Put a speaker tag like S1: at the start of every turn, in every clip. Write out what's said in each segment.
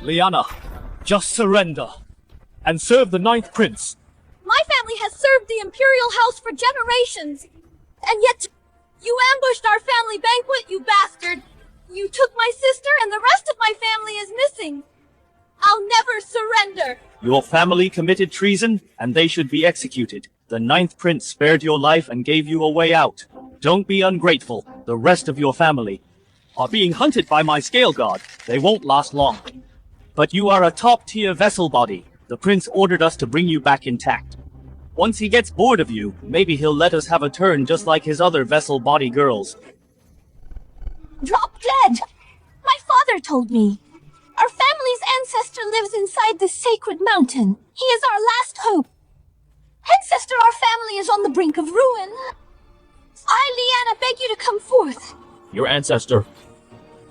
S1: Lyanna, just surrender and serve the ninth prince.
S2: My family has served the Imperial House for generations, and yet you ambushed our family banquet, you bastard! You took my sister and the rest of my family is missing. I'll never surrender.
S1: Your family committed treason, and they should be executed. The ninth prince spared your life and gave you a way out. Don't be ungrateful. The rest of your family are being hunted by my scale guard. They won't last long. But you are a top-tier vessel body. The prince ordered us to bring you back intact. Once he gets bored of you, maybe he'll let us have a turn just like his other vessel body girls.
S2: Drop dead! My father told me. Our family's ancestor lives inside this sacred mountain. He is our last hope. Ancestor, our family is on the brink of ruin. I, Lyanna, beg you to come forth.
S1: Your ancestor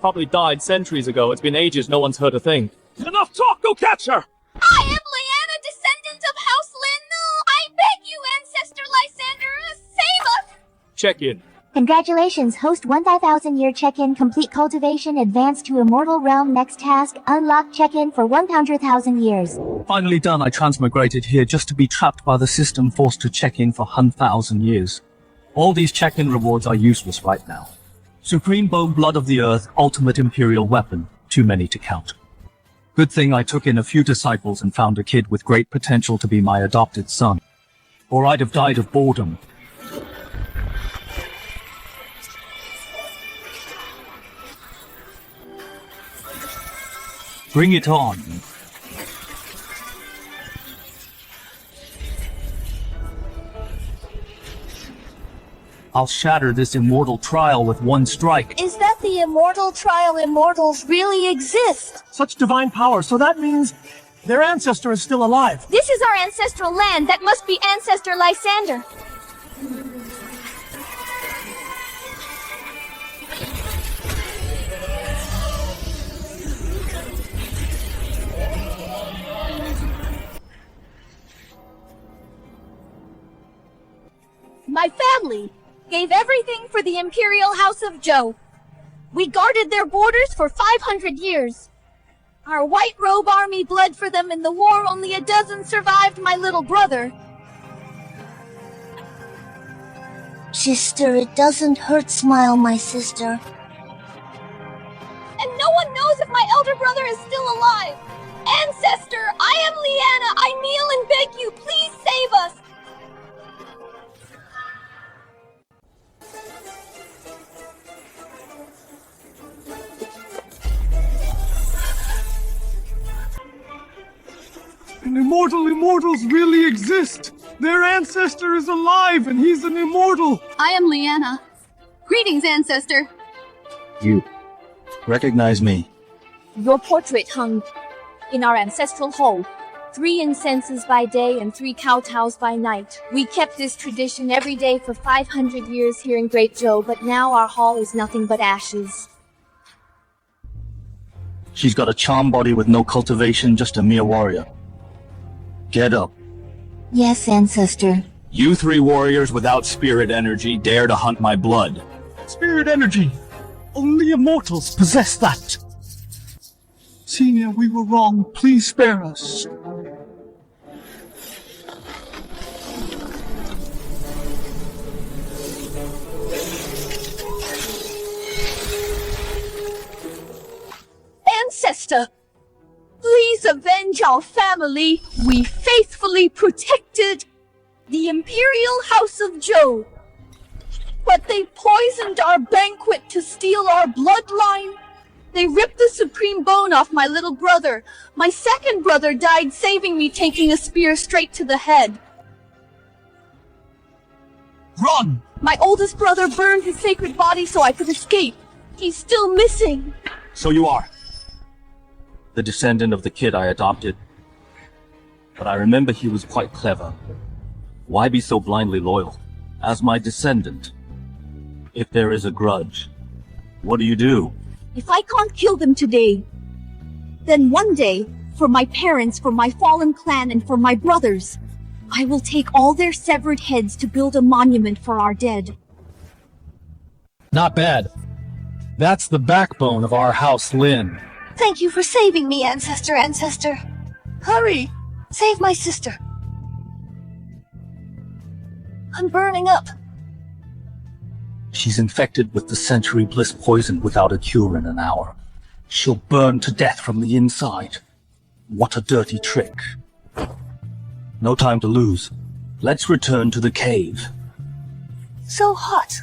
S1: probably died centuries ago. It's been ages, no one's heard a thing. Enough talk, go catch her!
S2: I am Lyanna, descendant of House Lin. I beg you, Ancestor Lysander, save us!
S1: Check in.
S3: Congratulations, host 1000-year check-in, complete cultivation, advance to Immortal realm, next task, unlock check-in for 100,000 years.
S4: Finally done, I transmigrated here just to be trapped by the system, forced to check in for 100,000 years. All these check-in rewards are useless right now. Supreme Bone, Blood of the Earth, ultimate Imperial weapon, too many to count. Good thing I took in a few disciples and found a kid with great potential to be my adopted son. Or I'd have died of boredom. Bring it on. I'll shatter this immortal trial with one strike.
S2: Is that the immortal trial immortals really exist?
S5: Such divine power, so that means their ancestor is still alive.
S2: This is our ancestral land. That must be Ancestor Lysander. My family gave everything for the Imperial House of Zhou. We guarded their borders for 500 years. Our white robe army bled for them in the war. Only a dozen survived, my little brother.
S3: Sister, it doesn't hurt, smile, my sister.
S2: And no one knows if my elder brother is still alive. Ancestor, I am Lyanna. I kneel and beg you, please save us.
S5: And immortals really exist. Their ancestor is alive and he's an immortal.
S6: I am Lyanna. Greetings, Ancestor.
S4: You recognize me?
S2: Your portrait hung in our ancestral hall. 3 incenses by day and 3 kowtows by night. We kept this tradition every day for 500 years here in Great Zhou, but now our hall is nothing but ashes.
S4: She's got a charm body with no cultivation, just a mere warrior. Get up.
S3: Yes, Ancestor.
S1: You 3 warriors without spirit energy dare to hunt my blood.
S5: Spirit energy. Only immortals possess that. Senior, we were wrong. Please spare us.
S2: Ancestor, please avenge our family. We faithfully protected the Imperial House of Zhou. But they poisoned our banquet to steal our bloodline. They ripped the supreme bone off my little brother. My second brother died saving me, taking a spear straight to the head.
S5: Run!
S2: My oldest brother burned his sacred body so I could escape. He's still missing.
S1: So you are.
S4: The descendant of the kid I adopted. But I remember he was quite clever. Why be so blindly loyal? As my descendant, if there is a grudge, what do you do?
S2: If I can't kill them today, then one day, for my parents, for my fallen clan, and for my brothers, I will take all their severed heads to build a monument for our dead.
S1: Not bad. That's the backbone of our House Lin.
S2: Thank you for saving me, Ancestor. Hurry! Save my sister. I'm burning up.
S4: She's infected with the Century Bliss poison without a cure in an hour. She'll burn to death from the inside. What a dirty trick. No time to lose. Let's return to the cave.
S2: So hot.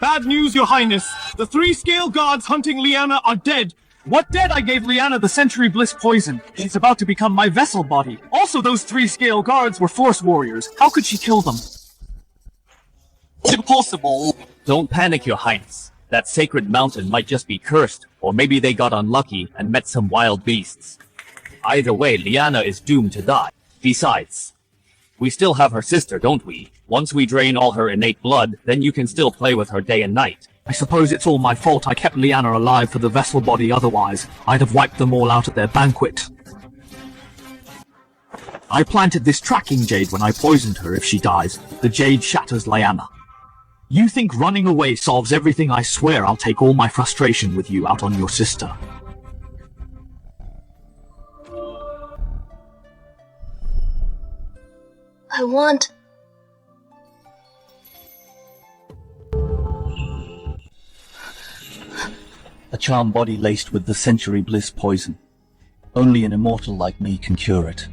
S5: Bad news, Your Highness. The 3 scale guards hunting Lyanna are dead. What dead? I gave Lyanna the Century Bliss poison. She's about to become my vessel body. Also, those 3 scale guards were Force warriors. How could she kill them? Impossible.
S1: Don't panic, Your Highness. That sacred mountain might just be cursed, or maybe they got unlucky and met some wild beasts. Either way, Lyanna is doomed to die. Besides, we still have her sister, don't we? Once we drain all her innate blood, then you can still play with her day and night.
S4: I suppose it's all my fault I kept Lyanna alive for the vessel body, otherwise I'd have wiped them all out at their banquet. I planted this tracking jade when I poisoned her. If she dies, the jade shatters Lyanna. You think running away solves everything? I swear I'll take all my frustration with you out on your sister.
S2: I want...
S4: A charm body laced with the Century Bliss poison. Only an immortal like me can cure it.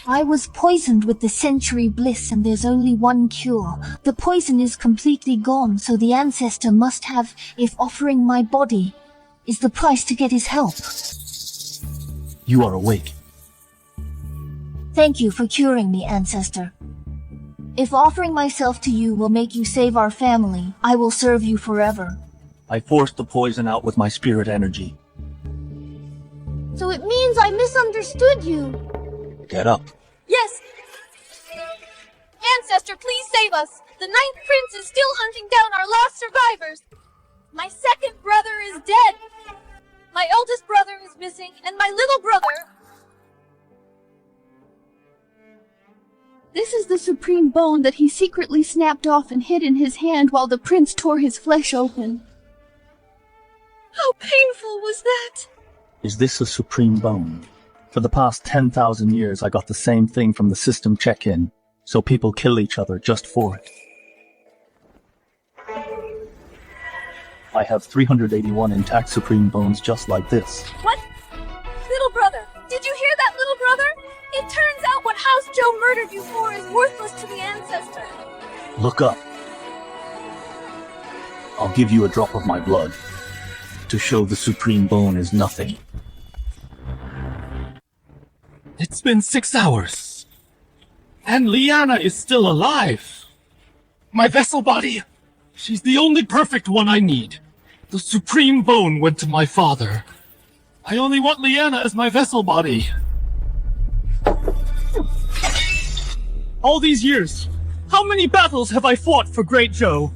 S2: I was poisoned with the Century Bliss and there's only one cure. The poison is completely gone, so the Ancestor must have, if offering my body is the price to get his help.
S4: You are awake.
S2: Thank you for curing me, Ancestor. If offering myself to you will make you save our family, I will serve you forever.
S4: I forced the poison out with my spirit energy.
S2: So it means I misunderstood you.
S4: Get up.
S2: Yes! Ancestor, please save us! The 9th Prince is still hunting down our lost survivors! My second brother is dead! My oldest brother is missing, and my little brother...
S6: This is the supreme bone that he secretly snapped off and hid in his hand while the prince tore his flesh open.
S2: How painful was that?
S4: Is this a supreme bone? For the past 10,000 years, I got the same thing from the system check-in, so people kill each other just for it. I have 381 intact supreme bones just like this.
S2: What? Little brother! Did you hear that, little brother? It turns out what House Zhou murdered you for is worthless to the Ancestor.
S4: Look up. I'll give you a drop of my blood to show the supreme bone is nothing.
S5: It's been 6 hours. And Lyanna is still alive. My vessel body. She's the only perfect one I need. The supreme bone went to my father. I only want Lyanna as my vessel body. All these years, how many battles have I fought for Great Zhou?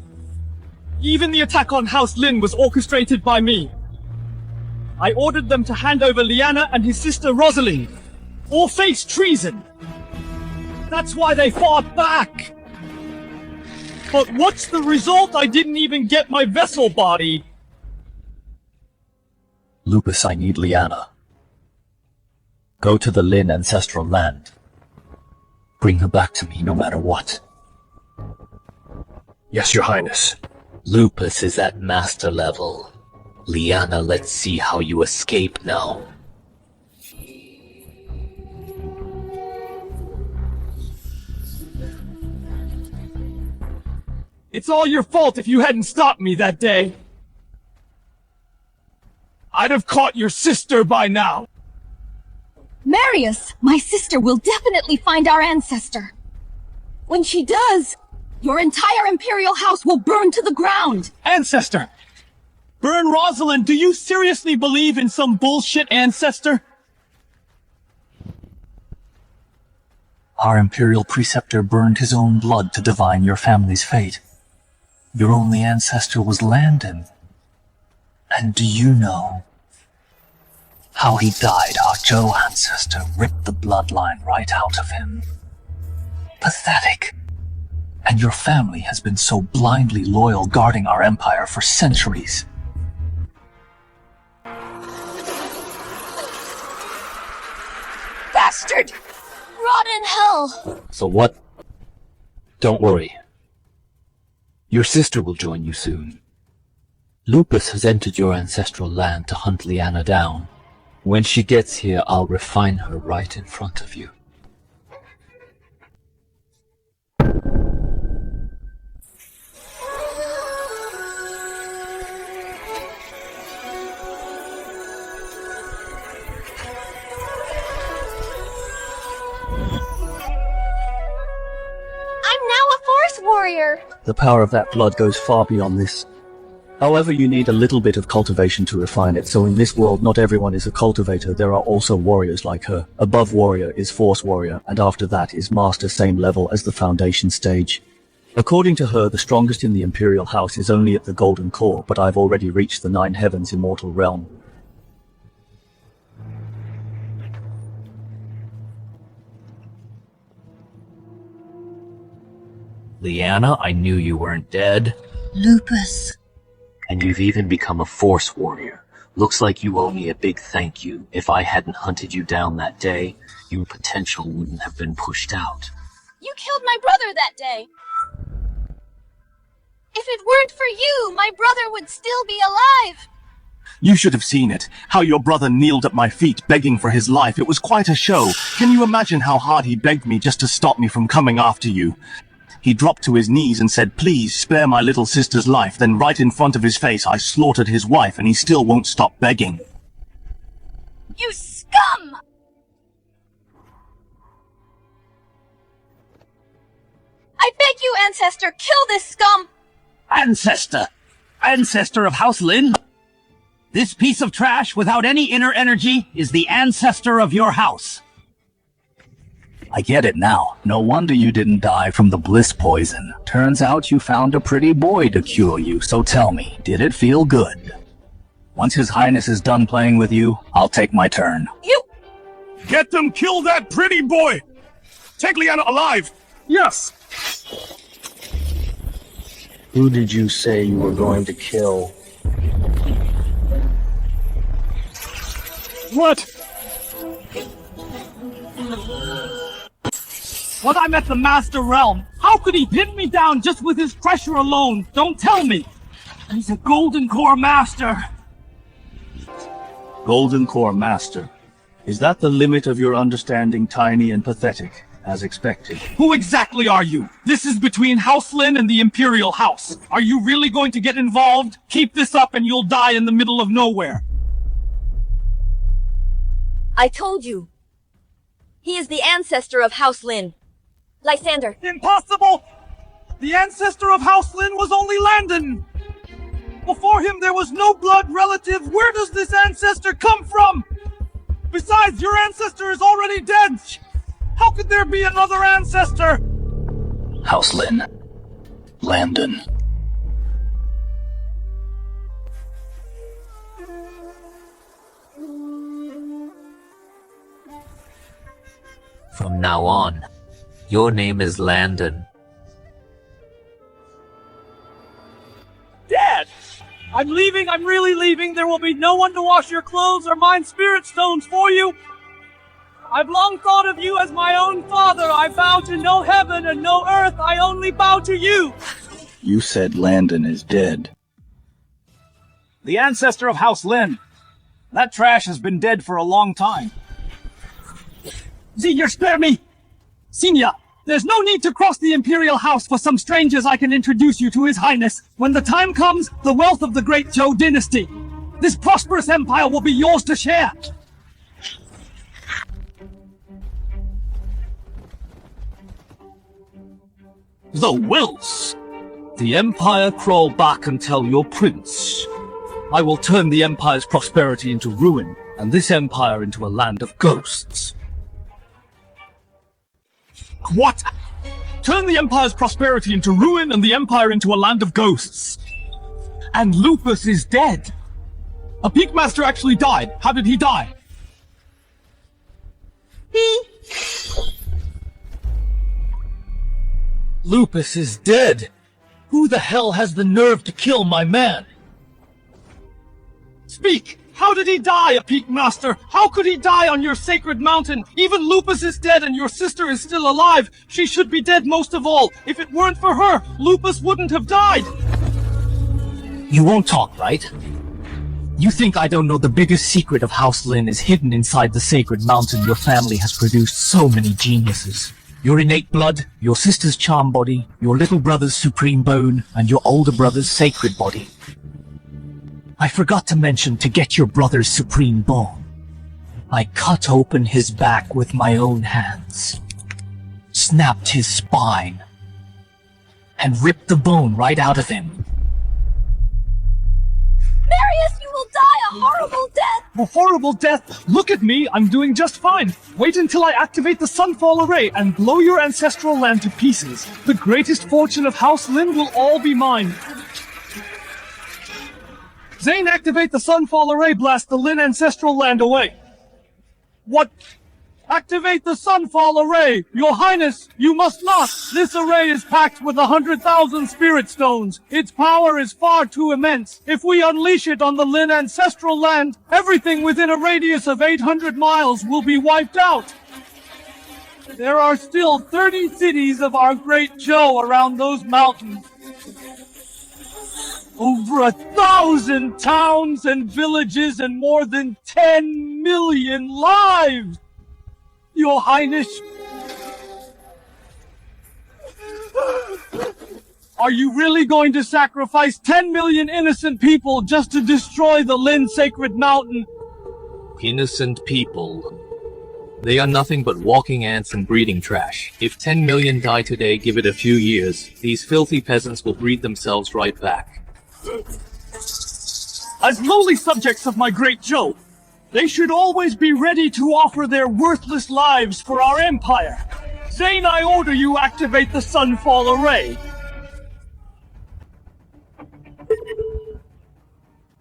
S5: Even the attack on House Lin was orchestrated by me. I ordered them to hand over Lyanna and his sister Rosalind, or face treason. That's why they fought back. But what's the result? I didn't even get my vessel body.
S4: Lupus, I need Lyanna. Go to the Lin ancestral land. Bring her back to me no matter what.
S5: Yes, Your Highness.
S7: Lupus is at master level. Lyanna, let's see how you escape now.
S5: It's all your fault if you hadn't stopped me that day. I'd have caught your sister by now.
S6: Marius, my sister will definitely find our ancestor. When she does, your entire Imperial house will burn to the ground.
S5: Ancestor! Burn Rosalind, do you seriously believe in some bullshit ancestor?
S4: Our Imperial preceptor burned his own blood to divine your family's fate. Your only ancestor was Landon. And do you know How he died, our Zhou ancestor ripped the bloodline right out of him. Pathetic. And your family has been so blindly loyal guarding our empire for centuries.
S6: Bastard! Rot in hell!
S7: So what? Don't worry. Your sister will join you soon. Lupus has entered your ancestral land to hunt Lyanna down. When she gets here, I'll refine her right in front of you.
S6: Warrior.
S4: The power of that blood goes far beyond this. However, you need a little bit of cultivation to refine it, so in this world not everyone is a cultivator. There are also warriors like her. Above warrior is force warrior, and after that is master, same level as the foundation stage. According to her, the strongest in the Imperial House is only at the Golden Core, but I've already reached the 9 Heavens Immortal realm.
S7: Lyanna, I knew you weren't dead.
S6: Lupus.
S7: And you've even become a force warrior. Looks like you owe me a big thank you. If I hadn't hunted you down that day, your potential wouldn't have been pushed out.
S6: You killed my brother that day. If it weren't for you, my brother would still be alive.
S1: You should have seen it. How your brother kneeled at my feet begging for his life. It was quite a show. Can you imagine how hard he begged me just to stop me from coming after you? He dropped to his knees and said, "Please spare my little sister's life." Then right in front of his face, I slaughtered his wife, and he still won't stop begging.
S6: You scum! I beg you, Ancestor, kill this scum!
S8: Ancestor! Ancestor of House Lin? This piece of trash without any inner energy is the ancestor of your house.
S4: I get it now. No wonder you didn't die from the bliss poison. Turns out you found a pretty boy to cure you, so tell me, did it feel good? Once His Highness is done playing with you, I'll take my turn.
S6: You...
S5: Get them, kill that pretty boy! Take Lyanna alive! Yes!
S4: Who did you say you were going to kill?
S5: What? When I'm at the Master Realm, how could he pin me down just with his pressure alone? Don't tell me! He's a Golden Core Master!
S4: Golden Core Master. Is that the limit of your understanding, tiny and pathetic, as expected?
S5: Who exactly are you? This is between House Lin and the Imperial House. Are you really going to get involved? Keep this up and you'll die in the middle of nowhere.
S2: I told you. He is the ancestor of House Lin. Lysander.
S5: Impossible! The ancestor of House Lin was only Landon! Before him there was no blood relative. Where does this ancestor come from? Besides, your ancestor is already dead! How could there be another ancestor?
S4: House Lin. Landon.
S7: From now on, your name is Landon.
S5: Dad! I'm leaving, I'm really leaving. There will be no one to wash your clothes or mine spirit stones for you. I've long thought of you as my own father. I bow to no heaven and no earth. I only bow to you.
S4: You said Landon is dead.
S8: The ancestor of House Lin. That trash has been dead for a long time.
S5: Senior, spare me! Senior, there's no need to cross the Imperial House for some strangers. I can introduce you to His Highness. When the time comes, the wealth of the great Zhou dynasty. This prosperous empire will be yours to share.
S4: The wills! The Empire crawl back and tell your prince. I will turn the Empire's prosperity into ruin, and this Empire into a land of ghosts.
S5: What? Turn the Empire's prosperity into ruin and the Empire into a land of ghosts. And Lupus is dead. A Peak Master actually died. How did he die?
S4: Lupus is dead! Who the hell has the nerve to kill my man?
S5: Speak! How did he die, a peak master? How could he die on your sacred mountain? Even Lupus is dead and your sister is still alive. She should be dead most of all. If it weren't for her, Lupus wouldn't have died.
S4: You won't talk, right? You think I don't know the biggest secret of House Lin is hidden inside the sacred mountain your family has produced so many geniuses. Your innate blood, your sister's charm body, your little brother's supreme bone, and your older brother's sacred body. I forgot to mention to get your brother's supreme bone. I cut open his back with my own hands, snapped his spine, and ripped the bone right out of him.
S2: Marius, you will die a horrible death!
S5: A horrible death? Look at me, I'm doing just fine. Wait until I activate the Sunfall Array and blow your ancestral land to pieces. The greatest fortune of House Lin will all be mine. Zane, activate the Sunfall Array, blast the Lin ancestral land away. What? Activate the Sunfall Array! Your Highness, you must not! This array is packed with 100,000 spirit stones. Its power is far too immense. If we unleash it on the Lin ancestral land, everything within a radius of 800 miles will be wiped out. There are still 30 cities of our great Zhou around those mountains. Over 1,000 towns and villages and more than 10 million lives! Your Highness! Are you really going to sacrifice 10 million innocent people just to destroy the Lin Sacred Mountain?
S7: Innocent people. They are nothing but walking ants and breeding trash. If 10 million die today, give it a few years. These filthy peasants will breed themselves right back.
S5: As lowly subjects of my great Zhou, they should always be ready to offer their worthless lives for our empire. Zane, I order you activate the Sunfall Array.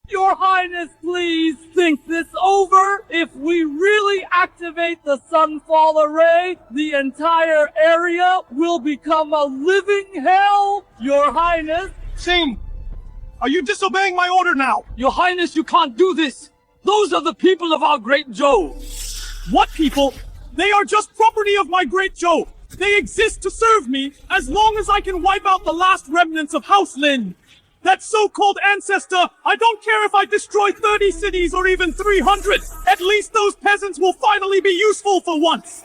S5: Your Highness, please think this over. If we really activate the Sunfall Array, the entire area will become a living hell. Your Highness. Zane, are you disobeying my order now? Your Highness, you can't do this. Those are the people of our great Zhou. What people? They are just property of my great Zhou. They exist to serve me as long as I can wipe out the last remnants of House Lin. That so-called ancestor, I don't care if I destroy 30 cities or even 300. At least those peasants will finally be useful for once.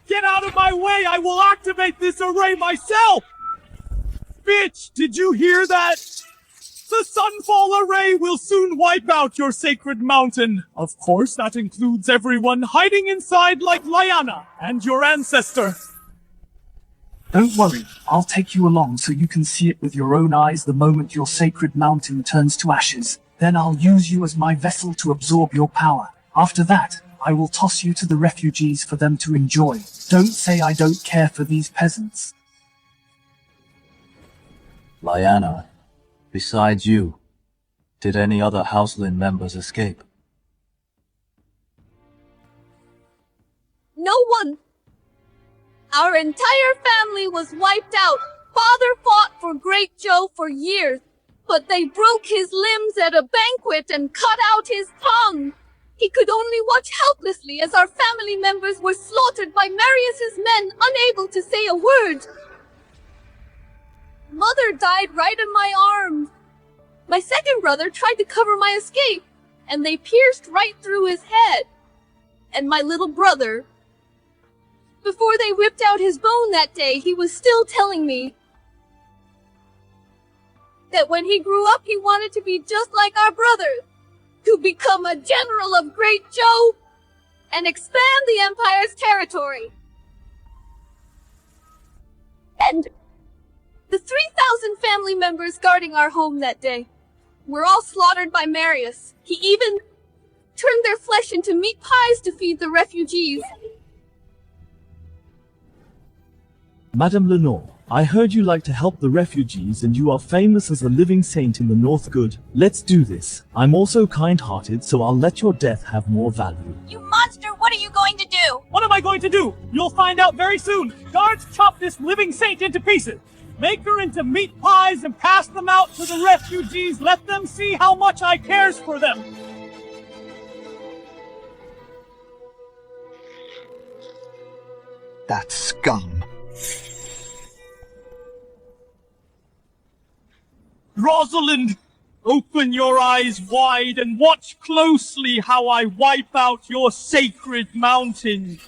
S5: Get out of my way, I will activate this array myself! Bitch, did you hear that? The Sunfall Array will soon wipe out your sacred mountain. Of course, that includes everyone hiding inside like Lyanna and your ancestor.
S4: Don't worry, I'll take you along so you can see it with your own eyes the moment your sacred mountain turns to ashes. Then I'll use you as my vessel to absorb your power. After that, I will toss you to the refugees for them to enjoy. Don't say I don't care for these peasants.
S1: Lyanna, besides you, did any other House Lin members escape?
S2: No one! Our entire family was wiped out. Father fought for Great Zhou for years, but they broke his limbs at a banquet and cut out his tongue. He could only watch helplessly as our family members were slaughtered by Marius's men, unable to say a word. Mother died right in my arms. My second brother tried to cover my escape, and they pierced right through his head. And my little brother, before they ripped out his bone that day, he was still telling me that when he grew up, he wanted to be just like our brothers, to become a general of Great Zhou and expand the Empire's territory. And the 3,000 family members guarding our home that day were all slaughtered by Marius. He even turned their flesh into meat pies to feed the refugees.
S4: Madame Lenore,
S5: I heard you like to help the refugees and you are famous as a living saint in the North Good. Let's do this. I'm also kind-hearted, so I'll let your death have more value.
S2: You monster, what are you going to do?
S5: What am I going to do? You'll find out very soon. Guards, chop this living saint into pieces. Make her into meat pies and pass them out to the refugees. Let them see how much I cares for them.
S9: That scum.
S5: Rosalind, open your eyes wide and watch closely how I wipe out your sacred mountain.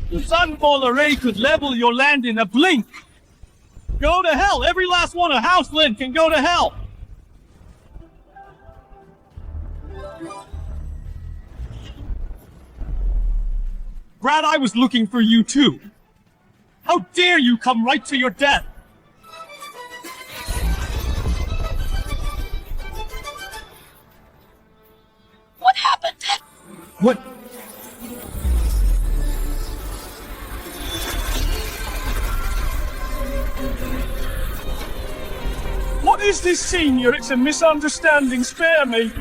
S5: The Sunfall Array could level your land in a blink. Go to hell. Every last one of House Lin can go to hell. Brad, I was looking for you too. How dare you come right to your death?
S2: What happened?
S5: What? What is this, Senior? It's a misunderstanding. Spare me.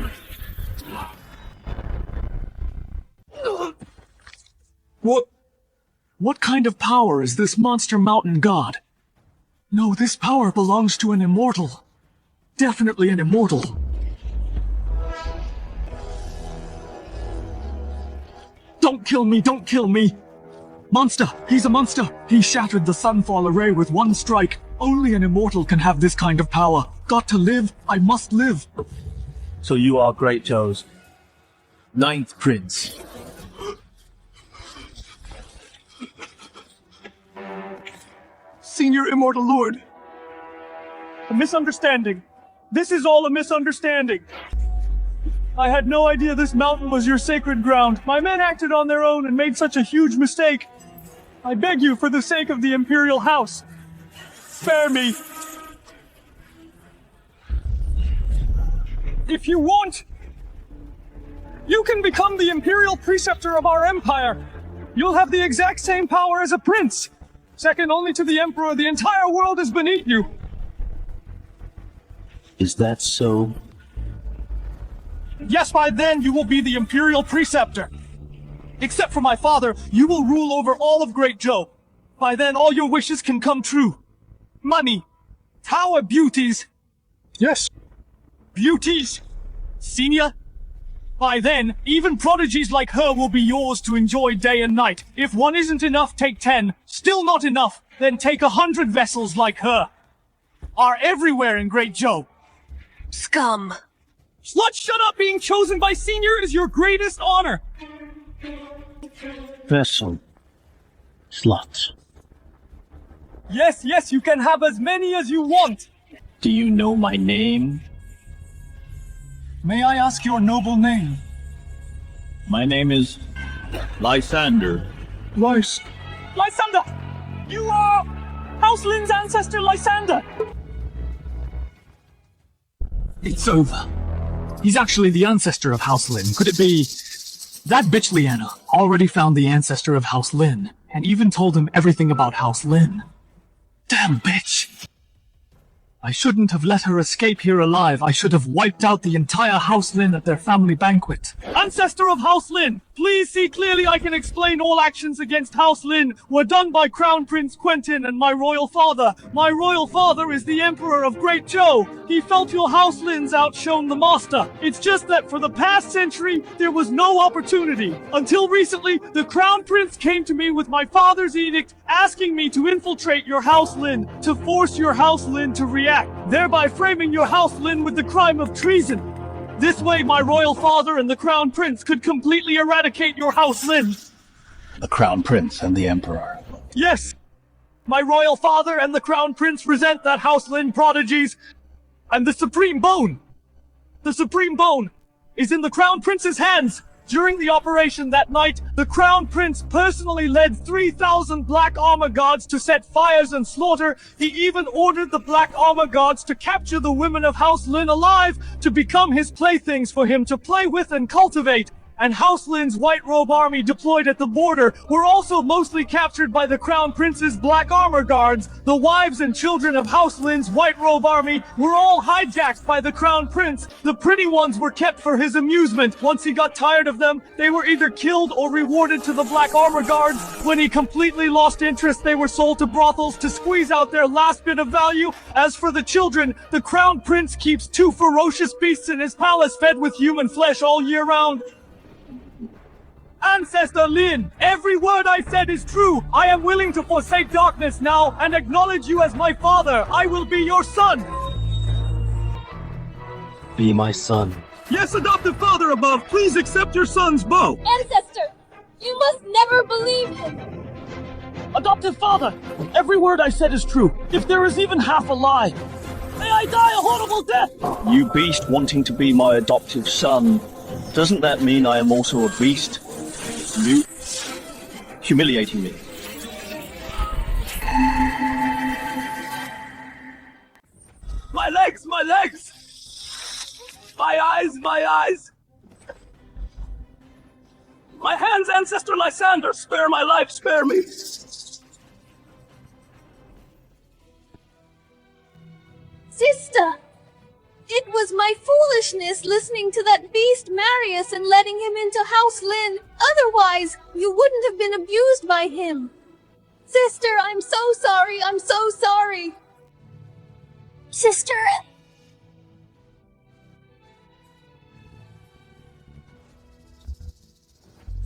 S5: What kind of power is this monster mountain god? No, this power belongs to an immortal. Definitely an immortal. Don't kill me, don't kill me! Monster! He's a monster! He shattered the Sunfall Array with one strike. Only an immortal can have this kind of power. Got to live, I must live.
S4: So you are Great Zhou's 9th prince.
S5: Senior Immortal Lord. A misunderstanding. This is all a misunderstanding. I had no idea this mountain was your sacred ground. My men acted on their own and made such a huge mistake. I beg you, for the sake of the Imperial House, spare me. If you want, you can become the Imperial Preceptor of our Empire. You'll have the exact same power as a prince. Second only to the Emperor, the entire world is beneath you.
S4: Is that so?
S5: Yes, by then you will be the Imperial Preceptor. Except for my father, you will rule over all of Great Zhou. By then all your wishes can come true. Money. Tower beauties. Yes. Beauties. Senior. By then, even prodigies like her will be yours to enjoy day and night. If one isn't enough, take 10. Still not enough, then take 100 vessels like her. Are everywhere in Great Zhou.
S2: Scum.
S5: Slut, shut up! Being chosen by Senior is your greatest honor!
S4: Vessel. Sluts.
S5: Yes, yes, you can have as many as you want!
S4: Do you know my name?
S5: May I ask your noble name?
S1: My name is Lysander.
S5: Lysander! You are House Lin's ancestor, Lysander! It's over. He's actually the ancestor of House Lin. Could it be... That bitch Lyanna already found the ancestor of House Lin, and even told him everything about House Lin. Damn bitch! I shouldn't have let her escape here alive. I should have wiped out the entire House Lin at their family banquet. Ancestor of House Lin, please see clearly I can explain all actions against House Lin were done by Crown Prince Quentin and my royal father. My royal father is the Emperor of Great Zhou. He felt your House Lin's outshone the master. It's just that for the past century, there was no opportunity. Until recently, the Crown Prince came to me with my father's edict asking me to infiltrate your House Lin, to force your House Lin to react, thereby framing your House Lin with the crime of treason. This way, my royal father and the Crown Prince could completely eradicate your House Lin.
S1: The Crown Prince and the Emperor.
S5: Yes! My royal father and the Crown Prince resent that House Lin prodigies, and the Supreme Bone! The Supreme Bone is in the Crown Prince's hands! During the operation that night, the Crown Prince personally led 3,000 Black Armor Guards to set fires and slaughter. He even ordered the Black Armor Guards to capture the women of House Lin alive to become his playthings for him to play with and cultivate. and House Lin's White Robe army deployed at the border were also mostly captured by the Crown Prince's Black Armor Guards. The wives and children of House Lin's White Robe army were all hijacked by the Crown Prince. The pretty ones were kept for his amusement. Once he got tired of them, they were either killed or rewarded to the Black Armor Guards. When he completely lost interest, they were sold to brothels to squeeze out their last bit of value. As for the children, the Crown Prince keeps 2 ferocious beasts in his palace fed with human flesh all year round. Ancestor Lin, every word I said is true. I am willing to forsake darkness now and acknowledge you as my father. I will be your son.
S7: Be my son.
S5: Yes, adoptive father above, please accept your son's bow.
S6: Ancestor, you must never believe him.
S1: Adoptive father, every word I said is true. If there is even half a lie, may I die a horrible death. You beast wanting to be my adoptive son. Doesn't that mean I am also a beast? You humiliating me.
S5: My legs, my legs! My eyes, my eyes! My hands, Ancestor Lysander, spare my life, spare me!
S2: Sister! It was my foolishness listening to that beast Marius and letting him into House Lin. Otherwise, you wouldn't have been abused by him. Sister, I'm so sorry. I'm so sorry.
S6: Sister!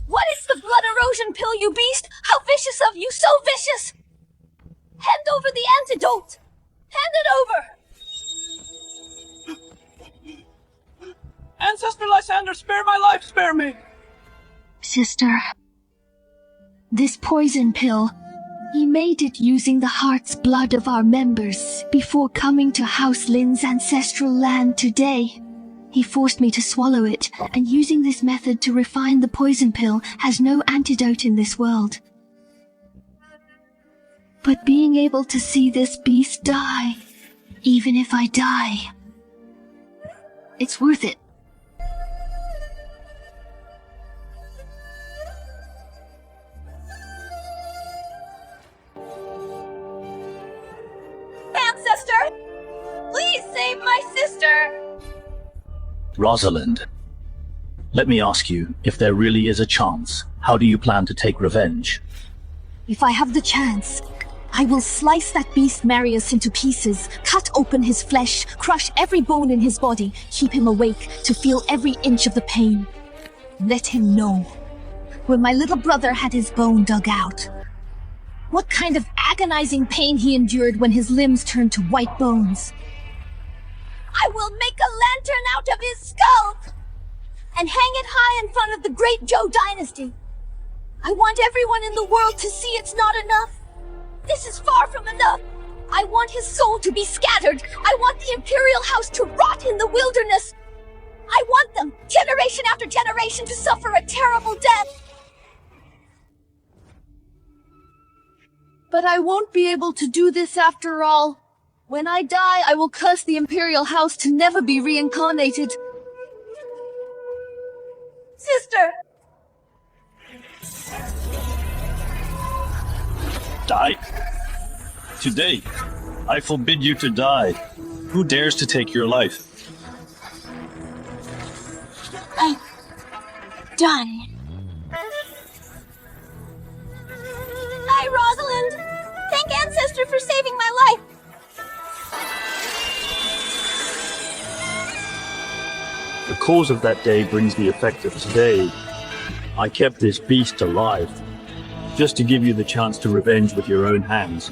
S6: What is the blood erosion pill, you beast? How vicious of you, so vicious! Hand over the antidote! Hand it over!
S5: Ancestor Lysander, spare my life, spare me!
S6: Sister, this poison pill, he made it using the heart's blood of our members before coming to House Lin's ancestral land today. He forced me to swallow it, and using this method to refine the poison pill has no antidote in this world. But being able to see this beast die, even if I die, it's worth it.
S2: Ancestor! Please save my sister!
S1: Rosalind, let me ask you, if there really is a chance, how do you plan to take revenge?
S6: If I have the chance, I will slice that beast Marius into pieces, cut open his flesh, crush every bone in his body, keep him awake to feel every inch of the pain. Let him know. When my little brother had his bone dug out, what kind of agonizing pain he endured when his limbs turned to white bones.
S2: I will make a lantern out of his skull and hang it high in front of the great Zhou dynasty. I want everyone in the world to see it's not enough. This is far from enough. I want his soul to be scattered. I want the Imperial House to rot in the wilderness. I want them, generation after generation, to suffer a terrible death. But I won't be able to do this after all. When I die, I will curse the Imperial House to never be reincarnated. Sister!
S1: Die. Today, I forbid you to die. Who dares to take your life?
S6: I'm done.
S2: Hi, Rosalind! Thank Ancestor for saving my life!
S1: The cause of that day brings the effect of today. I kept this beast alive, just to give you the chance to revenge with your own hands.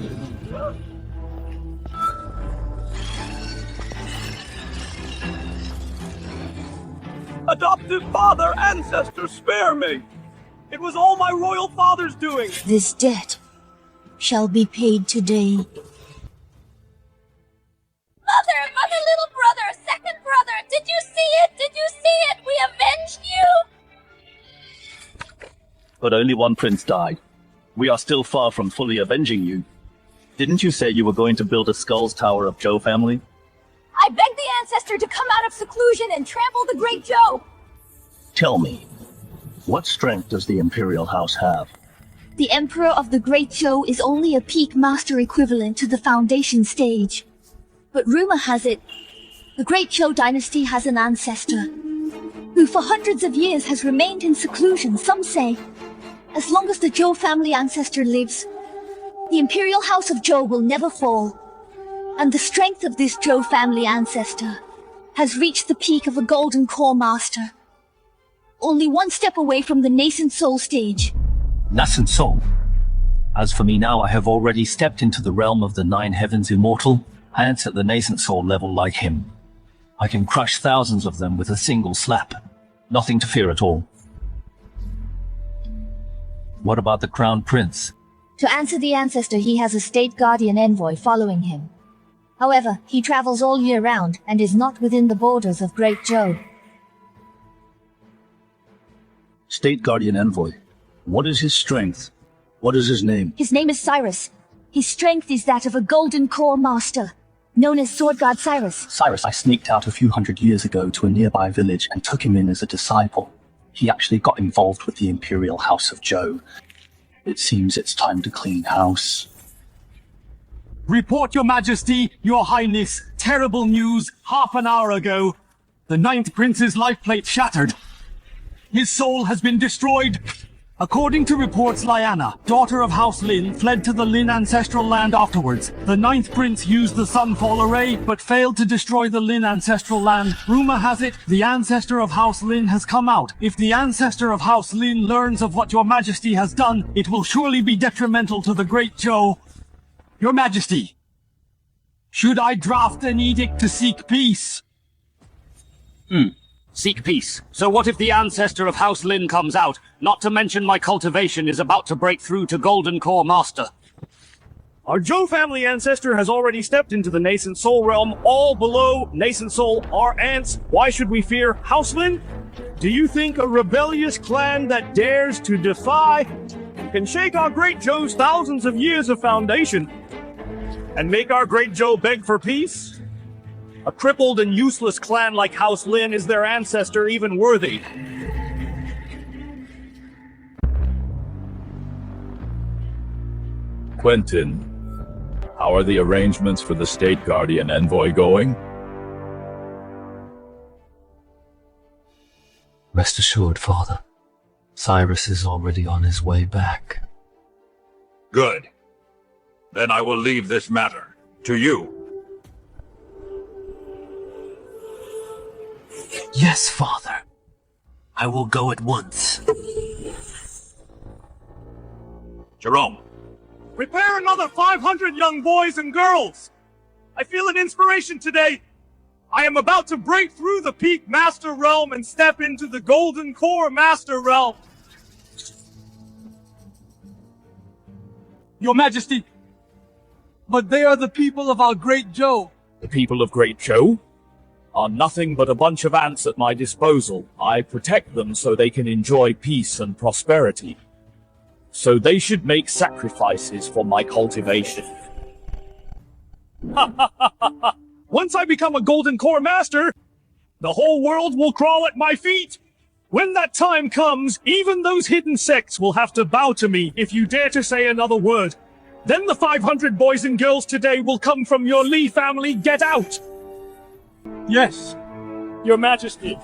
S5: Adoptive father, Ancestor, spare me! It was all my royal father's doing!
S2: This debt shall be paid today. Mother, little brother, second brother, did you see it? Did you see it? We avenged you!
S1: But only one prince died. We are still far from fully avenging you. Didn't you say you were going to build a Skulls Tower of Zhou family?
S2: I begged the Ancestor to come out of seclusion and trample the great Zhou!
S1: Tell me,
S4: What strength does the Imperial House have?
S6: The Emperor of the Great Zhou is only a peak master equivalent to the Foundation stage. But rumor has it, the Great Zhou dynasty has an ancestor, who for hundreds of years has remained in seclusion, some say. As long as the Zhou family ancestor lives, the Imperial House of Zhou will never fall. And the strength of this Zhou family ancestor has reached the peak of a golden core master, only one step away from the nascent soul stage.
S4: Nascent soul. As for me now, I have already stepped into the realm of the 9 heavens immortal, and it's at the nascent soul level like him. I can crush thousands of them with a single slap. Nothing to fear at all. What about the Crown Prince?
S3: To answer the Ancestor, he has a state guardian envoy following him. However, he travels all year round and is not within the borders of Great Zhou.
S4: State Guardian Envoy. What is his strength? What is his name?
S6: His name is Cyrus. His strength is that of a golden core master, known as Sword God Cyrus.
S4: Cyrus, I sneaked out a few hundred years ago to a nearby village and took him in as a disciple. He actually got involved with the Imperial House of Zhou. It seems it's time to clean house.
S5: Report, Your Majesty, Your Highness. Terrible news. Half an hour ago, the 9th Prince's life plate shattered. His soul has been destroyed. According to reports, Lyanna, daughter of House Lin, fled to the Lin ancestral land afterwards. The 9th Prince used the Sunfall Array, but failed to destroy the Lin ancestral land. Rumor has it, the Ancestor of House Lin has come out. If the Ancestor of House Lin learns of what Your Majesty has done, it will surely be detrimental to the Great Zhou. Your Majesty, should I draft an edict to seek peace?
S8: Seek peace. So what if the Ancestor of House Lin comes out? Not to mention my cultivation is about to break through to Golden Core Master.
S1: Our Zhou family ancestor has already stepped into the nascent soul realm. All below nascent soul are ants. Why should we fear House Lin? Do you think a rebellious clan that dares to defy can shake our Great Zhou's thousands of years of foundation and make our Great Zhou beg for peace? A crippled and useless clan like House Lin is their ancestor even worthy?
S9: Quentin, how are the arrangements for the State Guardian Envoy going?
S7: Rest assured, Father. Cyrus is already on his way back.
S9: Good. Then I will leave this matter to you.
S7: Yes, Father. I will go at once.
S9: Jerome.
S1: Prepare another 500 young boys and girls! I feel an inspiration today. I am about to break through the Peak Master Realm and step into the Golden Core Master Realm.
S5: Your Majesty, but they are the people of our Great Zhou.
S1: The people of Great Zhou are nothing but a bunch of ants at my disposal. I protect them so they can enjoy peace and prosperity. So they should make sacrifices for my cultivation. Once I become a Golden Core Master, the whole world will crawl at my feet. When that time comes, even those hidden sects will have to bow to me if you dare to say another word. Then the 500 boys and girls today will come from your Li family. Get out! Yes, Your Majesty.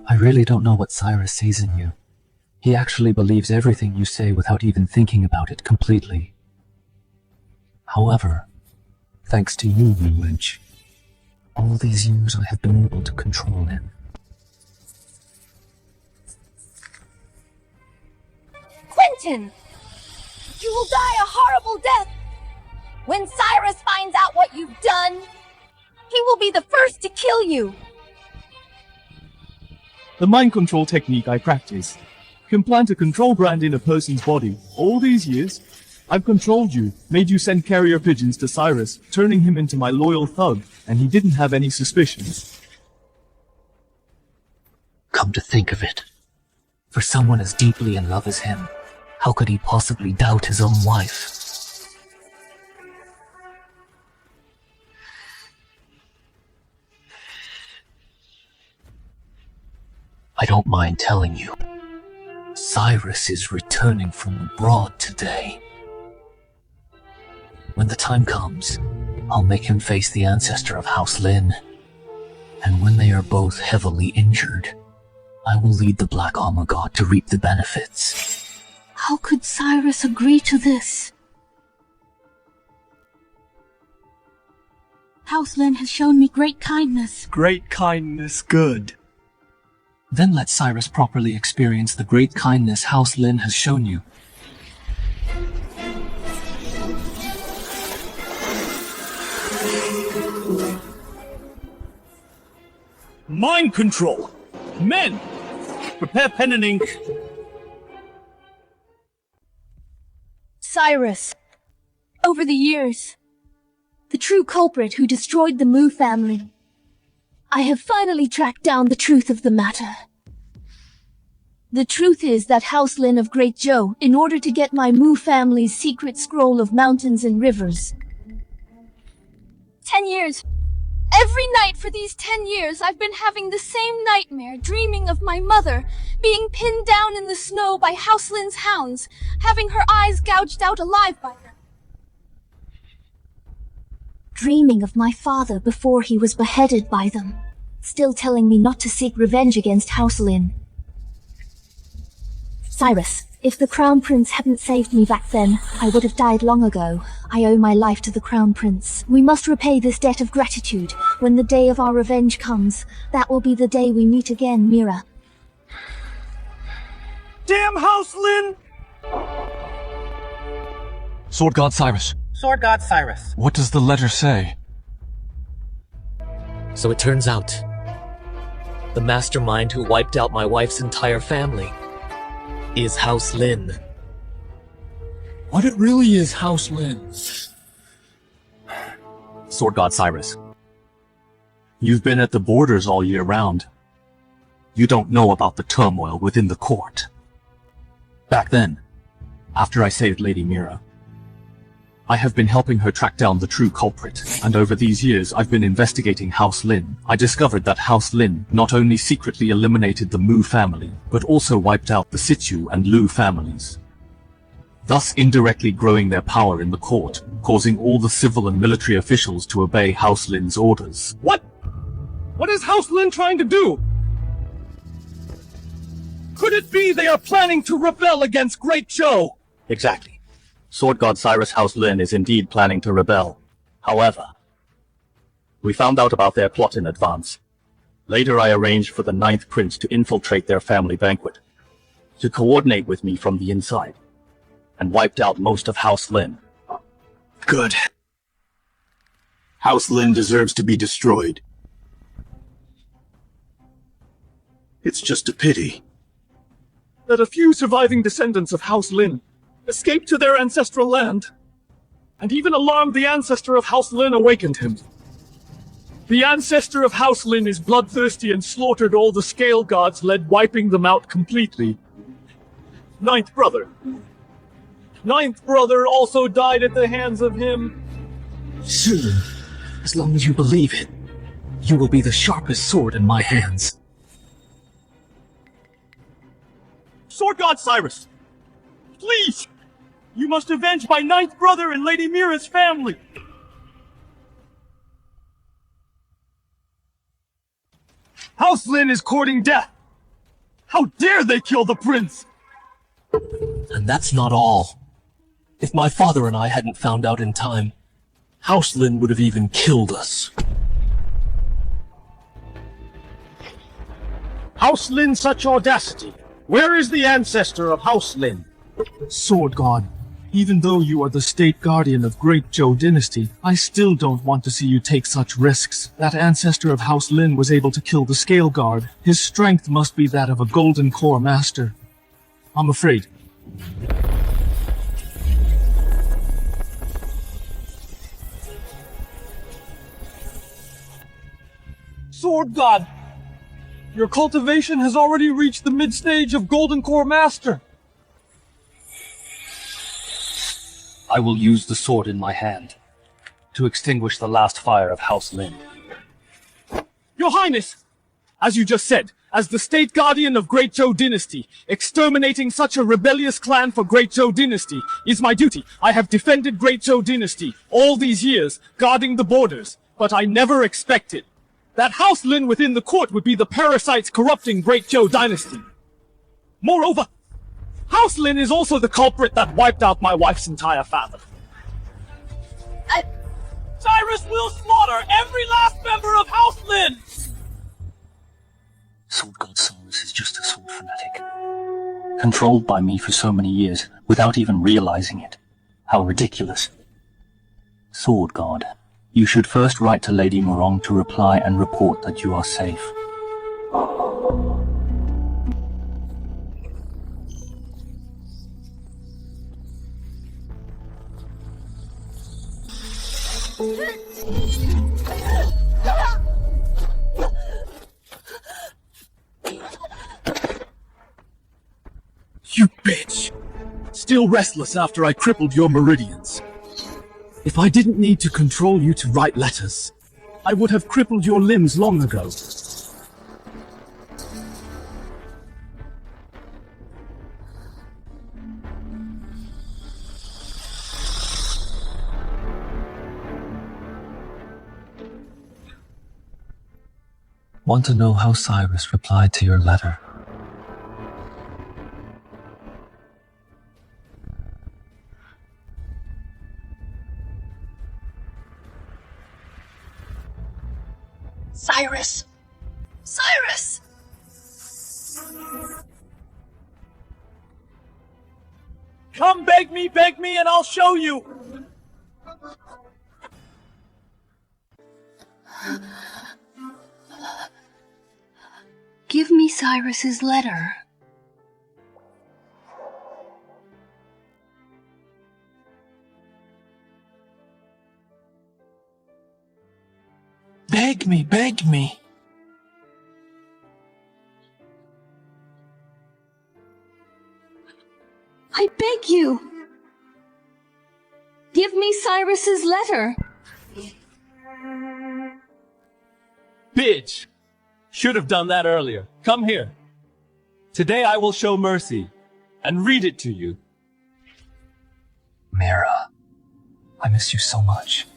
S7: I really don't know what Cyrus sees in you. He actually believes everything you say without even thinking about it completely. However, thanks to you, you wench, all these years I have been able to control him.
S2: Quentin! You will die a horrible death! When Cyrus finds out what you've done, he will be the first to kill you!
S5: The mind control technique I practice can plant a control brand in a person's body. All these years, I've controlled you, made you send carrier pigeons to Cyrus, turning him into my loyal thug, and he didn't have any suspicions.
S7: Come to think of it, for someone as deeply in love as him, how could he possibly doubt his own wife? I don't mind telling you. Cyrus is returning from abroad today. When the time comes, I'll make him face the ancestor of House Lin. And when they are both heavily injured, I will lead the Black Armor God to reap the benefits.
S6: How could Cyrus agree to this? House Lin has shown me great kindness.
S4: Great kindness, good. Then let Cyrus properly experience the great kindness House Lin has shown you.
S1: Mind control! Men! Prepare pen and ink.
S6: Cyrus. Over the years, the true culprit who destroyed the Mu family. I have finally tracked down the truth of the matter. The truth is that House Lin of Great Zhou, in order to get my Mu family's secret scroll of mountains and rivers. 10 years. Every night for these 10 years, I've been having the same nightmare, dreaming of my mother, being pinned down in the snow by House Lin's hounds, having her eyes gouged out alive by them. Dreaming of my father before he was beheaded by them, still telling me not to seek revenge against House Lin. Cyrus, if the Crown Prince hadn't saved me back then, I would have died long ago. I owe my life to the Crown Prince. We must repay this debt of gratitude. When the day of our revenge comes, that will be the day we meet again, Mira.
S1: Damn House Lin!
S4: Sword God Cyrus.
S10: Sword God Cyrus.
S4: What does the letter say?
S7: So it turns out, the mastermind who wiped out my wife's entire family is House Lin.
S4: What it really is, House Lin? Sword God Cyrus. You've been at the borders all year round. You don't know about the turmoil within the court. Back then, after I saved Lady Mira, I have been helping her track down the true culprit, and over these years I've been investigating House Lin. I discovered that House Lin not only secretly eliminated the Mu family, but also wiped out the Situ and Lu families, thus indirectly growing their power in the court, causing all the civil and military officials to obey House Lin's orders.
S5: What? What is House Lin trying to do? Could it be they are planning to rebel against Great Zhou?
S1: Exactly. Sword God Cyrus House Lin is indeed planning to rebel. However, we found out about their plot in advance. Later I arranged for the 9th Prince to infiltrate their family banquet, to coordinate with me from the inside, and wiped out most of House Lin.
S11: Good. House Lin deserves to be destroyed. It's just a pity
S5: that a few surviving descendants of House Lin escaped to their ancestral land, and even alarmed the ancestor of House Lin awakened him. The ancestor of House Lin is bloodthirsty and slaughtered all the scale gods, wiping them out completely. 9th brother. 9th brother also died at the hands of him.
S4: Soon, as long as you believe it, you will be the sharpest sword in my hands.
S1: Sword God Cyrus! Please! You must avenge my 9th brother and Lady Mira's family!
S5: House Lin is courting death! How dare they kill the prince!
S7: And that's not all. If my father and I hadn't found out in time, House Lin would have even killed us.
S5: House Lin, such audacity! Where is the ancestor of House Lin?
S4: Sword God, even though you are the state guardian of Great Zhou dynasty, I still don't want to see you take such risks. That ancestor of House Lin was able to kill the scale guard. His strength must be that of a golden core master. I'm afraid.
S5: Sword God! Your cultivation has already reached the mid-stage of Golden Core Master!
S7: I will use the sword in my hand to extinguish the last fire of House Lin.
S5: Your Highness! As you just said, As the state guardian of Great Zhou dynasty, exterminating such a rebellious clan for Great Zhou dynasty is my duty. I have defended Great Zhou dynasty all these years, guarding the borders, but I never expected that House Lin within the court would be the parasites corrupting Great Zhou dynasty. Moreover, House Lin is also the culprit that wiped out my wife's entire family. Cyrus will slaughter every last member of House Lin!
S4: Sword God Cyrus is just a sword fanatic. Controlled by me for so many years, without even realizing it. How ridiculous. Sword God, you should first write to Lady Morong to reply and report that you are safe.
S11: You bitch! Still restless after I crippled your meridians. If I didn't need to control you to write letters, I would have crippled your limbs long ago.
S4: Want to know how Cyrus replied to your letter?
S2: Cyrus! Cyrus!
S5: Come beg me, and I'll show you!
S6: Give me Cyrus's letter.
S11: Beg me.
S6: I beg you. Give me Cyrus's letter.
S5: Bitch! Should have done that earlier. Come here. Today I will show mercy, and read it to you.
S4: Mira, I miss you so much.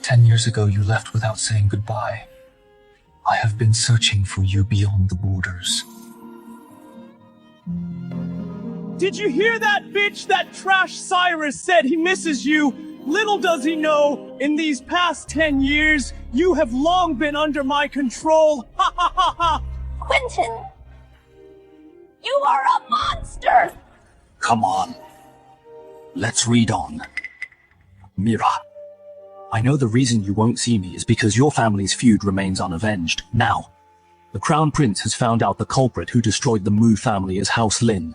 S4: 10 years ago you left without saying goodbye. I have been searching for you beyond the borders.
S5: Did you hear that, bitch? That trash Cyrus said he misses you. Little does he know, in these past 10 years, you have long been under my control. Ha ha ha ha!
S2: Quentin! You are a monster!
S4: Come on. Let's read on. Mira, I know the reason you won't see me is because your family's feud remains unavenged. Now, the Crown Prince has found out the culprit who destroyed the Mu family is House Lin.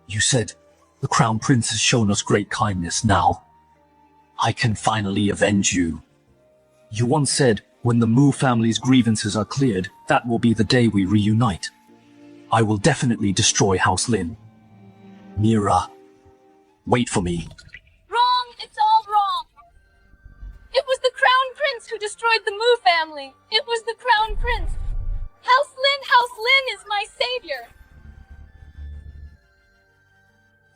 S4: You said, the Crown Prince has shown us great kindness. Now, I can finally avenge you. You once said, when the Mu family's grievances are cleared, that will be the day we reunite. I will definitely destroy House Lin. Mira, wait for me.
S2: Wrong! It's all wrong! It was the Crown Prince who destroyed the Mu family! It was the Crown Prince! House Lin is my savior!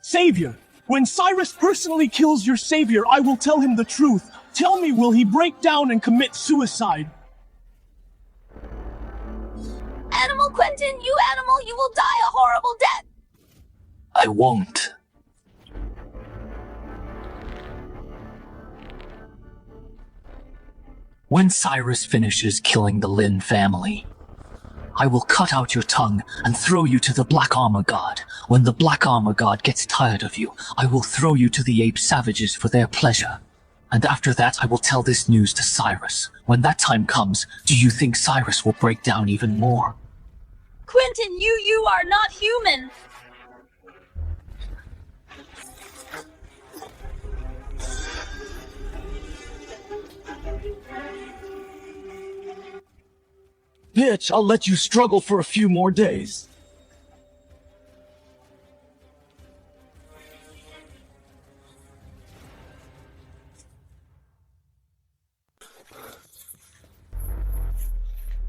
S5: Savior! When Cyrus personally kills your savior, I will tell him the truth. Tell me, will he break down and commit suicide?
S2: Animal, Quentin, you animal, you will die a horrible death!
S4: I won't. When Cyrus finishes killing the Lin family, I will cut out your tongue and throw you to the Black Armor God. When the Black Armor God gets tired of you, I will throw you to the ape savages for their pleasure. And after that, I will tell this news to Cyrus. When that time comes, do you think Cyrus will break down even more?
S2: Quentin, you are not human!
S11: Bitch, I'll let you struggle for a few more days.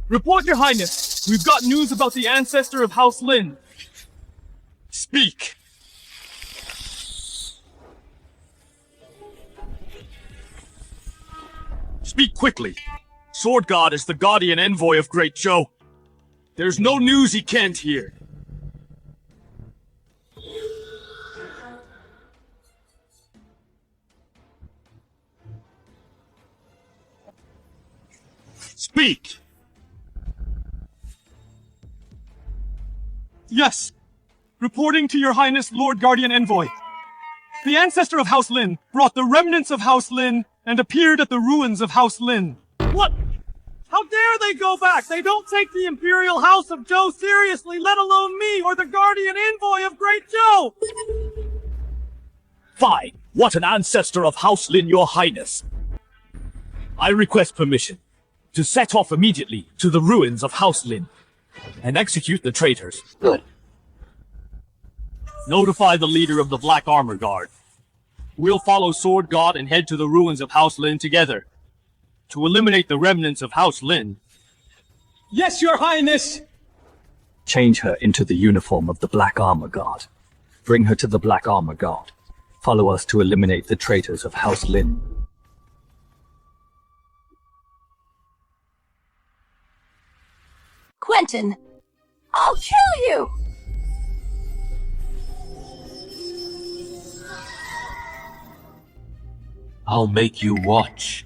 S5: Report, Your Highness! We've got news about the ancestor of House Lin. Speak. Speak quickly. Sword God is the guardian envoy of Great Zhou. There's no news he can't hear. Speak! Yes. Reporting to Your Highness, Lord Guardian Envoy. The ancestor of House Lin brought the remnants of House Lin and appeared at the ruins of House Lin. What? How dare they go back? They don't take the Imperial House of Zhou seriously, let alone me or the Guardian Envoy of Great Zhou!
S1: Fine. What an ancestor of House Lin, Your Highness. I request permission to set off immediately to the ruins of House Lin and execute the traitors.
S7: Good.
S1: Notify the leader of the Black Armor Guard. We'll follow Sword God and head to the ruins of House Lin together to eliminate the remnants of House Lin.
S5: Yes, Your Highness!
S4: Change her into the uniform of the Black Armor Guard. Bring her to the Black Armor Guard. Follow us to eliminate the traitors of House Lin.
S2: Quentin, I'll kill you!
S10: I'll make you watch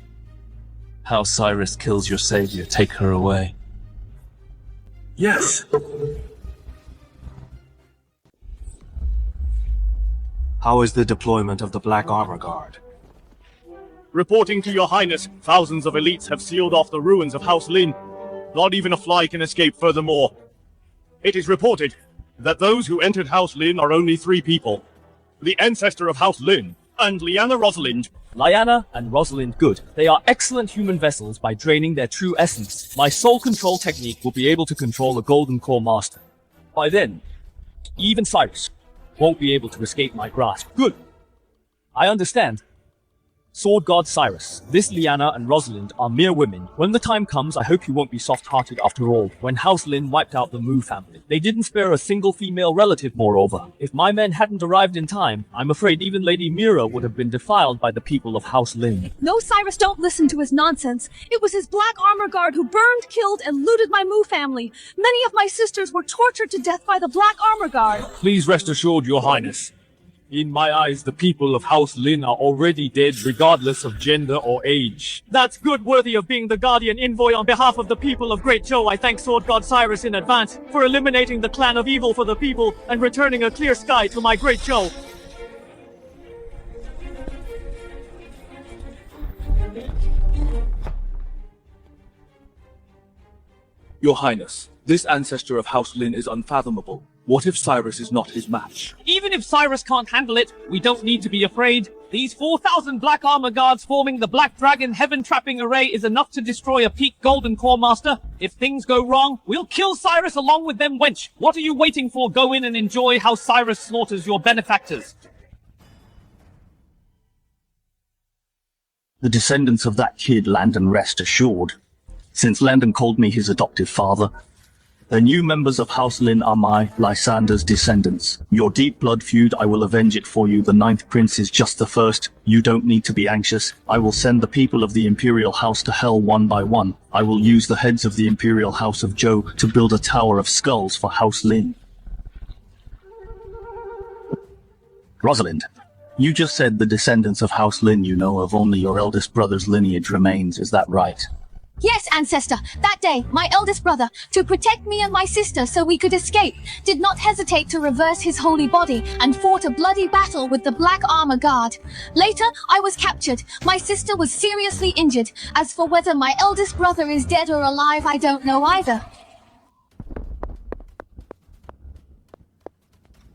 S10: how Cyrus kills your savior. Take her away.
S11: Yes.
S12: How is the deployment of the Black Armor Guard?
S1: Reporting to Your Highness, thousands of elites have sealed off the ruins of House Lin. Not even a fly can escape furthermore. It is reported that those who entered House Lin are only 3 people. The ancestor of House Lin and Lyanna Rosalind.
S4: Lyanna and Rosalind good. They are excellent human vessels by draining their true essence. My soul control technique will be able to control the Golden Core Master. By then, even Cyrus won't be able to escape my grasp. Good. I understand. Sword God Cyrus, this Lyanna and Rosalind are mere women. When the time comes, I hope you won't be soft-hearted after all. When House Lin wiped out the Mu family, they didn't spare a single female relative, moreover. If my men hadn't arrived in time, I'm afraid even Lady Mira would have been defiled by the people of House Lin.
S6: No, Cyrus, don't listen to his nonsense. It was his Black Armor Guard who burned, killed, and looted my Mu family. Many of my sisters were tortured to death by the Black Armor Guard.
S1: Please rest assured, Your Highness. In my eyes, the people of House Lin are already dead, regardless of gender or age.
S5: That's good, worthy of being the Guardian Envoy on behalf of the people of Great Zhou. I thank Sword God Cyrus in advance for eliminating the clan of evil for the people and returning a clear sky to my Great Zhou.
S12: Your Highness, this ancestor of House Lin is unfathomable. What if Cyrus is not his match?
S5: Even if Cyrus can't handle it, we don't need to be afraid. These 4,000 Black Armor Guards forming the Black Dragon heaven-trapping array is enough to destroy a peak Golden Core Master. If things go wrong, we'll kill Cyrus along with them wench. What are you waiting for? Go in and enjoy how Cyrus slaughters your benefactors.
S4: The descendants of that kid, Landon, rest assured. Since Landon called me his adoptive father, the new members of House Lin are my, Lysander's descendants. Your deep blood feud, I will avenge it for you. The 9th Prince is just the first. You don't need to be anxious. I will send the people of the Imperial House to hell one by one. I will use the heads of the Imperial House of Zhou to build a tower of skulls for House Lin. Rosalind, you just said the descendants of House Lin you know of only your eldest brother's lineage remains, is that right?
S6: Yes, Ancestor. That day, my eldest brother, to protect me and my sister so we could escape, did not hesitate to reverse his holy body and fought a bloody battle with the Black Armor Guard. Later, I was captured. My sister was seriously injured. As for whether my eldest brother is dead or alive, I don't know either.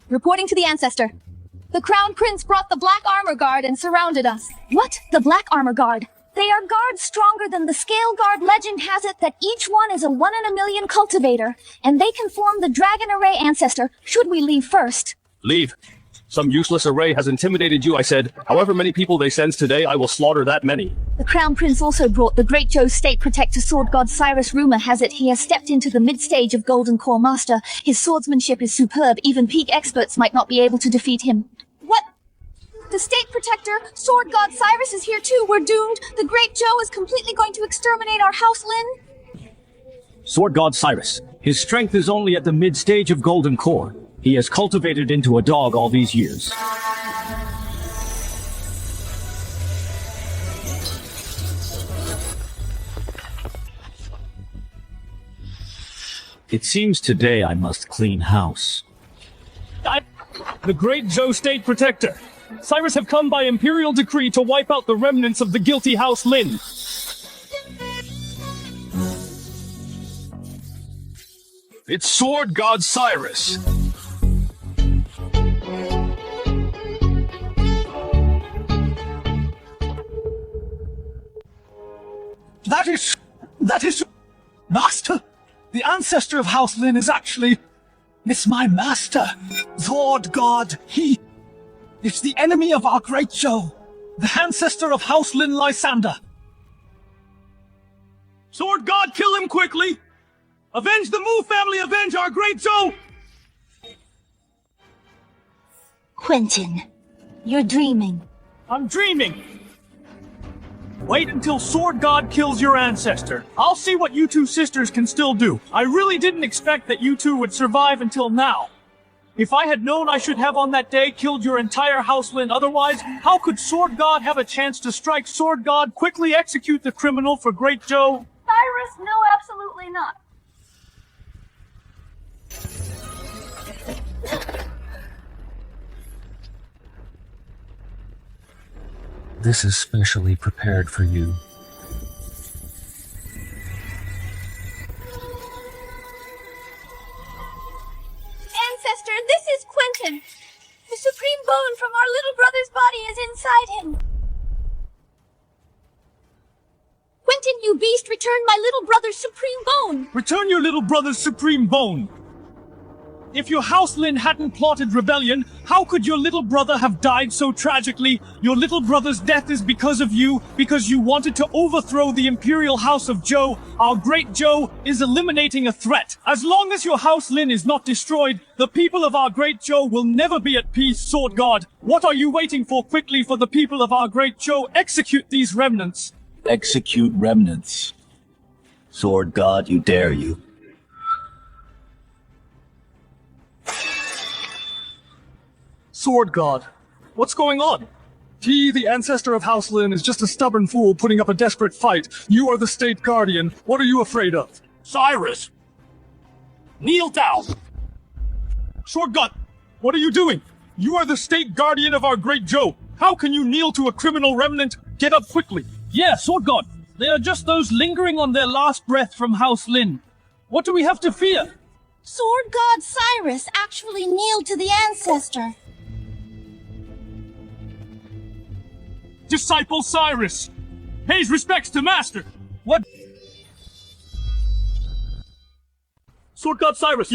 S6: Reporting to the Ancestor. The Crown Prince brought the Black Armor Guard and surrounded us. What? The Black Armor Guard? They are guards stronger than the Scale Guard. Legend has it that each one is a 1 in a million cultivator, and they can form the Dragon Array Ancestor. Should we leave first?
S1: Leave. Some useless array has intimidated you, I said. However many people they send today, I will slaughter that many.
S6: The Crown Prince also brought the Great Zhou State Protector Sword God Cyrus. Rumor has it he has stepped into the mid-stage of Golden Core Master. His swordsmanship is superb. Even peak experts might not be able to defeat him.
S2: What? The State Protector, Sword God Cyrus is here too. We're doomed. The Great Zhou is completely going to exterminate our House Lin.
S4: Sword God Cyrus. His strength is only at the mid-stage of Golden Core. He has cultivated into a dog all these years. It seems today I must clean house.
S5: The Great Zhou State Protector. Cyrus have come by Imperial decree to wipe out the remnants of the guilty House Lin.
S11: It's Sword God Cyrus.
S5: That is... Master? The ancestor of House Lin is actually... It's my master. Sword God, It's the enemy of our Great Zhou. The ancestor of House Lin Lysander. Sword God, kill him quickly! Avenge the Mu family, avenge our Great Zhou!
S3: Quentin, you're dreaming.
S5: I'm dreaming! Wait until Sword God kills your ancestor. I'll see what you two sisters can still do. I really didn't expect that you two would survive until now. If I had known I should have on that day killed your entire House Lin, otherwise, how could Sword God have a chance to strike Sword God, quickly execute the criminal for Great Zhou?
S2: Cyrus, no, absolutely not.
S7: This is specially prepared for you.
S2: Ancestor, this is Quentin. The supreme bone from our little brother's body is inside him. Quentin, you beast, return my little brother's supreme bone.
S5: Return your little brother's supreme bone. If your House Lin hadn't plotted rebellion, how could your little brother have died so tragically? Your little brother's death is because of you, because you wanted to overthrow the Imperial House of Zhou. Our Great Zhou is eliminating a threat. As long as your House Lin is not destroyed, the people of our Great Zhou will never be at peace, Sword God. What are you waiting for? Quickly, for the people of our Great Zhou, execute these remnants.
S1: Execute remnants. Sword God, you dare you.
S5: Sword God, what's going on? He, the ancestor of House Lin, is just a stubborn fool putting up a desperate fight. You are the state guardian. What are you afraid of?
S1: Cyrus! Kneel down!
S5: Sword God, what are you doing? You are the state guardian of our Great Zhou. How can you kneel to a criminal remnant? Get up quickly. Yeah, Sword God. They are just those lingering on their last breath from House Lin. What do we have to fear?
S2: Sword God Cyrus actually kneeled to the ancestor.
S5: Disciple Cyrus! Pays respects to Master! What? Sword God Cyrus,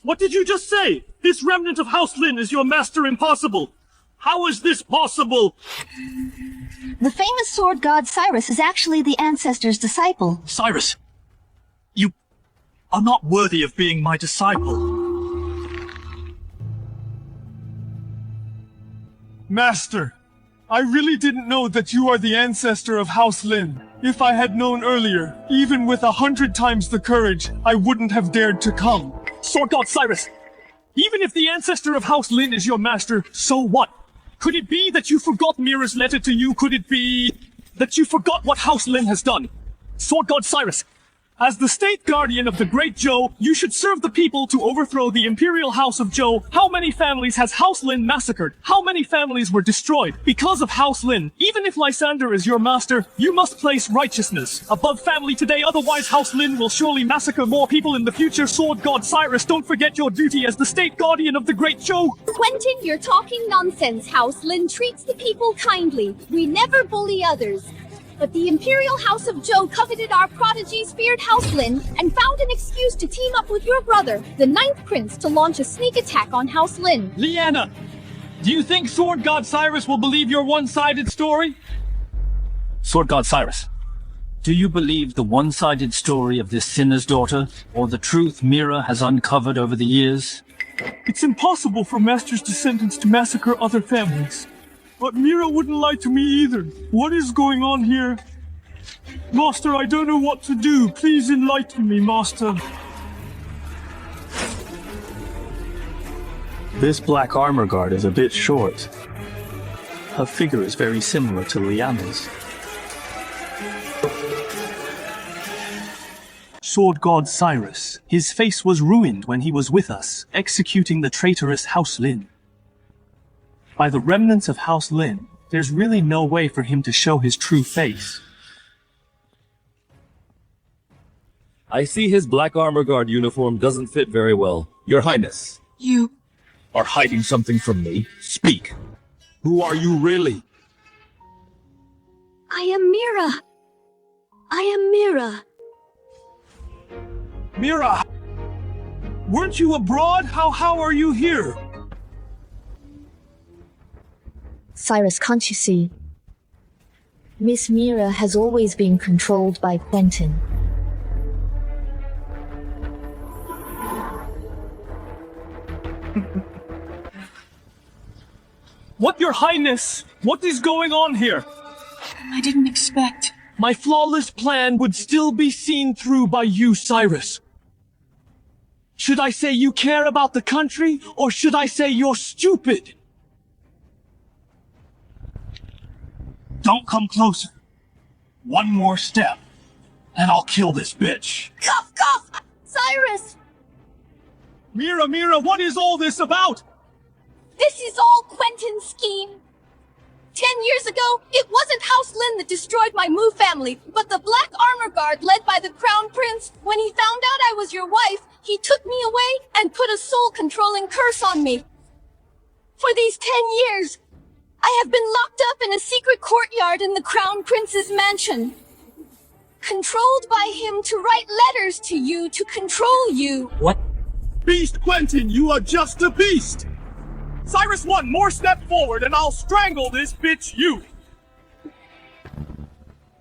S5: what did you just say? This remnant of House Lin is your master impossible! How is this possible?
S6: The famous Sword God Cyrus is actually the ancestor's disciple.
S5: Cyrus, you are not worthy of being my disciple. Master, I really didn't know that you are the ancestor of House Lin. If I had known earlier, even with 100 times the courage, I wouldn't have dared to come. Sword God Cyrus, even if the ancestor of House Lin is your master, so what? Could it be that you forgot Mira's letter to you? Could it be that you forgot what House Lin has done? Sword God Cyrus, as the state guardian of the Great Zhou, you should serve the people to overthrow the Imperial House of Zhou. How many families has House Lin massacred? How many families were destroyed because of House Lin? Even if Lysander is your master, you must place righteousness above family today, otherwise House Lin will surely massacre more people in the future. Sword God Cyrus, don't forget your duty as the state guardian of the Great Zhou.
S2: Quentin, you're talking nonsense. House Lin treats the people kindly. We never bully others. But the Imperial House of Zhou coveted our prodigy's feared House Lin and found an excuse to team up with your brother, the 9th Prince, to launch a sneak attack on House Lin.
S5: Lyanna! Do you think Sword God Cyrus will believe your one-sided story?
S4: Sword God Cyrus, do you believe the one-sided story of this sinner's daughter, or the truth Mira has uncovered over the years?
S5: It's impossible for Master's descendants to massacre other families. But Mira wouldn't lie to me either. What is going on here? Master, I don't know what to do. Please enlighten me, Master.
S4: This black armor guard is a bit short. Her figure is very similar to Lyanna's.
S5: Sword God Cyrus. His face was ruined when he was with us, executing the traitorous House Lin. By the remnants of House Lin, there's really no way for him to show his true face.
S12: I see his black armor guard uniform doesn't fit very well. Your Highness.
S6: You
S12: are hiding something from me. Speak. Who are you really?
S2: I am Mira. I am Mira.
S5: Mira! Weren't you abroad? How are you here?
S6: Cyrus, can't you see? Miss Mira has always been controlled by Quentin.
S5: What, Your Highness? What is going on here?
S6: I didn't expect.
S5: My flawless plan would still be seen through by you, Cyrus. Should I say you care about the country, or should I say you're stupid?
S8: Don't come closer. One more step, and I'll kill this bitch.
S2: Cough, cough! Cyrus!
S5: Mira, what is all this about?
S2: This is all Quentin's scheme. 10 years ago, it wasn't House Lin that destroyed my Mu family, but the Black Armor Guard led by the Crown Prince. When he found out I was your wife, he took me away and put a soul-controlling curse on me. For these 10 years, I have been locked up in a secret courtyard in the Crown Prince's mansion. Controlled by him to write letters to you to control you.
S5: What? Beast Quentin, you are just a beast! Cyrus, one more step forward and I'll strangle this bitch you!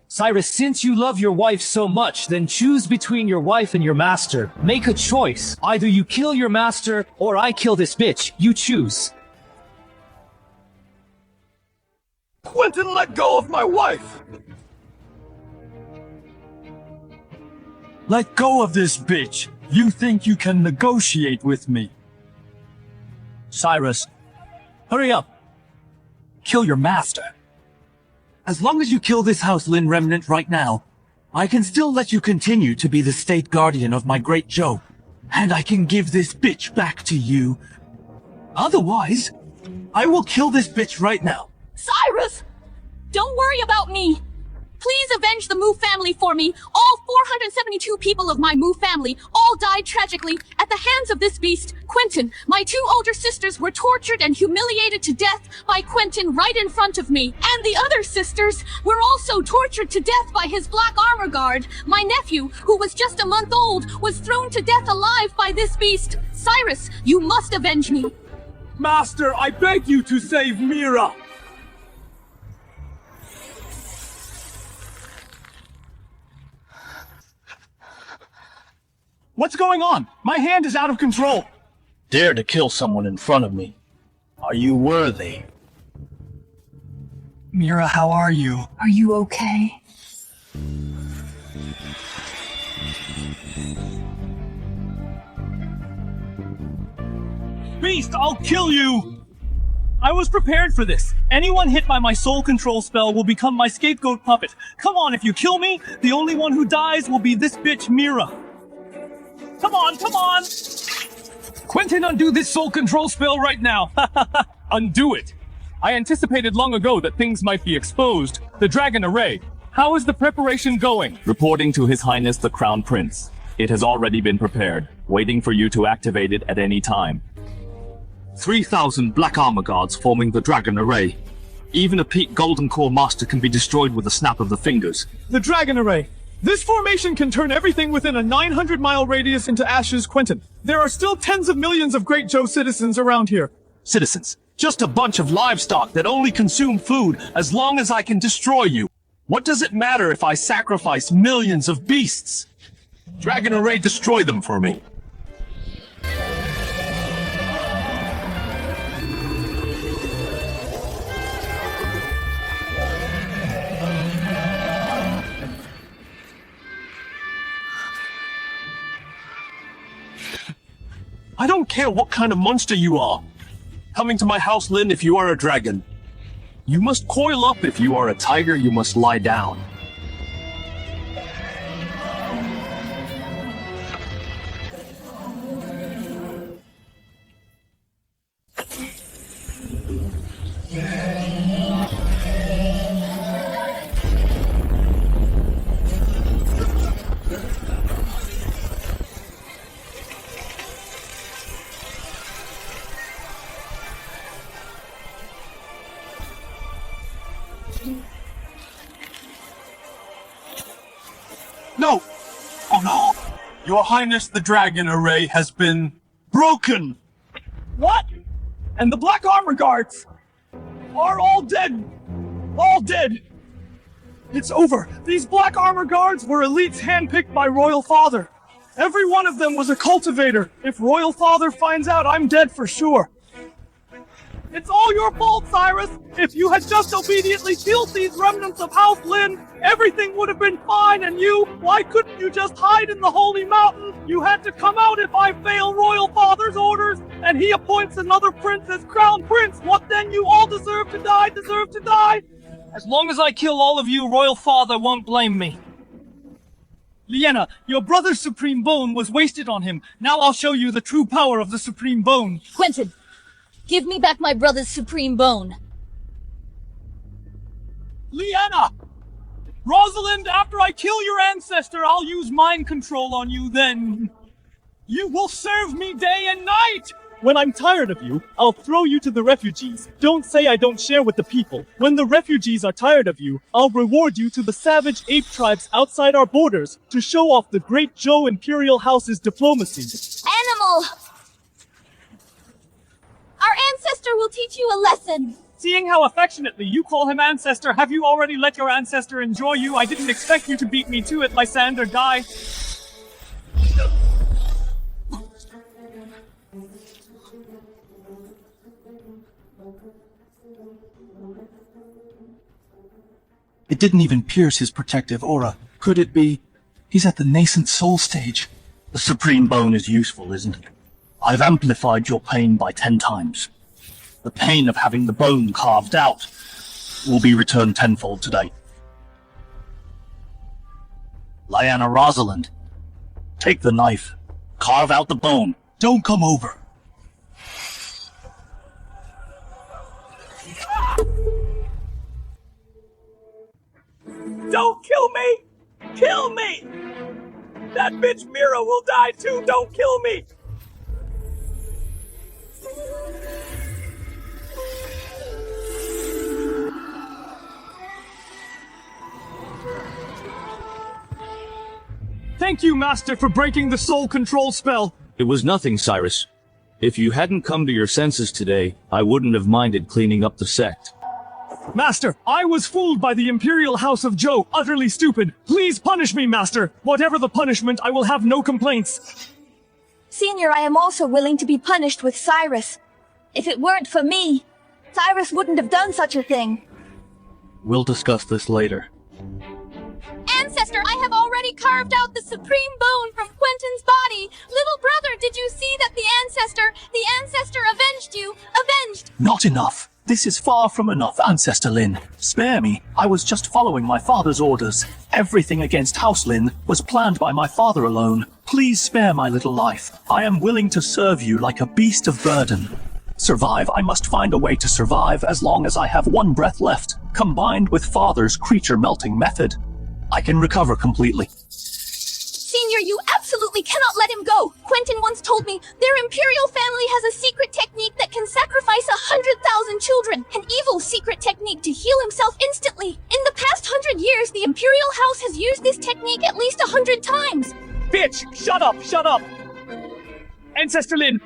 S4: Cyrus, since you love your wife so much, then choose between your wife and your master. Make a choice. Either you kill your master, or I kill this bitch. You choose.
S5: Quentin, let go of my wife! Let go of this bitch! You think you can negotiate with me?
S4: Cyrus, hurry up. Kill your master.
S8: As long as you kill this House Lin remnant right now, I can still let you continue to be the state guardian of my great Zhou, and I can give this bitch back to you. Otherwise, I will kill this bitch right now.
S2: Cyrus! Don't worry about me! Please avenge the Mu family for me. All 472 people of my Mu family all died tragically at the hands of this beast, Quentin. My 2 older sisters were tortured and humiliated to death by Quentin right in front of me. And the other sisters were also tortured to death by his Black Armor Guard. My nephew, who was just a month old, was thrown to death alive by this beast. Cyrus, you must avenge me.
S5: Master, I beg you to save Mira! What's going on? My hand is out of control.
S4: Dare to kill someone in front of me. Are you worthy?
S5: Mira, how are you?
S6: Are you okay?
S5: Beast, I'll kill you! I was prepared for this. Anyone hit by my soul control spell will become my scapegoat puppet. Come on, if you kill me, the only one who dies will be this bitch Mira. Come on! Quentin, undo this soul control spell right now! Undo it! I anticipated long ago that things might be exposed. The dragon array. How is the preparation going?
S1: Reporting to His Highness the Crown Prince. It has already been prepared, waiting for you to activate it at any time.
S4: 3,000 black armor guards forming the dragon array. Even a peak golden core master can be destroyed with a snap of the fingers.
S5: The dragon array. This formation can turn everything within a 900-mile radius into ashes, Quentin. There are still tens of millions of Great Zhou citizens around here.
S4: Citizens, Just a bunch of livestock that only consume food as long as I can destroy you. What does it matter if I sacrifice millions of beasts? Dragon Array, destroy them for me. I don't care what kind of monster you are. Coming to my House Lin if you are a dragon. You must coil up if you are a tiger, you must lie down. No! Oh no! Your Highness, the Dragon Array has been broken!
S5: What? And the Black Armor Guards are all dead! All dead! It's over! These Black Armor Guards were elites handpicked by Royal Father. Every one of them was a cultivator. If Royal Father finds out, I'm dead for sure. It's all your fault, Cyrus! If you had just obediently killed these remnants of House Lin, everything would have been fine, and why couldn't you just hide in the Holy Mountain? You had to come out if I fail Royal Father's orders, and he appoints another prince as Crown Prince. What then? You all deserve to die, As long as I kill all of you, Royal Father won't blame me. Lyanna, your brother's Supreme Bone was wasted on him. Now I'll show you the true power of the Supreme Bone.
S2: Quentin, give me back my brother's Supreme Bone.
S5: Lyanna! Rosalind, after I kill your ancestor, I'll use mind control on you, then you will serve me day and night! When I'm tired of you, I'll throw you to the refugees. Don't say I don't share with the people. When the refugees are tired of you, I'll reward you to the savage ape tribes outside our borders to show off the great Zhou Imperial House's diplomacy.
S2: Animal! Our ancestor will teach you a lesson.
S5: Seeing how affectionately you call him Ancestor, have you already let your ancestor enjoy you? I didn't expect you to beat me to it, Lysander. Die.
S11: It didn't even pierce his protective aura. Could it be he's at the nascent soul stage?
S4: The Supreme Bone is useful, isn't it? I've amplified your pain by 10 times. The pain of having the bone carved out will be returned tenfold today. Lyanna, Rosalind, take the knife, carve out the bone.
S11: Don't come over.
S5: Don't kill me! Kill me! That bitch Mira will die too! Don't kill me! Thank you, Master, for breaking the soul control spell.
S1: It was nothing, Cyrus. If you hadn't come to your senses today, I wouldn't have minded cleaning up the sect.
S5: Master, I was fooled by the Imperial House of Zhou, utterly stupid. Please punish me, Master. Whatever the punishment, I will have no complaints.
S2: Senior, I am also willing to be punished with Cyrus. If it weren't for me, Cyrus wouldn't have done such a thing.
S1: We'll discuss this later.
S2: Ancestor, I have already carved out the Supreme Bone from Quentin's body. Little brother, did you see that the Ancestor avenged you? Avenged!
S11: Not enough. This is far from enough, Ancestor Lin. Spare me. I was just following my father's orders. Everything against House Lin was planned by my father alone. Please spare my little life. I am willing to serve you like a beast of burden. Survive. I must find a way to survive as long as I have one breath left. Combined with father's creature-melting method, I can recover completely.
S2: Senior, you absolutely cannot let him go. Quentin once told me their Imperial family has a secret technique that can sacrifice 100,000 children. An evil secret technique to heal himself instantly. In the past 100 years, the Imperial House has used this technique at least 100 times.
S5: Bitch! Shut up! Shut up! Ancestor Lin,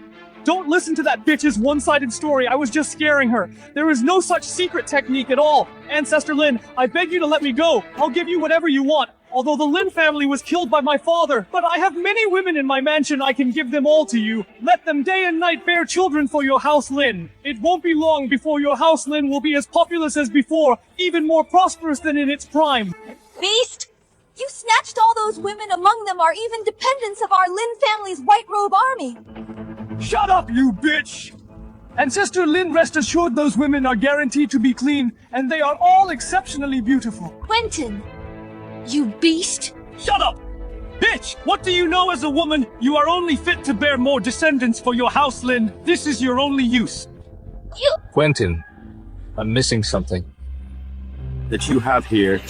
S5: Don't listen to that bitch's one-sided story. I was just scaring her. There is no such secret technique at all. Ancestor Lin, I beg you to let me go. I'll give you whatever you want. Although the Lin family was killed by my father, but I have many women in my mansion. I can give them all to you. Let them day and night bear children for your House Lin. It won't be long before your House Lin will be as populous as before, even more prosperous than in its prime.
S2: Beast! You snatched all those women, among them are even dependents of our Lin family's white robe army.
S5: Shut up, you bitch! Ancestor Lin, rest assured those women are guaranteed to be clean, and they are all exceptionally beautiful.
S6: Quentin! You beast!
S5: Shut up! Bitch! What do you know as a woman? You are only fit to bear more descendants for your House Lin. This is your only use.
S2: You...
S10: Quentin, I'm missing something.
S1: That you have here.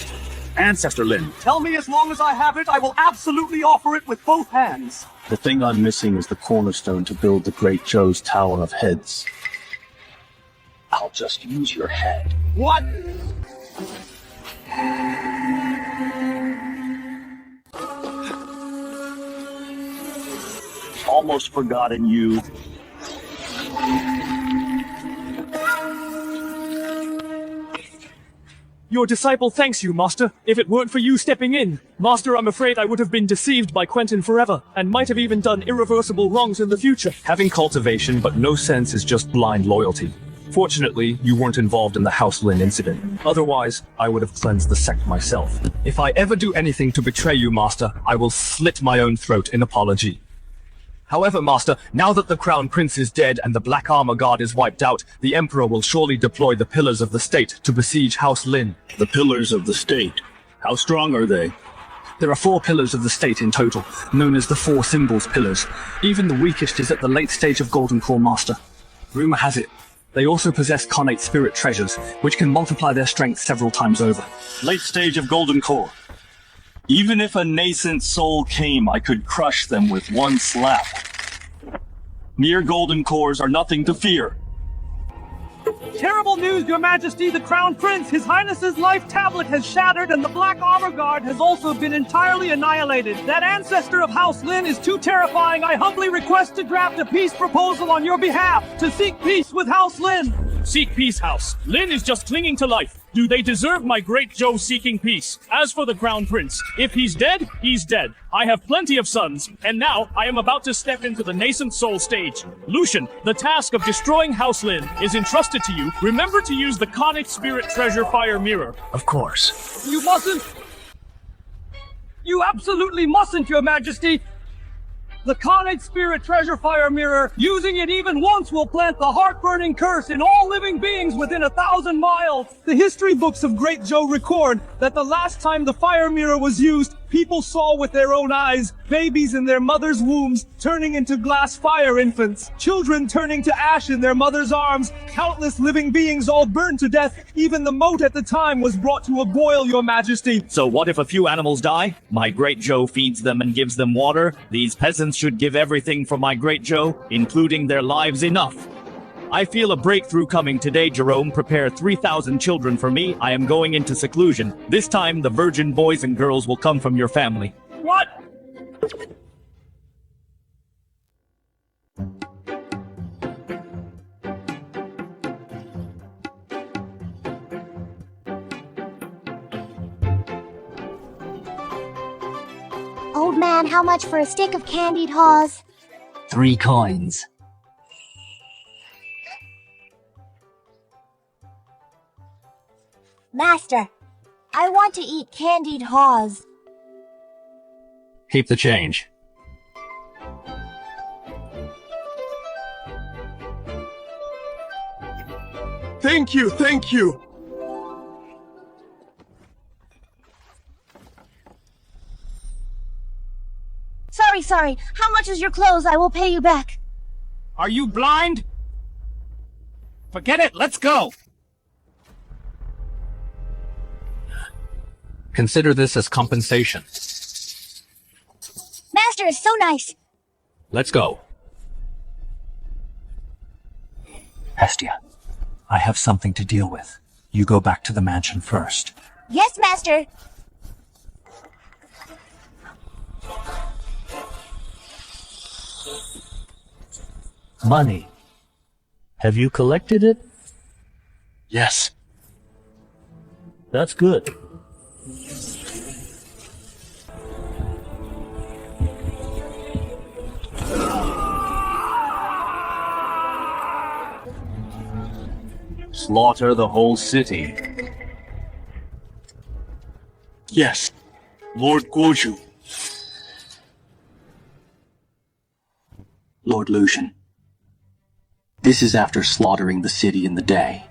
S1: Ancestor Lin.
S5: Tell me as long as I have it, I will absolutely offer it with both hands.
S4: The thing I'm missing is the cornerstone to build the Great Zhou's Tower of Heads. I'll just use your head.
S5: What?
S1: Almost forgotten you.
S5: Your disciple thanks you, Master. If it weren't for you stepping in, Master, I'm afraid I would have been deceived by Quentin forever, and might have even done irreversible wrongs in the future.
S10: Having cultivation but no sense is just blind loyalty. Fortunately, you weren't involved in the House Lin incident. Otherwise, I would have cleansed the sect myself. If I ever do anything to betray you, Master, I will slit my own throat in apology. However, Master, now that the Crown Prince is dead and the Black Armor Guard is wiped out, the Emperor will surely deploy the Pillars of the State to besiege House Lin.
S1: The Pillars of the State? How strong are they?
S4: There are 4 pillars of the state in total, known as the 4 Symbols Pillars. Even the weakest is at the late stage of Golden Core, Master. Rumor has it, they also possess connate spirit treasures, which can multiply their strength several times over.
S1: Late stage of Golden Core. Even if a nascent soul came, I could crush them with one slap. Near Golden Cores are nothing to fear.
S5: Terrible news, Your Majesty! The Crown Prince, His Highness's life tablet has shattered, and the Black Armor Guard has also been entirely annihilated. That ancestor of House Lin is too terrifying. I humbly request to draft a peace proposal on your behalf, to seek peace with House Lin.
S13: Seek peace, House. Lin is just clinging to life. Do they deserve my great Zhou seeking peace? As for the Crown Prince, if he's dead, he's dead. I have plenty of sons, and now I am about to step into the nascent soul stage. Lucian, the task of destroying House Lin is entrusted to you. Remember to use the Connate Spirit Treasure Fire Mirror.
S4: Of course.
S5: You mustn't! You absolutely mustn't, Your Majesty! The Connate Spirit Treasure Fire Mirror, using it even once will plant the heart-burning curse in all living beings within 1,000 miles. The history books of Great Zhou record that the last time the fire mirror was used, people saw with their own eyes babies in their mother's wombs turning into glass fire infants, children turning to ash in their mother's arms, countless living beings all burned to death. Even the moat at the time was brought to a boil, Your Majesty.
S1: So what if a few animals die? My great Zhou feeds them and gives them water. These peasants should give everything for my great Zhou, including their lives, enough. I feel a breakthrough coming today, Jerome. Prepare 3,000 children for me. I am going into seclusion. This time, the virgin boys and girls will come from your family.
S5: What?
S3: Old man, how much for a stick of candied haws?
S7: 3 coins.
S3: Master, I want to eat candied haws.
S10: Keep the change.
S11: Thank you, thank you.
S3: Sorry. How much is your clothes? I will pay you back.
S5: Are you blind? Forget it, let's go!
S10: Consider this as compensation.
S3: Master is so nice.
S10: Let's go.
S4: Hestia, I have something to deal with. You go back to the mansion first.
S3: Yes, Master.
S7: Money. Have you collected it?
S11: Yes.
S7: That's good.
S1: Slaughter the whole city.
S11: Yes. Lord Guozhu. Lord Lucian. This is after slaughtering the city in the day.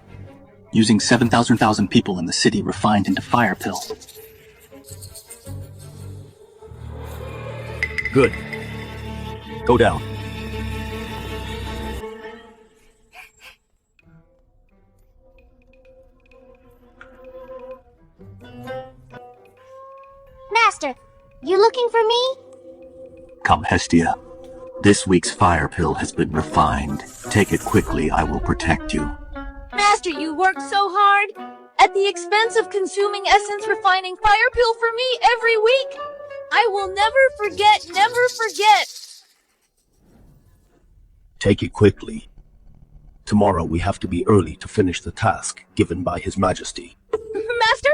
S11: Using 7,000 people in the city refined into fire pill.
S1: Good. Go down.
S3: Master, you looking for me?
S14: Come, Hestia. This week's fire pill has been refined. Take it quickly, I will protect you.
S2: Master, you worked so hard. At the expense of consuming essence refining fire pill for me every week. I will never forget, never forget.
S1: Take it quickly. Tomorrow we have to be early to finish the task given by His Majesty.
S2: Master?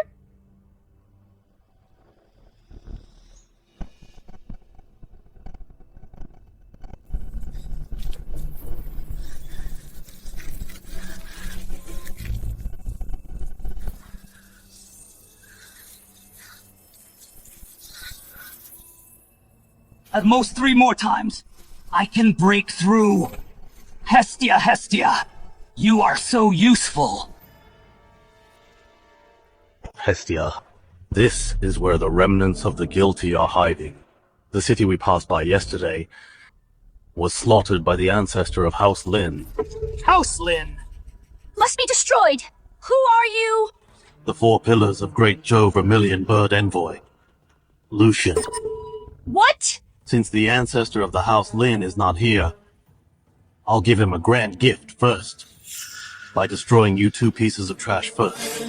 S8: At most 3 more times, I can break through. Hestia, Hestia, you are so useful.
S14: Hestia, this is where the remnants of the guilty are hiding. The city we passed by yesterday was slaughtered by the ancestor of House Lin.
S13: House Lin!
S6: Must be destroyed.
S2: Who are you?
S14: The 4 pillars of Great Zhou Vermilion Bird Envoy. Lucian.
S2: What?
S14: Since the ancestor of the House Lin is not here, I'll give him a grand gift first, by destroying you 2 pieces of trash first.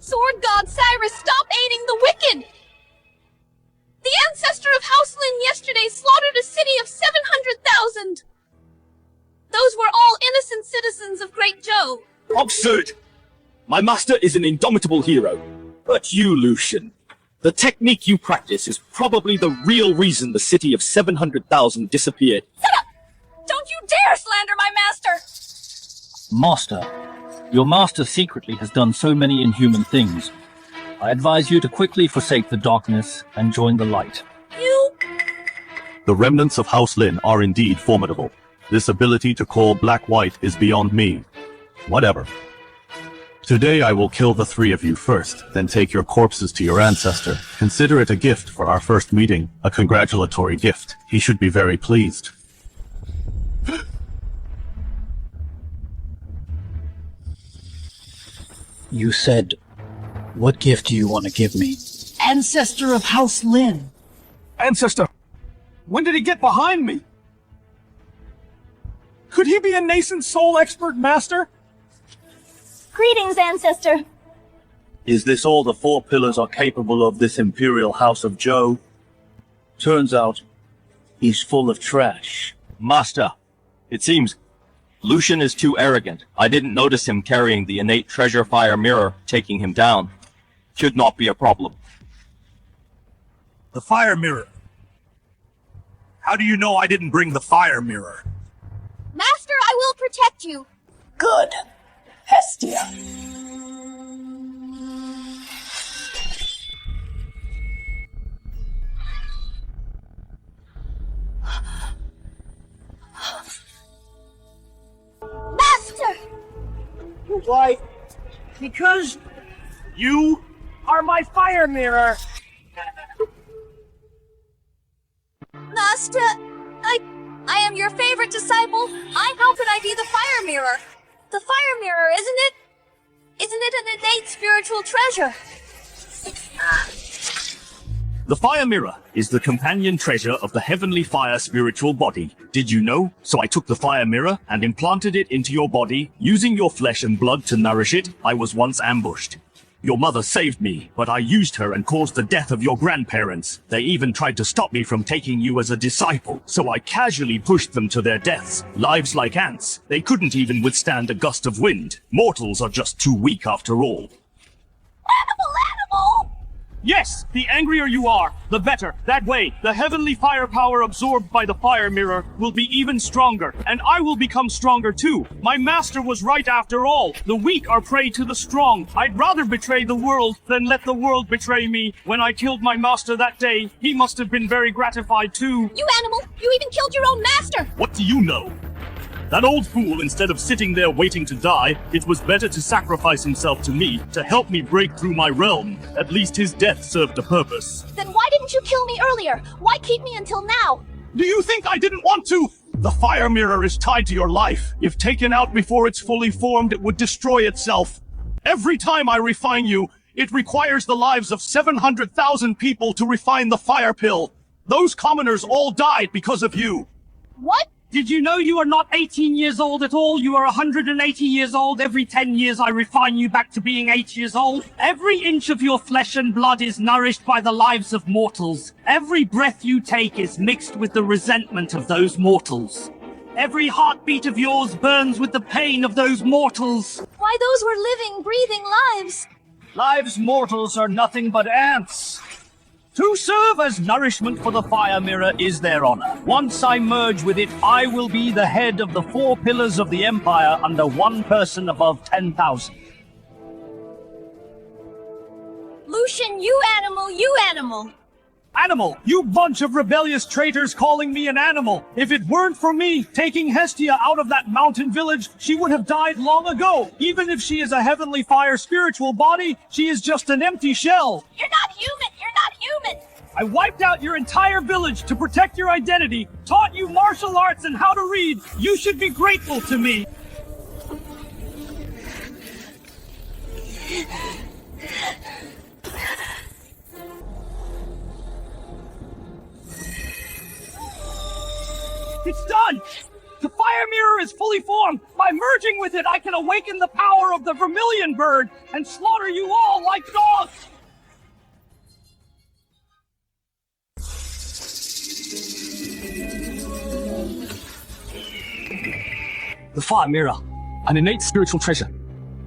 S2: Sword God Cyrus, stop aiding the wicked! The ancestor of House Lin yesterday slaughtered a city of 700,000! Those were all innocent citizens of Great Zhou.
S1: Absurd! My master is an indomitable hero. But you, Lucian, the technique you practice is probably the real reason the city of 700,000 disappeared.
S2: Shut up! Don't you dare slander my master!
S4: Master, your master secretly has done so many inhuman things. I advise you to quickly forsake the darkness and join the light.
S2: You...
S14: The remnants of House Lin are indeed formidable. This ability to call black-white is beyond me. Whatever. Today I will kill the 3 of you first, then take your corpses to your ancestor. Consider it a gift for our first meeting, a congratulatory gift. He should be very pleased.
S11: You said, what gift do you want to give me?
S8: Ancestor of House Lin.
S5: Ancestor! When did he get behind me? Could he be a nascent soul expert, Master?
S2: Greetings, Ancestor.
S1: Is this all the 4 pillars are capable of, this Imperial House of Zhou? Turns out, he's full of trash. Master, it seems Lucian is too arrogant. I didn't notice him carrying the innate treasure fire mirror, taking him down. Should not be a problem.
S9: The fire mirror. How do you know I didn't bring the fire mirror?
S2: Master, I will protect you.
S8: Good. Hestia.
S2: Master!
S13: Why? Because you are my fire mirror.
S2: Master, I am your favorite disciple. How could I be the fire mirror? The fire mirror, isn't it? Isn't it an innate spiritual treasure?
S1: The fire mirror is the companion treasure of the heavenly fire spiritual body. Did you know? So I took the fire mirror and implanted it into your body, using your flesh and blood to nourish it. I was once ambushed. Your mother saved me, but I used her and caused the death of your grandparents. They even tried to stop me from taking you as a disciple, so I casually pushed them to their deaths. Lives like ants. They couldn't even withstand a gust of wind. Mortals are just too weak after all.
S2: Animal!
S13: Yes, the angrier you are, the better. That way, the heavenly firepower absorbed by the fire mirror will be even stronger, and I will become stronger too. My master was right after all. The weak are prey to the strong. I'd rather betray the world than let the world betray me. When I killed my master that day, he must have been very gratified too.
S2: You animal! You even killed your own master!
S1: What do you know? That old fool, instead of sitting there waiting to die, it was better to sacrifice himself to me, to help me break through my realm. At least his death served a purpose.
S2: Then why didn't you kill me earlier? Why keep me until now?
S1: Do you think I didn't want to? The fire mirror is tied to your life. If taken out before it's fully formed, it would destroy itself. Every time I refine you, it requires the lives of 700,000 people to refine the fire pill. Those commoners all died because of you.
S2: What?
S13: Did you know you are not 18 years old at all? You are 180 years old. Every 10 years I refine you back to being 8 years old. Every inch of your flesh and blood is nourished by the lives of mortals. Every breath you take is mixed with the resentment of those mortals. Every heartbeat of yours burns with the pain of those mortals.
S2: Why, those were living, breathing lives.
S1: Lives mortals are nothing but ants. To serve as nourishment for the fire mirror is their honor. Once I merge with it, I will be the head of the 4 pillars of the empire under one person above 10,000.
S2: Lucian, you animal!
S13: Animal! You bunch of rebellious traitors calling me an animal! If it weren't for me taking Hestia out of that mountain village, she would have died long ago! Even if she is a heavenly fire spiritual body, she is just an empty shell!
S2: You're not human!
S13: I wiped out your entire village to protect your identity, taught you martial arts and how to read! You should be grateful to me! It's done! The fire mirror is fully formed! By merging with it, I can awaken the power of the vermilion bird and slaughter you all like dogs!
S4: The fire mirror, an innate spiritual treasure.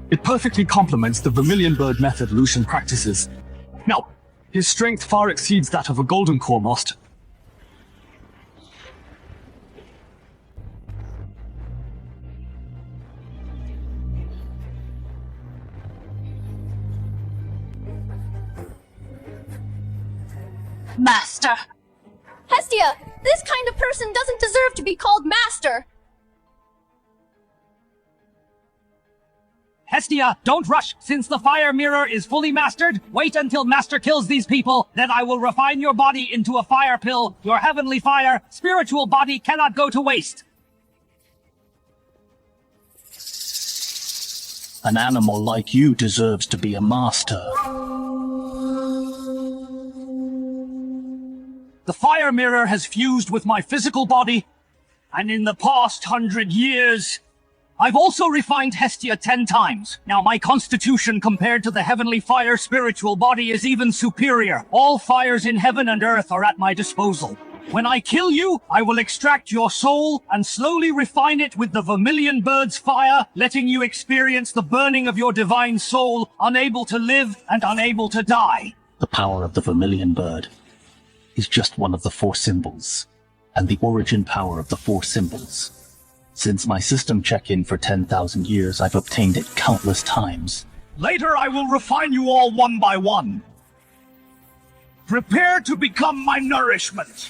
S4: It perfectly complements the vermilion bird method Lucian practices. Now, his strength far exceeds that of a golden core master.
S2: Master! Hestia! This kind of person doesn't deserve to be called master!
S13: Hestia, don't rush! Since the fire mirror is fully mastered, wait until Master kills these people, then I will refine your body into a fire pill. Your heavenly fire, spiritual body cannot go to waste.
S4: An animal like you deserves to be a master.
S13: The fire mirror has fused with my physical body, and in the past 100 years, I've also refined Hestia 10 times. Now my constitution compared to the heavenly fire spiritual body is even superior. All fires in heaven and earth are at my disposal. When I kill you, I will extract your soul and slowly refine it with the vermilion bird's fire, letting you experience the burning of your divine soul, unable to live and unable to die.
S4: The power of the vermilion bird is just one of the 4 symbols, and the origin power of the 4 symbols. Since my system check-in for 10,000 years, I've obtained it countless times.
S1: Later I will refine you all one by one. Prepare to become my nourishment.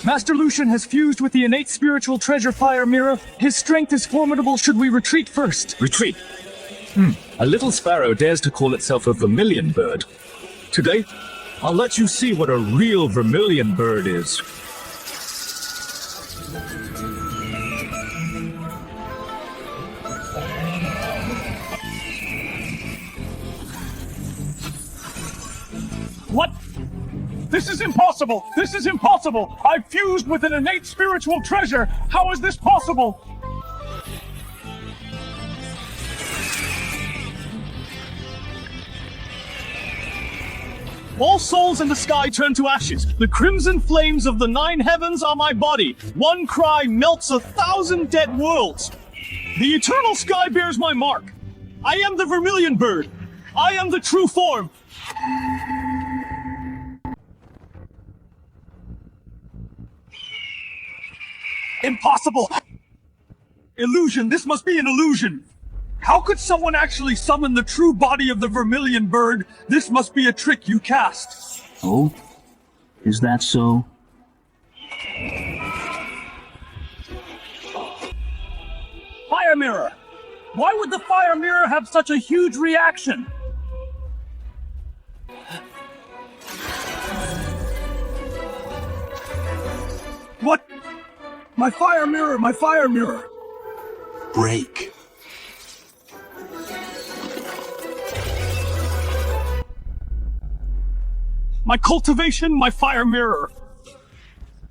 S13: Master Lucian has fused with the innate spiritual treasure fire mirror. His strength is formidable. Should we retreat first?
S10: Retreat? A little sparrow dares to call itself a vermilion bird. Today, I'll let you see what a real vermilion bird is.
S13: What? This is impossible! This is impossible! I've fused with an innate spiritual treasure! How is this possible?
S1: All souls in the sky turn to ashes. The crimson flames of the 9 heavens are my body. One cry melts 1,000 dead worlds. The eternal sky bears my mark. I am the vermilion bird. I am the true form.
S5: Impossible! Illusion, this must be an illusion! How could someone actually summon the true body of the vermilion bird? This must be a trick you cast.
S4: Oh? Is that so?
S13: Fire mirror! Why would the fire mirror have such a huge reaction?
S5: What? My fire mirror, my fire mirror!
S8: Break.
S1: My cultivation, my fire mirror.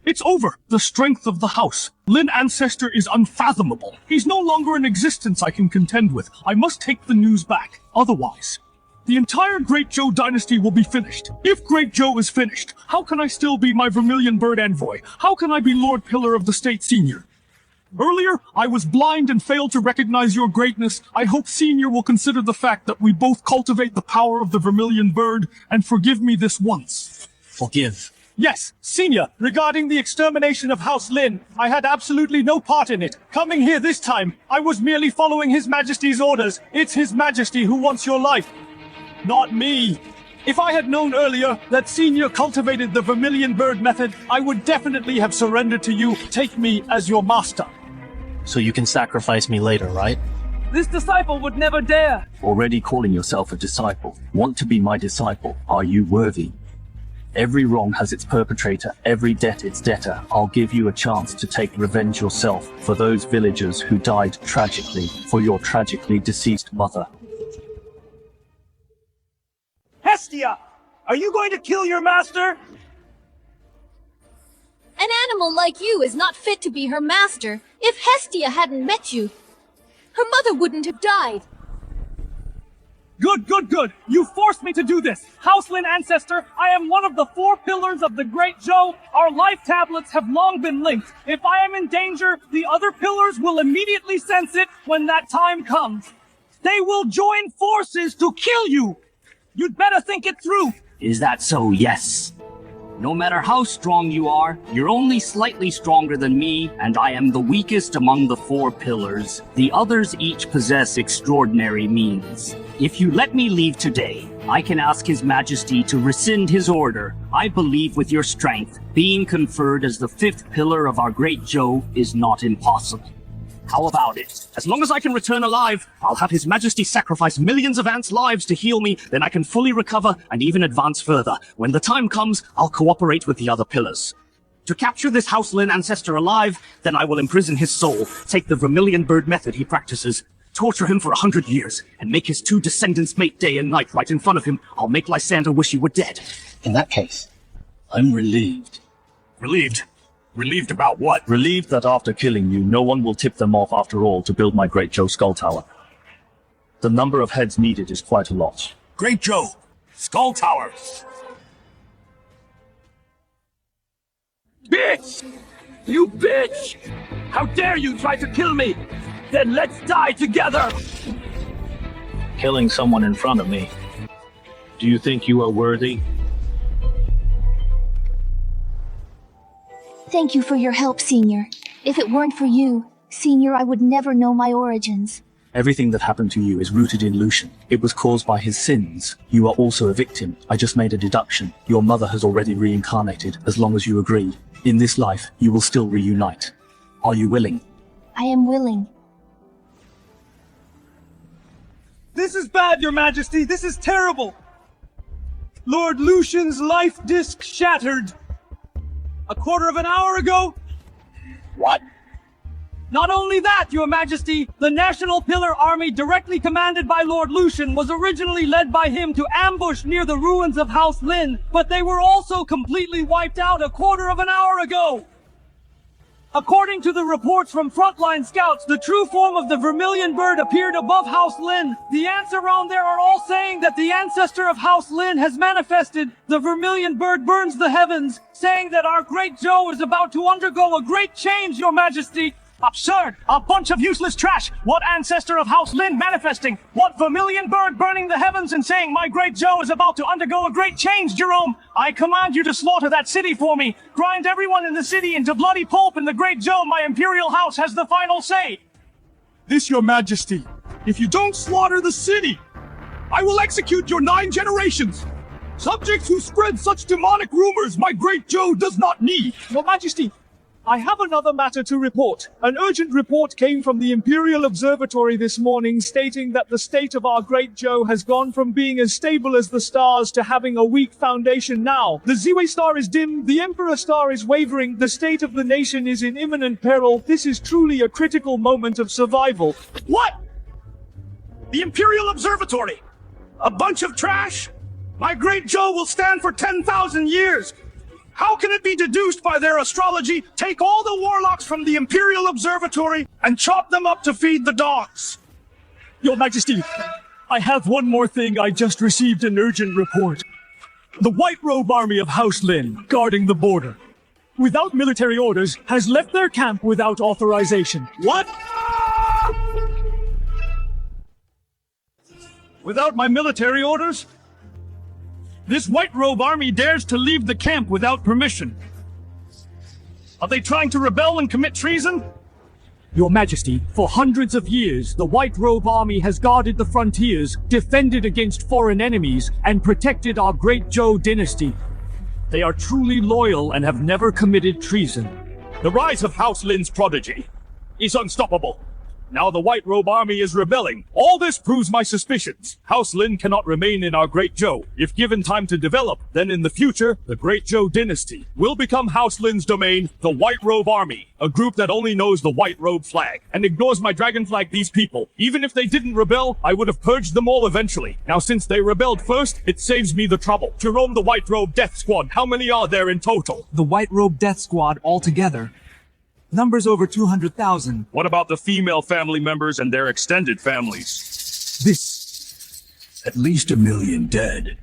S1: It's over. The strength of the house. Lin Ancestor is unfathomable. He's no longer in existence I can contend with. I must take the news back. Otherwise, the entire Great Zhou dynasty will be finished. If Great Zhou is finished, how can I still be my vermilion bird envoy? How can I be Lord Pillar of the State Senior? Earlier, I was blind and failed to recognize your greatness. I hope Senior will consider the fact that we both cultivate the power of the vermilion bird and forgive me this once.
S4: Forgive.
S1: Yes, Senior, regarding the extermination of House Lin, I had absolutely no part in it. Coming here this time, I was merely following His Majesty's orders. It's His Majesty who wants your life, not me. If I had known earlier that Senior cultivated the vermilion bird method, I would definitely have surrendered to you. Take me as your master.
S4: So you can sacrifice me later, right?
S13: This disciple would never dare!
S4: Already calling yourself a disciple. Want to be my disciple? Are you worthy? Every wrong has its perpetrator, every debt its debtor. I'll give you a chance to take revenge yourself for those villagers who died tragically, for your tragically deceased mother.
S13: Hestia! Are you going to kill your master?
S2: An animal like you is not fit to be her master. If Hestia hadn't met you, her mother wouldn't have died.
S13: Good, good, good! You forced me to do this! House Lin Ancestor, I am one of the 4 pillars of the Great Zhou. Our life tablets have long been linked. If I am in danger, the other pillars will immediately sense it when that time comes. They will join forces to kill you! You'd better think it through!
S15: Is that so? Yes. No matter how strong you are, you're only slightly stronger than me, and I am the weakest among the 4 pillars. The others each possess extraordinary means. If you let me leave today, I can ask His Majesty to rescind his order. I believe with your strength, being conferred as the 5th pillar of our Great Zhou is not impossible. How about it? As long as I can return alive, I'll have His Majesty sacrifice millions of ants' lives to heal me, then I can fully recover and even advance further. When the time comes, I'll cooperate with the other pillars. To capture this House Lin Ancestor alive, then I will imprison his soul, take the vermilion bird method he practices, torture him for 100 years, and make his 2 descendants mate day and night right in front of him. I'll make Lysander wish he were dead.
S4: In that case, I'm relieved.
S9: Relieved? Relieved about what?
S4: Relieved that after killing you, no one will tip them off after all to build my Great Zhou Skull Tower. The number of heads needed is quite a lot.
S9: Great Zhou! Skull Tower!
S13: Bitch! You bitch! How dare you try to kill me! Then let's die together!
S4: Killing someone in front of me. Do you think you are worthy?
S6: Thank you for your help, Senior. If it weren't for you, Senior, I would never know my origins.
S4: Everything that happened to you is rooted in Lucian. It was caused by his sins. You are also a victim. I just made a deduction. Your mother has already reincarnated, as long as you agree. In this life, you will still reunite. Are you willing?
S6: I am willing.
S5: This is bad, Your Majesty! This is terrible! Lord Lucian's life disk shattered! A quarter of an hour ago?
S9: What?
S5: Not only that, Your Majesty, the National Pillar Army directly commanded by Lord Lucian was originally led by him to ambush near the ruins of House Lin, but they were also completely wiped out a quarter of an hour ago. According to the reports from frontline scouts, the true form of the vermilion bird appeared above House Lin. The ants around there are all saying that the ancestor of House Lin has manifested. The vermilion bird burns the heavens, saying that our great Zhou is about to undergo a great change, Your Majesty.
S13: Absurd! A bunch of useless trash! What ancestor of House Lin manifesting? What vermilion bird burning the heavens and saying my great Zhou is about to undergo a great change, Jerome? I command you to slaughter that city for me! Grind everyone in the city into bloody pulp, and the great Zhou, my imperial house, has the final say!
S12: This, Your Majesty. If you don't slaughter the city, I will execute your 9 generations! Subjects who spread such demonic rumors my great Zhou does not need!
S5: Your Majesty, I have another matter to report. An urgent report came from the Imperial Observatory this morning stating that the state of our great Zhou has gone from being as stable as the stars to having a weak foundation now. The Ziwei star is dim, the Emperor star is wavering, the state of the nation is in imminent peril. This is truly a critical moment of survival.
S13: What? The Imperial Observatory? A bunch of trash? My great Zhou will stand for 10,000 years! How can it be deduced by their astrology? Take all the warlocks from the Imperial Observatory and chop them up to feed the dogs.
S5: Your Majesty, I have one more thing. I just received an urgent report. The White Robe Army of House Lin, guarding the border, without military orders, has left their camp without authorization.
S13: What?
S5: Without my military orders? This White Robe Army dares to leave the camp without permission.
S13: Are they trying to rebel and commit treason?
S5: Your Majesty, for hundreds of years, the White Robe Army has guarded the frontiers, defended against foreign enemies, and protected our great Zhou dynasty. They are truly loyal and have never committed treason.
S13: The rise of House Lin's prodigy is unstoppable. Now the White Robe Army is rebelling. All this proves my suspicions. House Lin cannot remain in our Great Zhou. If given time to develop, then in the future, the Great Zhou dynasty will become House Lin's domain, the White Robe Army, a group that only knows the White Robe flag, and ignores my dragon flag, these people. Even if they didn't rebel, I would have purged them all eventually. Now since they rebelled first, it saves me the trouble. Jerome, the White Robe Death Squad, how many are there in total?
S8: The White Robe Death Squad altogether. Numbers over 200,000.
S13: What about the female family members and their extended families?
S11: At least 1 million dead.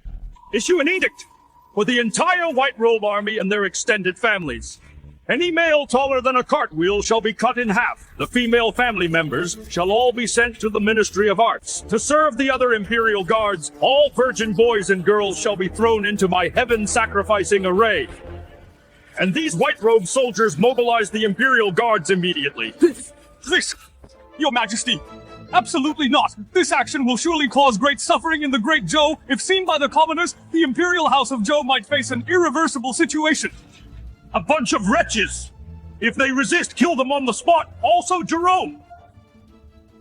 S13: Issue an edict for the entire White Robe Army and their extended families. Any male taller than a cartwheel shall be cut in half. The female family members shall all be sent to the Ministry of Arts. To serve the other Imperial Guards, all virgin boys and girls shall be thrown into my heaven-sacrificing array. And these white-robed soldiers mobilize the Imperial Guards immediately.
S5: This, Your Majesty, absolutely not. This action will surely cause great suffering in the Great Zhou. If seen by the commoners, the Imperial House of Zhou might face an irreversible situation.
S13: A bunch of wretches! If they resist, kill them on the spot. Also Jerome!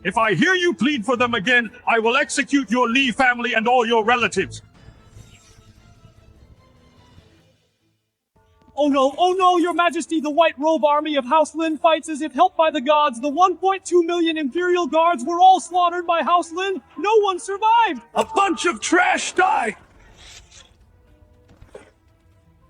S13: If I hear you plead for them again, I will execute your Li family and all your relatives.
S5: Oh no, Your Majesty, the White Robe Army of House Lin fights as if helped by the gods. The 1.2 million Imperial Guards were all slaughtered by House Lin. No one survived.
S13: A bunch of trash die!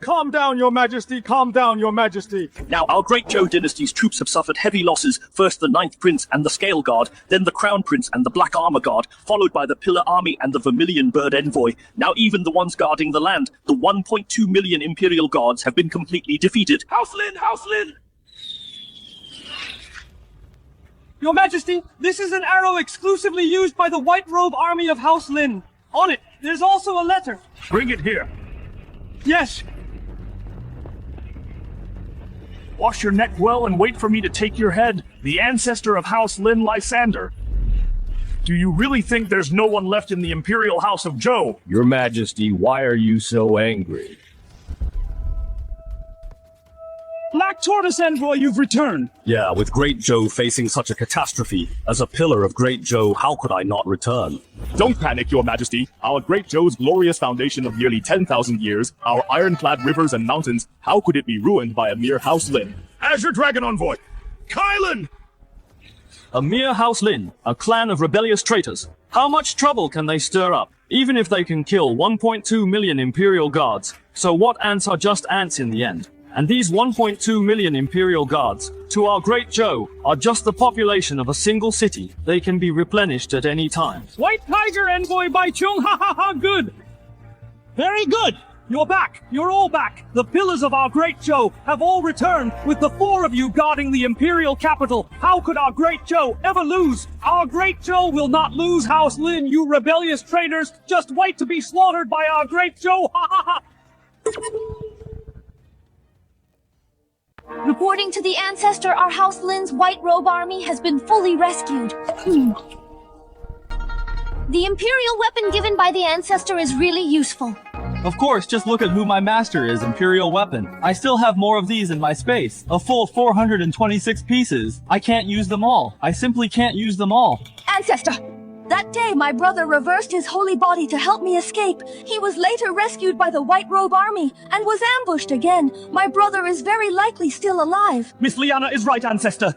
S5: Calm down, Your Majesty, calm down, Your Majesty.
S1: Now, our great Zhou dynasty's troops have suffered heavy losses. First the 9th Prince and the Scale Guard, then the Crown Prince and the Black Armor Guard, followed by the Pillar Army and the Vermilion Bird Envoy. Now even the ones guarding the land, the 1.2 million Imperial Guards, have been completely defeated.
S13: House Lin! House Lin!
S5: Your Majesty, this is an arrow exclusively used by the White Robe Army of House Lin. On it, there's also a letter.
S13: Bring it here.
S5: Yes.
S13: Wash your neck well and wait for me to take your head, the ancestor of House Lin, Lysander. Do you really think there's no one left in the Imperial House of Zhou?
S10: Your Majesty, why are you so angry?
S5: Black Tortoise Envoy, you've returned.
S10: Yeah, with Great Zhou facing such a catastrophe, as a pillar of Great Zhou, how could I not return?
S16: Don't panic, Your Majesty. Our Great Zhou's glorious foundation of nearly 10,000 years, our ironclad rivers and mountains, how could it be ruined by a mere House Lin?
S13: Azure Dragon Envoy! Kylan!
S1: A mere House Lin, a clan of rebellious traitors. How much trouble can they stir up, even if they can kill 1.2 million Imperial guards? So what ants are just ants in the end? And these 1.2 million Imperial guards, to our great Zhou, are just the population of a single city. They can be replenished at any time.
S5: White Tiger Envoy by Chung, ha ha ha, good! Very good! You're back! You're all back! The pillars of our great Zhou have all returned, with the 4 of you guarding the Imperial capital. How could our great Zhou ever lose? Our great Zhou will not lose, House Lin, you rebellious traitors! Just wait to be slaughtered by our great Zhou, ha ha ha!
S6: Reporting to the Ancestor, our House Lin's white robe army has been fully rescued. The Imperial weapon given by the Ancestor is really useful.
S1: Of course, just look at who my master is, Imperial Weapon. I still have more of these in my space. A full 426 pieces. I can't use them all. I simply can't use them all.
S6: Ancestor! That day, my brother reversed his holy body to help me escape. He was later rescued by the White Robe Army and was ambushed again. My brother is very likely still alive.
S5: Miss Lyanna is right, Ancestor.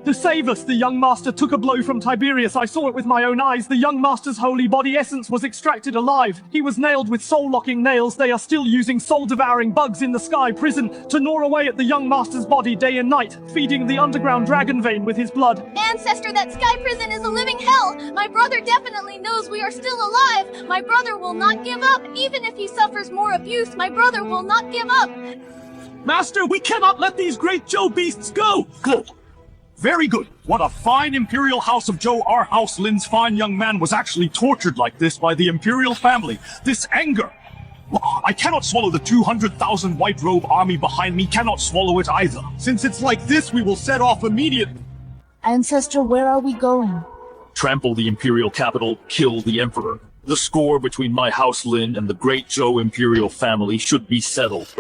S5: To save us, the young master took a blow from Tiberius. I saw it with my own eyes. The young master's holy body essence was extracted alive. He was nailed with soul-locking nails. They are still using soul-devouring bugs in the sky prison to gnaw away at the young master's body day and night, feeding the underground dragon vein with his blood.
S2: Ancestor, that sky prison is a living hell. My brother definitely knows we are still alive. My brother will not give up. Even if he suffers more abuse, my brother will not give up.
S12: Master, we cannot let these great Zhou beasts go! Good. Very good. What a fine Imperial House of Zhou. Our House Lin's fine young man was actually tortured like this by the Imperial family. This anger. I cannot swallow the 200,000 White Robe army behind me. Cannot swallow it either. Since it's like this, we will set off immediately.
S3: Ancestor, where are we going?
S16: Trample the Imperial capital, kill the Emperor. The score between my House Lin and the great Zhou Imperial family should be settled.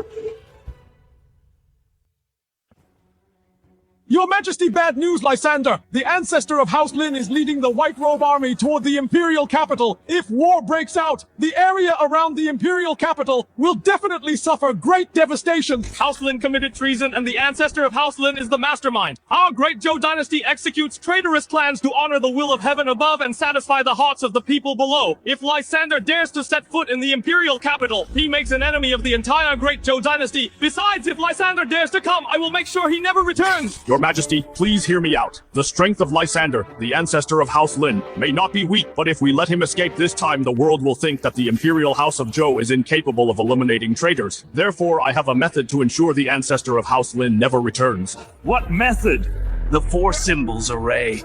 S12: Your Majesty, bad news, Lysander! The Ancestor of House Lin is leading the White Robe Army toward the Imperial capital. If war breaks out, the area around the Imperial capital will definitely suffer great devastation.
S5: House Lin committed treason, and the Ancestor of House Lin is the mastermind. Our great Zhou dynasty executes traitorous plans to honor the will of heaven above and satisfy the hearts of the people below. If Lysander dares to set foot in the Imperial capital, he makes an enemy of the entire great Zhou dynasty. Besides, if Lysander dares to come, I will make sure he never returns.
S16: Your Majesty, please hear me out. The strength of Lysander, the ancestor of House Lin, may not be weak, but if we let him escape this time, the world will think that the Imperial House of Zhou is incapable of eliminating traitors. Therefore, I have a method to ensure the ancestor of House Lin never returns.
S1: What method? The 4 symbols array.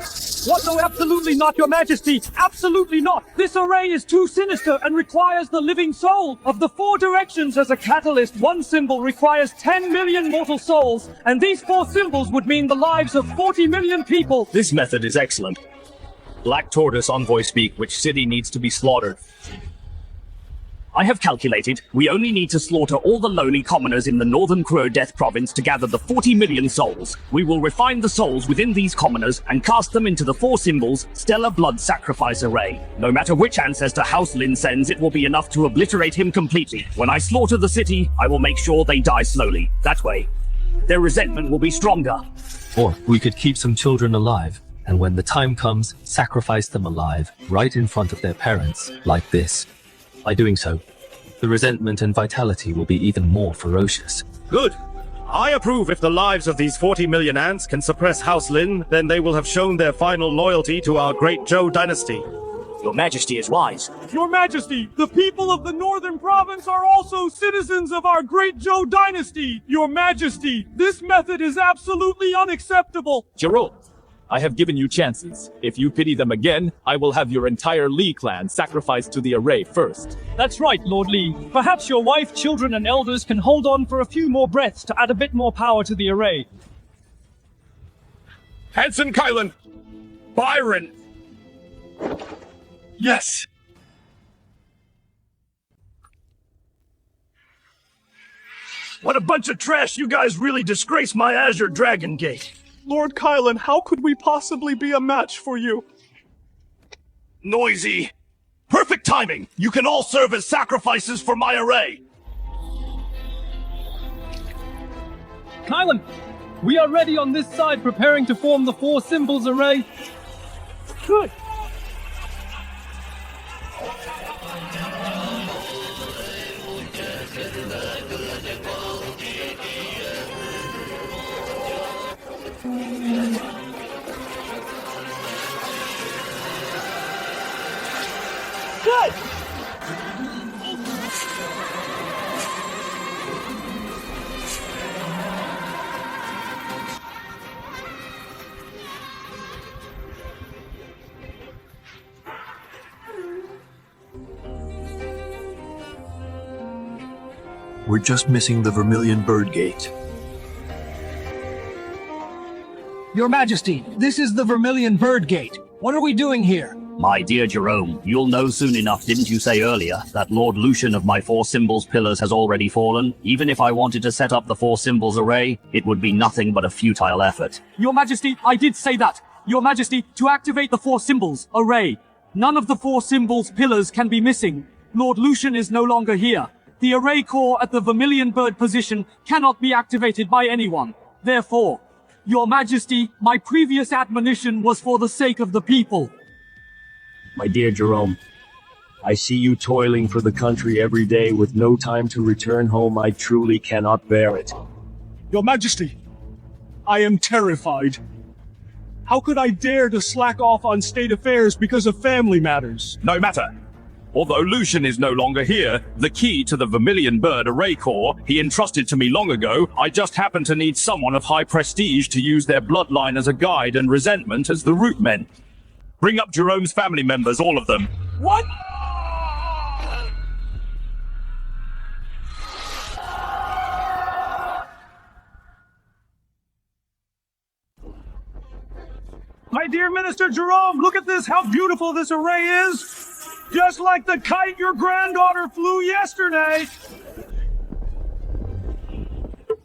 S5: What? No, absolutely not, Your Majesty! Absolutely not! This array is too sinister and requires the living soul of the 4 directions as a catalyst. 1 symbol requires 10 million mortal souls, and these 4 symbols would mean the lives of 40 million people.
S1: This method is excellent. Black Tortoise envoy speak, which city needs to be slaughtered?
S15: I have calculated, we only need to slaughter all the lowly commoners in the Northern Crow Death Province to gather the 40 million souls. We will refine the souls within these commoners and cast them into the 4 symbols Stellar Blood Sacrifice Array. No matter which ancestor House Lin sends, it will be enough to obliterate him completely. When I slaughter the city, I will make sure they die slowly. That way, their resentment will be stronger.
S7: Or we could keep some children alive, and when the time comes, sacrifice them alive, right in front of their parents, like this. By doing so, the resentment and vitality will be even more ferocious.
S1: Good. I approve. If the lives of these 40 million ants can suppress House Lin, then they will have shown their final loyalty to our great Zhou dynasty.
S15: Your Majesty is wise.
S5: Your Majesty, the people of the Northern Province are also citizens of our great Zhou dynasty. Your Majesty, this method is absolutely unacceptable.
S16: Gerald, I have given you chances. If you pity them again, I will have your entire Li clan sacrificed to the array first.
S5: That's right, Lord Li. Perhaps your wife, children, and elders can hold on for a few more breaths to add a bit more power to the array.
S12: Hanson Kylan! Byron! Yes!
S1: What a bunch of trash! You guys really disgrace my Azure Dragon Gate.
S12: Lord Kylan, how could we possibly be a match for you?
S1: Noisy. Perfect timing! You can all serve as sacrifices for my array!
S5: Kylan, We are ready on this side, preparing to form the 4 symbols array. Good. Good.
S14: We're just missing the Vermilion Bird Gate.
S5: Your Majesty, this is the Vermilion Bird Gate. What are we doing here?
S15: My dear Jerome, you'll know soon enough, didn't you say earlier, that Lord Lucian of my 4 symbols pillars has already fallen? Even if I wanted to set up the 4 symbols array, it would be nothing but a futile effort.
S5: Your Majesty, I did say that. Your Majesty, to activate the 4 symbols array, none of the 4 symbols pillars can be missing. Lord Lucian is no longer here. The array core at the Vermilion Bird position cannot be activated by anyone. Therefore, Your Majesty, my previous admonition was for the sake of the people.
S17: My dear Jerome, I see you toiling for the country every day with no time to return home. I truly cannot bear it.
S12: Your Majesty, I am terrified. How could I dare to slack off on state affairs because of family matters?
S16: No matter. Although Lucian is no longer here, the key to the Vermilion Bird array core he entrusted to me long ago, I just happen to need someone of high prestige to use their bloodline as a guide and resentment as the root men. Bring up Jerome's family members, all of them.
S5: What?
S12: My dear Minister Jerome, look at this, how beautiful this array is! Just like the kite your granddaughter flew yesterday!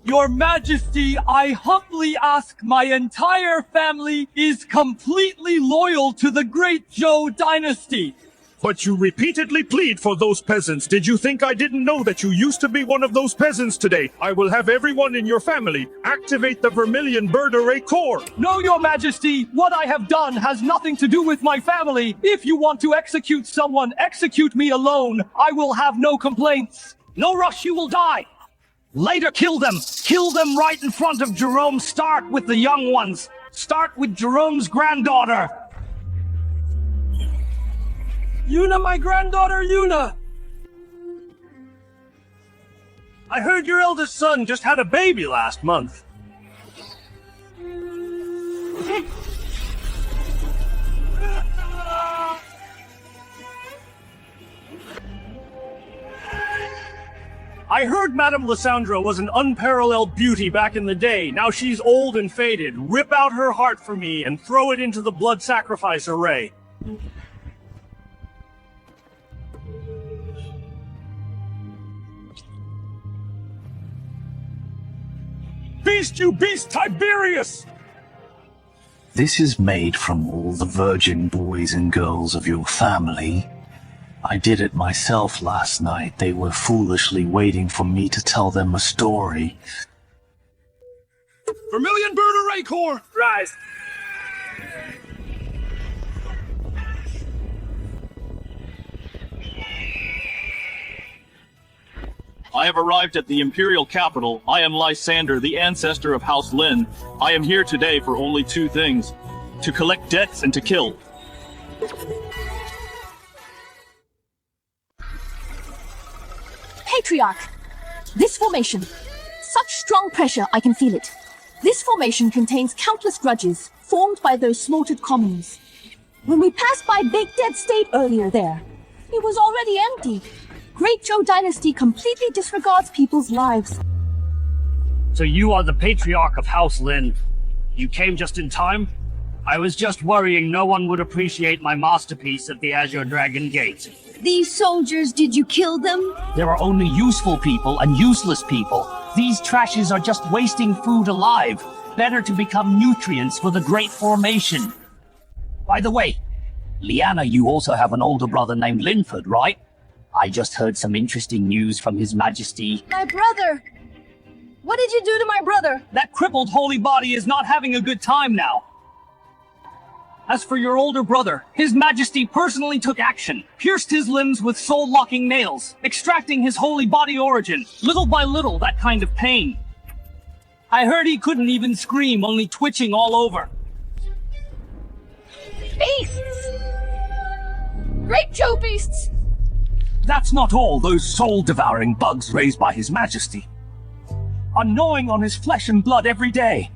S5: Your Majesty, I humbly ask, my entire family is completely loyal to the Great Zhou dynasty.
S16: But you repeatedly plead for those peasants. Did you think I didn't know that you used to be one of those peasants today? I will have everyone in your family activate the Vermilion Bird Array core.
S5: No, Your Majesty, what I have done has nothing to do with my family. If you want to execute someone, execute me alone. I will have no complaints.
S15: No rush, you will die. Later, kill them. Kill them right in front of Jerome. Start with the young ones. Start with Jerome's granddaughter.
S5: Yuna, my granddaughter, Yuna!
S12: I heard your eldest son just had a baby last month. I heard Madame Lysandra was an unparalleled beauty back in the day. Now she's old and faded. Rip out her heart for me and throw it into the blood sacrifice array. Beast, you beast, Tiberius!
S11: This is made from all the virgin boys and girls of your family. I did it myself last night. They were foolishly waiting for me to tell them a story.
S12: Vermilion Bird Array Core, rise!
S1: I have arrived at the Imperial capital. I am Lysander, the ancestor of House Lin. I am here today for only 2 things: to collect debts and to kill.
S6: Patriarch! This formation. Such strong pressure, I can feel it. This formation contains countless grudges, formed by those slaughtered commoners. When we passed by Big Dead State earlier there, it was already empty. Great Zhou dynasty completely disregards people's lives.
S15: So you are the Patriarch of House Lin. You came just in time? I was just worrying no one would appreciate my masterpiece at the Azure Dragon Gate.
S2: These soldiers, did you kill them?
S15: There are only useful people and useless people. These trashes are just wasting food alive. Better to become nutrients for the Great Formation. By the way, Lyanna, you also have an older brother named Linford, right? I just heard some interesting news from His Majesty.
S2: My brother!
S15: What did you do to my brother? That crippled holy body is not having a good time now. As for your older brother, His Majesty personally took action, pierced his limbs with soul-locking nails, extracting his holy body origin, little by little, that kind of pain. I heard he couldn't even scream, only twitching all over.
S2: Beasts! Great Joe beasts!
S15: That's not all, those soul-devouring bugs raised by His Majesty are gnawing on his flesh and blood every day.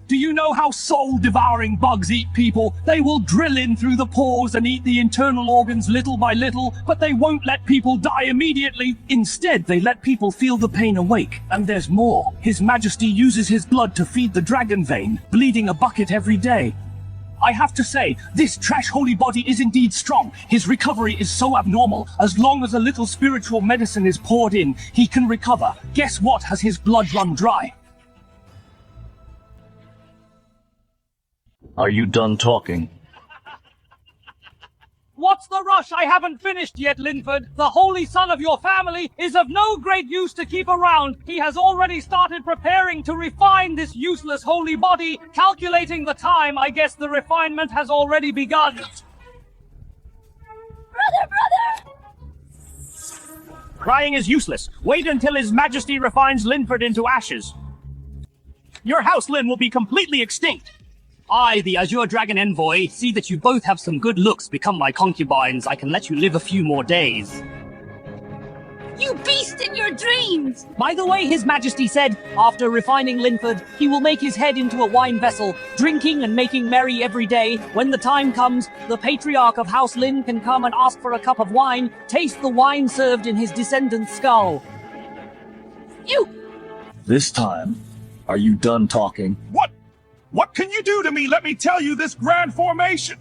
S15: Do you know how soul-devouring bugs eat people? They will drill in through the pores and eat the internal organs little by little, but they won't let people die immediately. Instead, they let people feel the pain awake. And there's more. His Majesty uses his blood to feed the dragon vein, bleeding a bucket every day. I have to say, this trash holy body is indeed strong. His recovery is so abnormal. As long as a little spiritual medicine is poured in, he can recover. Guess what has his blood run dry?
S4: Are you done talking?
S15: What's the rush? I haven't finished yet, Linford. The holy son of your family is of no great use to keep around. He has already started preparing to refine this useless holy body. Calculating the time, I guess the refinement has already begun.
S2: Brother!
S13: Crying is useless. Wait until His Majesty refines Linford into ashes. Your House Lin will be completely extinct.
S15: I, the Azure Dragon Envoy, see that you both have some good looks. Become my concubines. I can let you live a few more days.
S2: You beast in your dreams!
S15: By the way, His Majesty said, after refining Linford, he will make his head into a wine vessel, drinking and making merry every day. When the time comes, the patriarch of House Lin can come and ask for a cup of wine, taste the wine served in his descendant's skull.
S4: This time, are you done talking?
S12: What can you do to me? Let me tell you this grand formation!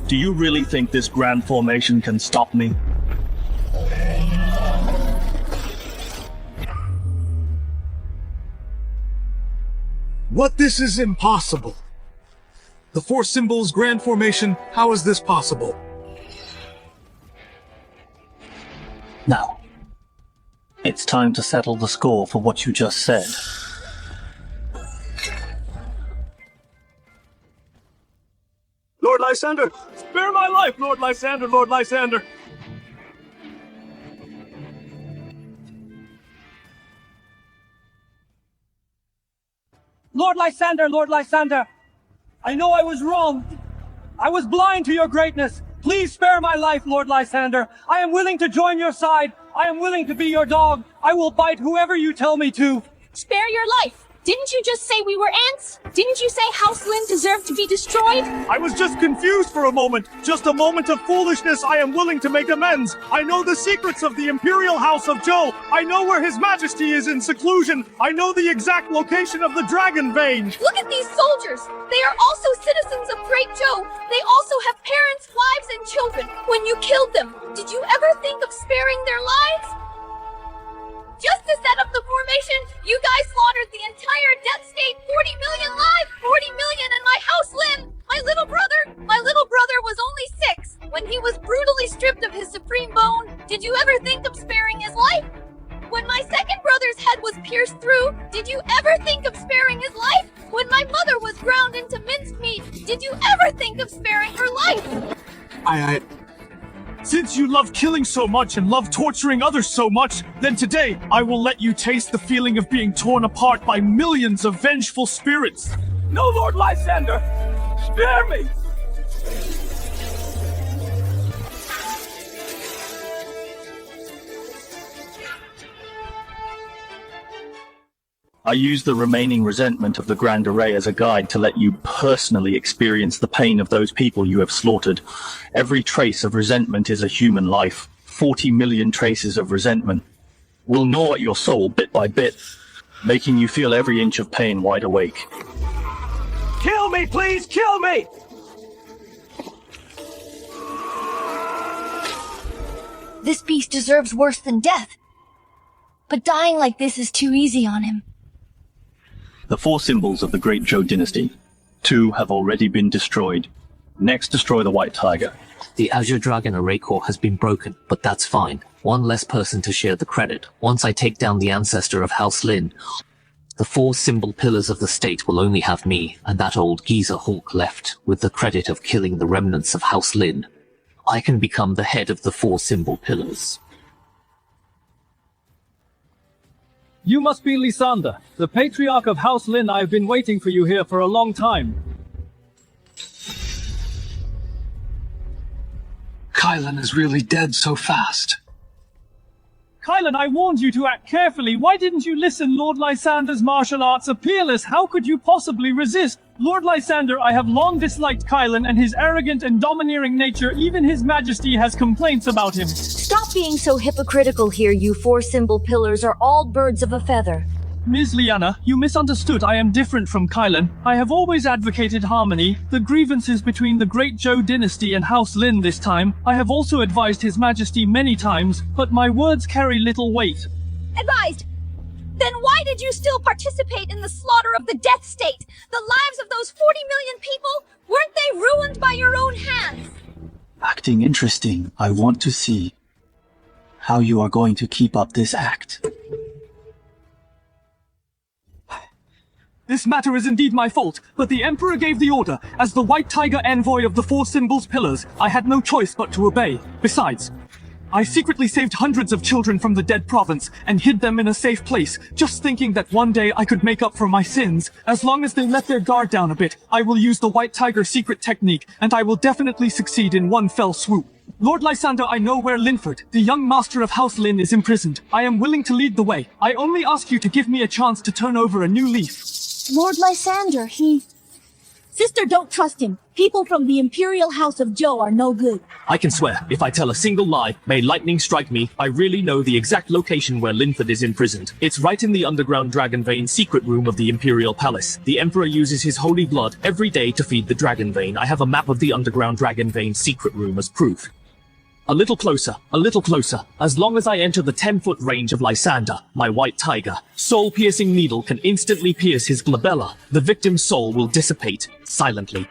S4: Do you really think this grand formation can stop me?
S11: What? This is impossible. The four symbols grand formation, how is this possible?
S4: Now, it's time to settle the score for what you just said.
S5: Lord Lysander! Spare my life, Lord Lysander, Lord Lysander!
S15: Lord Lysander, Lord Lysander! I know I was wrong. I was blind to your greatness. Please spare my life, Lord Lysander. I am willing to join your side. I am willing to be your dog. I will bite whoever you tell me to.
S2: Spare your life! Didn't you just say we were ants? Didn't you say House Lin deserved to be destroyed?
S5: I was just confused for a moment. Just a moment of foolishness. I am willing to make amends. I know the secrets of the Imperial House of Zhou. I know where His Majesty is in seclusion. I know the exact location of the dragon vein.
S2: Look at these soldiers. They are also citizens of Great Zhou. They also have parents, wives, and children. When you killed them, did you ever think of sparing their lives? Just to set up the formation, you guys slaughtered the entire Death State. 40 million lives, 40 million in my House Lin. My little brother was only 6 when he was brutally stripped of his supreme bone. Did you ever think of sparing his life? When my second brother's head was pierced through, did you ever think of sparing his life? When my mother was ground into minced meat, did you ever think of sparing her life?
S5: Since you love killing so much and love torturing others so much, then today I will let you taste the feeling of being torn apart by millions of vengeful spirits.
S15: No, Lord Lysander! Spare me!
S4: I use the remaining resentment of the Grand Array as a guide to let you personally experience the pain of those people you have slaughtered. Every trace of resentment is a human life. 40 million traces of resentment will gnaw at your soul bit by bit, making you feel every inch of pain wide awake.
S15: Kill me, please! Kill me!
S6: This beast deserves worse than death. But dying like this is too easy on him.
S4: The 4 symbols of the Great Zhou dynasty. 2 have already been destroyed. Next, destroy the White Tiger.
S7: The Azure Dragon Array Core has been broken, but that's fine. One less person to share the credit. Once I take down the ancestor of House Lin, the 4 symbol pillars of the state will only have me and that old geezer Hawk left with the credit of killing the remnants of House Lin. I can become the head of the 4 symbol pillars.
S5: You must be Lysander, the patriarch of House Lin. I have been waiting for you here for a long time.
S11: Kylan is really dead so fast.
S5: Kylan, I warned you to act carefully. Why didn't you listen? Lord Lysander's martial arts are peerless. How could you possibly resist? Lord Lysander, I have long disliked Kylan and his arrogant and domineering nature. Even His Majesty has complaints about him.
S18: Stop being so hypocritical here. You 4 symbol pillars are all birds of a feather.
S5: Ms. Lyanna, you misunderstood. I am different from Kylan. I have always advocated harmony. The grievances between the Great Zhou dynasty and House Lin this time. I have also advised His Majesty many times, but my words carry little weight.
S2: Advised. Then why did you still participate in the slaughter of the death state? The lives of those 40 million people? Weren't they ruined by your own hands?
S11: Acting interesting. I want to see how you are going to keep up this act.
S5: This matter is indeed my fault, but the Emperor gave the order. As the White Tiger envoy of the 4 symbols pillars, I had no choice but to obey. Besides, I secretly saved hundreds of children from the dead province and hid them in a safe place, just thinking that one day I could make up for my sins. As long as they let their guard down a bit, I will use the White Tiger secret technique, and I will definitely succeed in one fell swoop. Lord Lysander, I know where Linford, the young master of House Lin, is imprisoned. I am willing to lead the way. I only ask you to give me a chance to turn over a new leaf.
S6: Lord Lysander,
S2: Sister, don't trust him. People from the Imperial House of Zhou are no good.
S1: I can swear, if I tell a single lie, may lightning strike me, I really know the exact location where Linford is imprisoned. It's right in the underground dragon vein secret room of the Imperial Palace. The Emperor uses his holy blood every day to feed the dragon vein. I have a map of the underground dragon vein secret room as proof. A little closer, a little closer. As long as I enter the 10-foot range of Lysander, my white tiger, soul-piercing needle can instantly pierce his glabella. The victim's soul will dissipate, silently.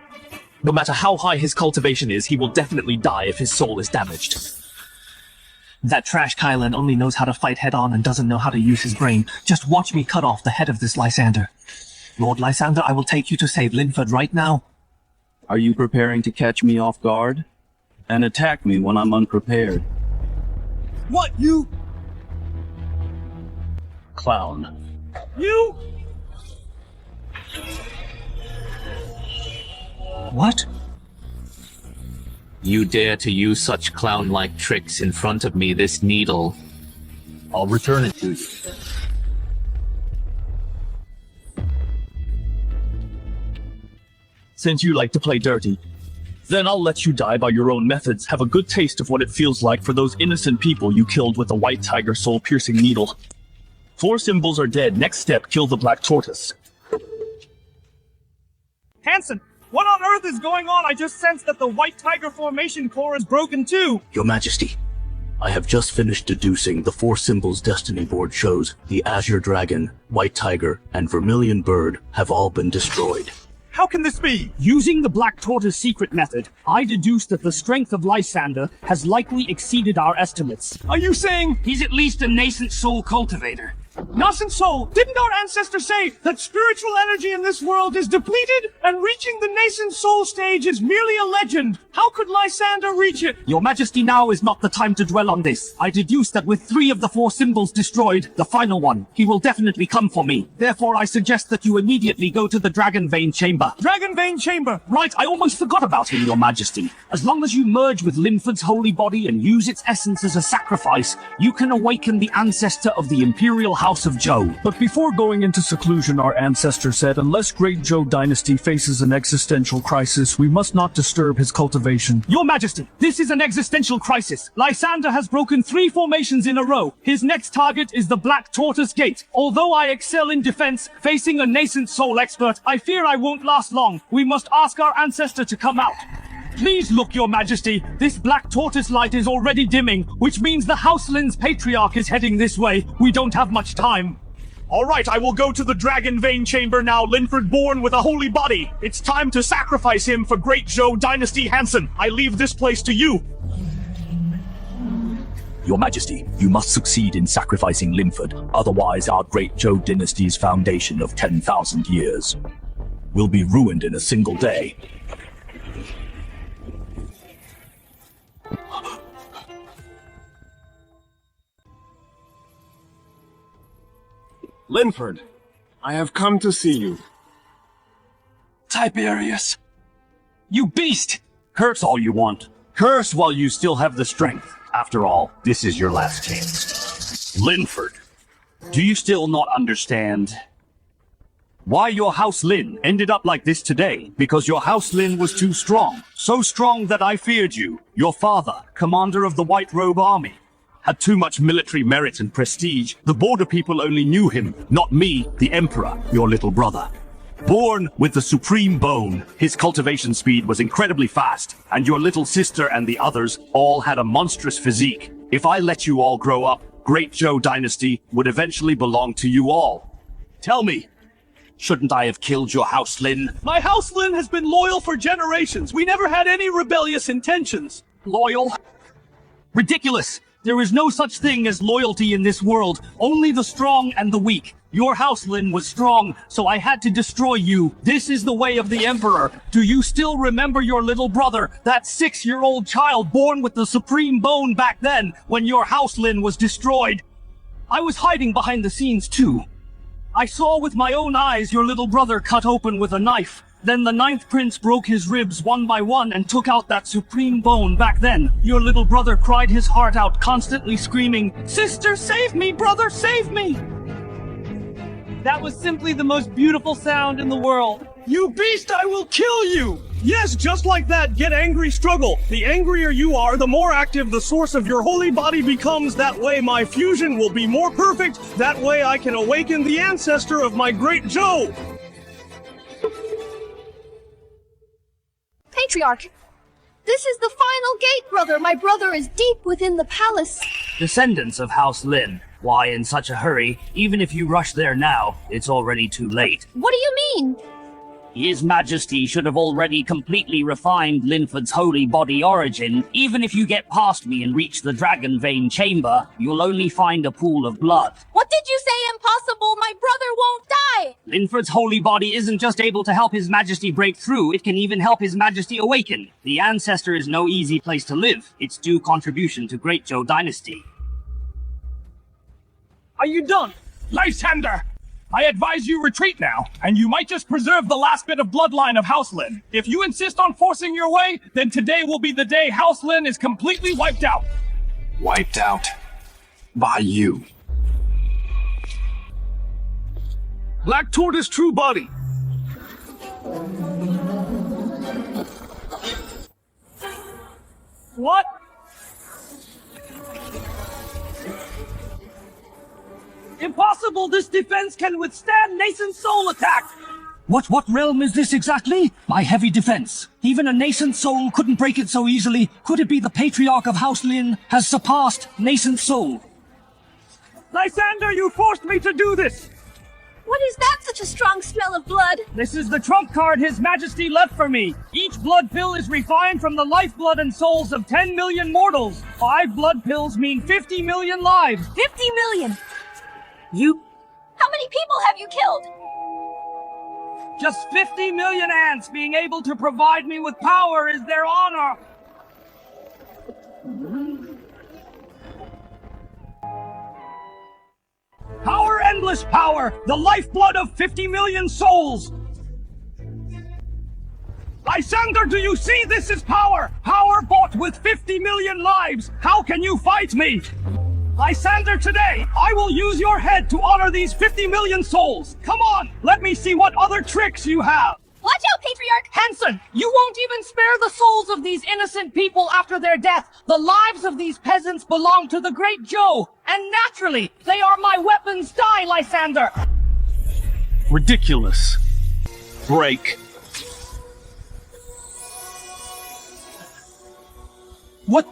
S1: No matter how high his cultivation is, he will definitely die if his soul is damaged.
S4: That trash Kylan only knows how to fight head-on and doesn't know how to use his brain. Just watch me cut off the head of this Lysander. Lord Lysander, I will take you to save Linford right now.
S11: Are you preparing to catch me off guard? And attack me when I'm unprepared?
S5: What, you?
S11: Clown.
S5: You?
S4: What?
S7: You dare to use such clown-like tricks in front of me, this needle. I'll return it to you.
S1: Since you like to play dirty, then I'll let you die by your own methods. Have a good taste of what it feels like for those innocent people you killed with a white tiger soul-piercing needle. 4 symbols are dead. Next step, kill the black tortoise.
S5: Hanson, what on earth is going on? I just sensed that the White Tiger formation core is broken too.
S14: Your Majesty, I have just finished deducing the 4 symbols destiny board shows the Azure Dragon, White Tiger, and Vermilion Bird have all been destroyed.
S5: How can this be?
S15: Using the Black Tortoise secret method, I deduced that the strength of Lysander has likely exceeded our estimates.
S5: Are you saying
S15: he's at least a nascent soul cultivator?
S5: Nascent soul? Didn't our ancestor say that spiritual energy in this world is depleted and reaching the nascent soul stage is merely a legend? How could Lysander reach it?
S15: Your Majesty, now is not the time to dwell on this. I deduced that with 3 of the 4 symbols destroyed, the final one, he will definitely come for me. Therefore, I suggest that you immediately go to the Dragon Vein Chamber.
S5: Dragon Vein Chamber?
S15: Right, I almost forgot about him, Your Majesty. As long as you merge with Linford's holy body and use its essence as a sacrifice, you can awaken the ancestor of the Imperial House of Zhou.
S1: But before going into seclusion, our ancestor said, unless Great Zhou dynasty faces an existential crisis, we must not disturb his cultivation.
S15: Your Majesty, this is an existential crisis. Lysander has broken 3 formations in a row. His next target is the Black Tortoise Gate. Although I excel in defense, facing a nascent soul expert, I fear I won't last long. We must ask our ancestor to come out. Please look, Your Majesty. This Black Tortoise light is already dimming, which means the House Lin's patriarch is heading this way. We don't have much time.
S16: Alright, I will go to the Dragon Vein Chamber now, Linford born with a holy body. It's time to sacrifice him for Great Zhou Dynasty Hanson. I leave this place to you.
S1: Your Majesty, you must succeed in sacrificing Linford, otherwise our great Zhou dynasty's foundation of 10,000 years will be ruined in a single day.
S12: Linford, I have come to see you.
S1: Tiberius! You beast! Curse all you want. Curse while you still have the strength. After all, this is your last chance. Linford, do you still not understand why your House Lin ended up like this today? Because your House Lin was too strong. So strong that I feared you. Your father, commander of the White Robe Army, had too much military merit and prestige. The border people only knew him, not me, the Emperor, your little brother. Born with the supreme bone, his cultivation speed was incredibly fast, and your little sister and the others all had a monstrous physique. If I let you all grow up, Great Zhou dynasty would eventually belong to you all. Tell me, shouldn't I have killed your House Lin?
S5: My House Lin has been loyal for generations. We never had any rebellious intentions.
S1: Loyal? Ridiculous! There is no such thing as loyalty in this world, only the strong and the weak. Your House Lin was strong, so I had to destroy you. This is the way of the Emperor. Do you still remember your little brother, that 6-year-old child born with the supreme bone back then, when your House Lin was destroyed? I was hiding behind the scenes too. I saw with my own eyes your little brother cut open with a knife. Then the 9th prince broke his ribs one by one and took out that supreme bone back then. Your little brother cried his heart out, constantly screaming, "Sister, save me! Brother, save me!"
S5: That was simply the most beautiful sound in the world. You beast, I will kill you! Yes, just like that, get angry, struggle. The angrier you are, the more active the source of your holy body becomes. That way my fusion will be more perfect. That way I can awaken the ancestor of my great Zhou.
S2: Patriarch, this is the final gate, brother. My brother is deep within the palace.
S15: Descendants of House Lin, why in such a hurry? Even if you rush there now, it's already too late.
S2: What do you mean?
S15: His Majesty should have already completely refined Linford's holy body origin. Even if you get past me and reach the Dragon Vein Chamber, you'll only find a pool of blood.
S2: What did you say? Impossible! My brother won't die!
S15: Linford's holy body isn't just able to help His Majesty break through, it can even help His Majesty awaken. The Ancestor is no easy place to live. Its due contribution to Great Zhou dynasty.
S5: Are you done?
S16: Lysander! I advise you retreat now, and you might just preserve the last bit of bloodline of House Lin. If you insist on forcing your way, then today will be the day House Lin is completely wiped out.
S12: Wiped out by you.
S5: Black Tortoise true body. What? Impossible! This defense can withstand nascent soul attack!
S1: What realm is this exactly? My heavy defense. Even a nascent soul couldn't break it so easily. Could it be the Patriarch of House Lin has surpassed nascent soul?
S5: Lysander, you forced me to do this!
S2: What is that, such a strong smell of blood?
S5: This is the trump card His Majesty left for me. Each blood pill is refined from the lifeblood and souls of 10 million mortals. 5 blood pills mean 50 million lives.
S2: 50 million!
S5: You...
S2: How many people have you killed?
S5: Just 50 million ants being able to provide me with power is their honor. Power, endless power, the lifeblood of 50 million souls. Lysander, do you see this is power? Power bought with 50 million lives. How can you fight me? Lysander, today, I will use your head to honor these 50 million souls. Come on, let me see what other tricks you have.
S2: Watch out, Patriarch!
S5: Hanson, you won't even spare the souls of these innocent people after their death. The lives of these peasants belong to the great Zhou, and naturally, they are my weapons. Die, Lysander!
S12: Ridiculous. Break.
S11: What?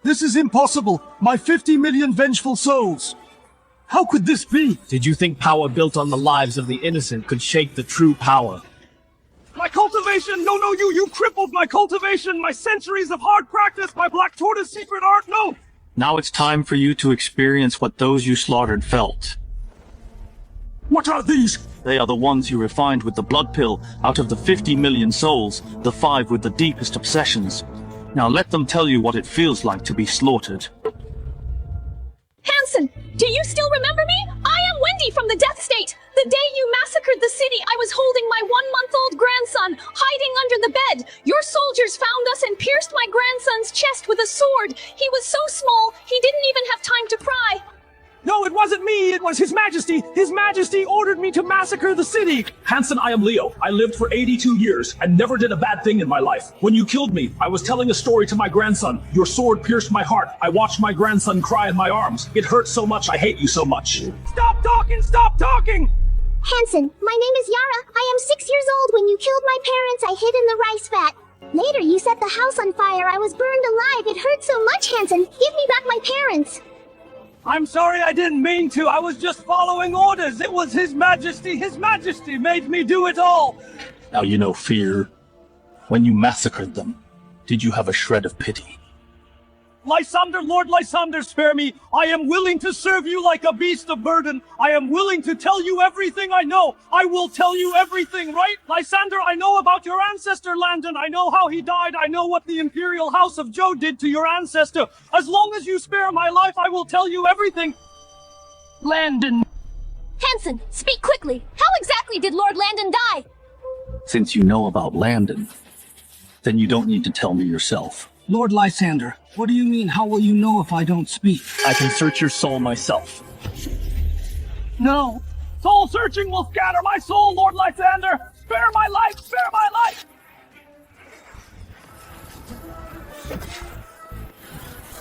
S11: This is impossible! My 50 million vengeful souls! How could this be?
S4: Did you think power built on the lives of the innocent could shake the true power?
S5: My cultivation! No, you crippled my cultivation! My centuries of hard practice! My Black Tortoise secret art! No!
S4: Now it's time for you to experience what those you slaughtered felt.
S12: What are these?
S4: They are the ones you refined with the blood pill. Out of the 50 million souls, the 5 with the deepest obsessions. Now let them tell you what it feels like to be slaughtered.
S6: Hansen, do you still remember me? I am Wendy from the Death State. The day you massacred the city, I was holding my 1-month-old grandson, hiding under the bed. Your soldiers found us and pierced my grandson's chest with a sword. He was so small, he didn't even have time to cry.
S5: No, it wasn't me, it was His Majesty. His Majesty ordered me to massacre the city.
S16: Hansen, I am Leo. I lived for 82 years and never did a bad thing in my life. When you killed me, I was telling a story to my grandson. Your sword pierced my heart. I watched my grandson cry in my arms. It hurt so much, I hate you so much.
S5: Stop talking! Stop talking!
S3: Hansen, my name is Yara. I am 6 years old. When you killed my parents, I hid in the rice vat. Later, you set the house on fire. I was burned alive. It hurt so much, Hansen. Give me back my parents.
S5: I'm sorry, I didn't mean to. I was just following orders. It was His Majesty. His Majesty made me do it all.
S4: Now you know fear. When you massacred them, did you have a shred of pity?
S5: Lysander, Lord Lysander, spare me. I am willing to serve you like a beast of burden. I am willing to tell you everything I know. I will tell you everything, right? Lysander, I know about your ancestor, Landon. I know how he died. I know what the Imperial House of Zhou did to your ancestor. As long as you spare my life, I will tell you everything.
S6: Landon. Hansen, speak quickly. How exactly did Lord Landon die?
S4: Since you know about Landon, then you don't need to tell me yourself.
S5: Lord Lysander, what do you mean? How will you know if I don't speak?
S4: I can search your soul myself.
S5: No. Soul searching will scatter my soul, Lord Lysander. Spare my life! Spare my life!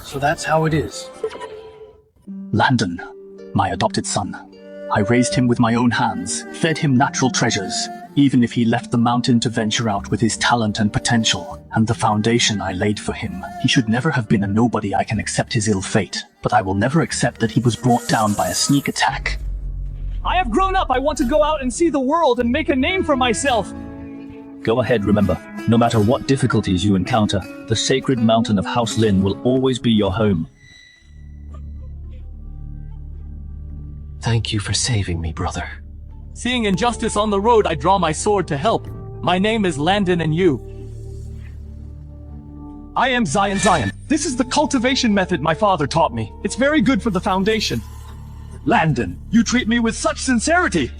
S4: So that's how it is. Landon, my adopted son. I raised him with my own hands, fed him natural treasures, even if he left the mountain to venture out with his talent and potential, and the foundation I laid for him. He should never have been a nobody. I can accept his ill fate, but I will never accept that he was brought down by a sneak attack.
S5: I have grown up. I want to go out and see the world and make a name for myself.
S4: Go ahead, remember, no matter what difficulties you encounter, the sacred mountain of House Lin will always be your home.
S7: Thank you for saving me, brother.
S5: Seeing injustice on the road, I draw my sword to help. My name is Landon, and you? I am Zion. This is the cultivation method my father taught me. It's very good for the foundation. Landon, you treat me with such sincerity.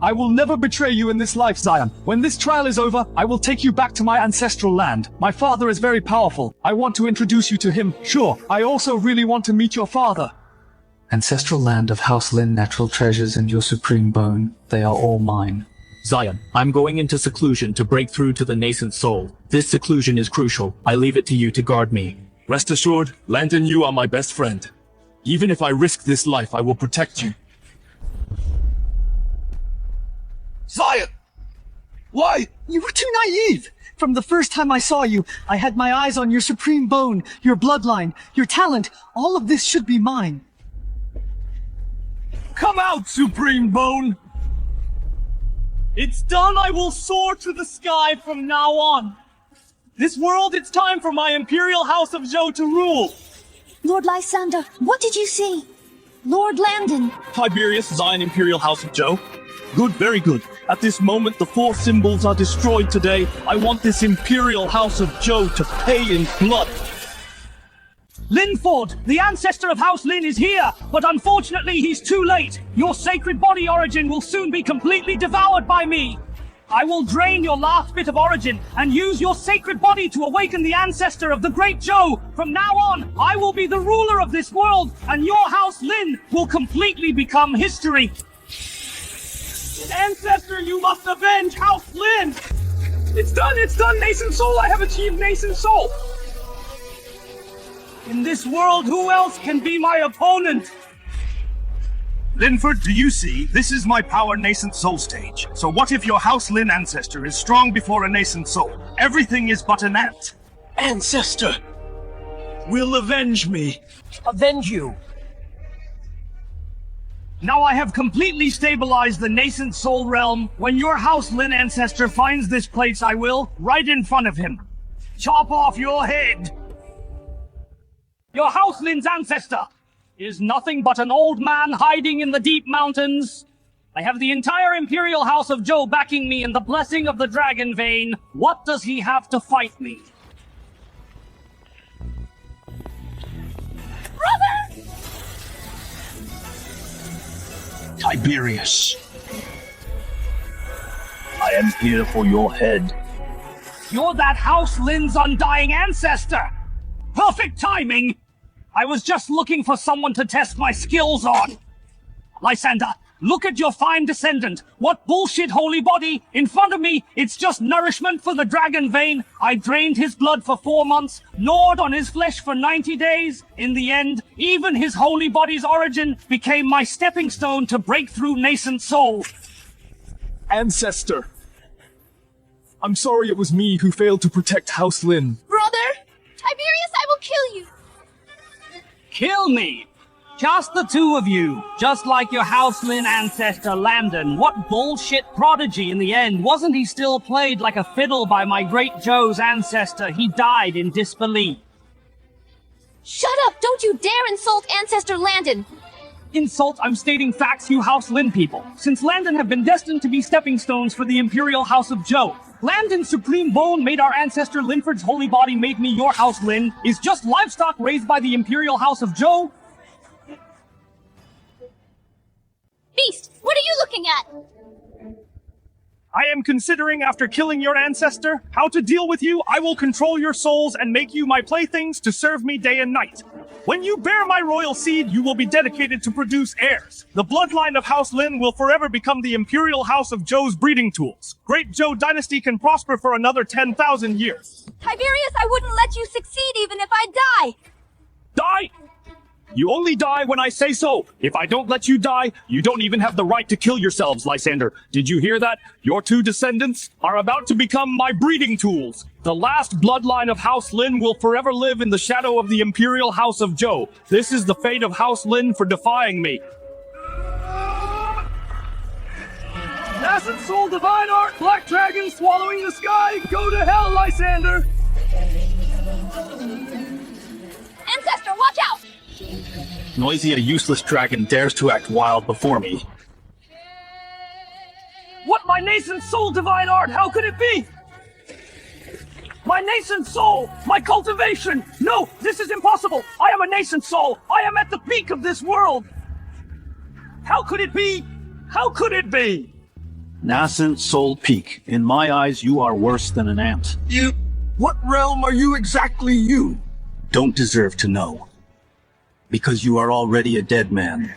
S5: I will never betray you in this life, Zion. When this trial is over, I will take you back to my ancestral land. My father is very powerful. I want to introduce you to him. Sure, I also really want to meet your father.
S4: Ancestral land of House Lin, natural treasures, and your supreme bone, they are all mine.
S1: Zion, I'm going into seclusion to break through to the nascent soul. This seclusion is crucial. I leave it to you to guard me.
S16: Rest assured, Landon, you are my best friend. Even if I risk this life, I will protect you.
S5: Zion! Why? You were too naive! From the first time I saw you, I had my eyes on your supreme bone, your bloodline, your talent. All of this should be mine. Come out, Supreme Bone! It's done. I will soar to the sky from now on. This world, it's time for my Imperial House of Zhou to rule.
S6: Lord Lysander, what did you see? Lord Landon.
S1: Tiberius, Zion Imperial House of Zhou. Good, very good. At this moment, the 4 symbols are destroyed today. I want this Imperial House of Zhou to pay in blood.
S5: Linford, the ancestor of House Lin is here, but unfortunately he's too late. Your sacred body origin will soon be completely devoured by me. I will drain your last bit of origin and use your sacred body to awaken the ancestor of the great Zhou. From now on, I will be the ruler of this world, and your House Lin will completely become history. Ancestor, you must avenge House Lin! It's done, nascent soul, I have achieved nascent soul! In this world, who else can be my opponent?
S12: Linford, do you see? This is my power nascent soul stage. So what if your House Lin ancestor is strong before a nascent soul? Everything is but an ant.
S5: Ancestor will avenge me. Avenge you. Now I have completely stabilized the nascent soul realm. When your House Lin ancestor finds this place, I will, right in front of him, chop off your head.
S15: Your House Lin's ancestor is nothing but an old man hiding in the deep mountains. I have the entire Imperial House of Zhou backing me and the blessing of the dragon vein. What does he have to fight me?
S2: Brother!
S11: Tiberius, I am here for your head.
S15: You're that House Lin's undying ancestor! Perfect timing! I was just looking for someone to test my skills on. Lysander, look at your fine descendant. What bullshit holy body? In front of me, it's just nourishment for the dragon vein. I drained his blood for 4 months, gnawed on his flesh for 90 days. In the end, even his holy body's origin became my stepping stone to break through nascent soul.
S5: Ancestor. I'm sorry it was me who failed to protect House Lin.
S2: Brother! Tiberius, I will kill you!
S15: Kill me! Just the two of you, just like your House Lin ancestor Landon. What bullshit prodigy in the end? Wasn't he still played like a fiddle by my great Zhou's ancestor? He died in disbelief.
S6: Shut up! Don't you dare insult Ancestor Landon!
S15: Insult? I'm stating facts, you House Lin people. Since Landon have been destined to be stepping stones for the Imperial House of Zhou. Landon's supreme bone made our ancestor Linford's holy body made me your House Lin, is just livestock raised by the Imperial House of Zhou.
S2: Beast, what are you looking at?
S16: I am considering, after killing your ancestor, how to deal with you. I will control your souls and make you my playthings to serve me day and night. When you bear my royal seed, you will be dedicated to produce heirs. The bloodline of House Lin will forever become the Imperial House of Zhou's breeding tools. Great Zhou dynasty can prosper for another 10,000 years.
S2: Tiberius, I wouldn't let you succeed even if I die!
S16: Die? You only die when I say so. If I don't let you die, you don't even have the right to kill yourselves, Lysander. Did you hear that? Your two descendants are about to become my breeding tools. The last bloodline of House Lin will forever live in the shadow of the Imperial House of Zhou. This is the fate of House Lin for defying me.
S5: Nascent soul, divine art, black dragon swallowing the sky. Go to hell, Lysander.
S2: Ancestor, watch out!
S11: Noisy, a useless dragon dares to act wild before me.
S15: What, my nascent soul, divine art? How could it be? My nascent soul! My cultivation! No, this is impossible! I am a nascent soul! I am at the peak of this world! How could it be? How could it be?
S11: Nascent soul peak. In my eyes, you are worse than an ant.
S5: You... What realm are you exactly, you?
S11: Don't deserve to know. Because you are already a dead man.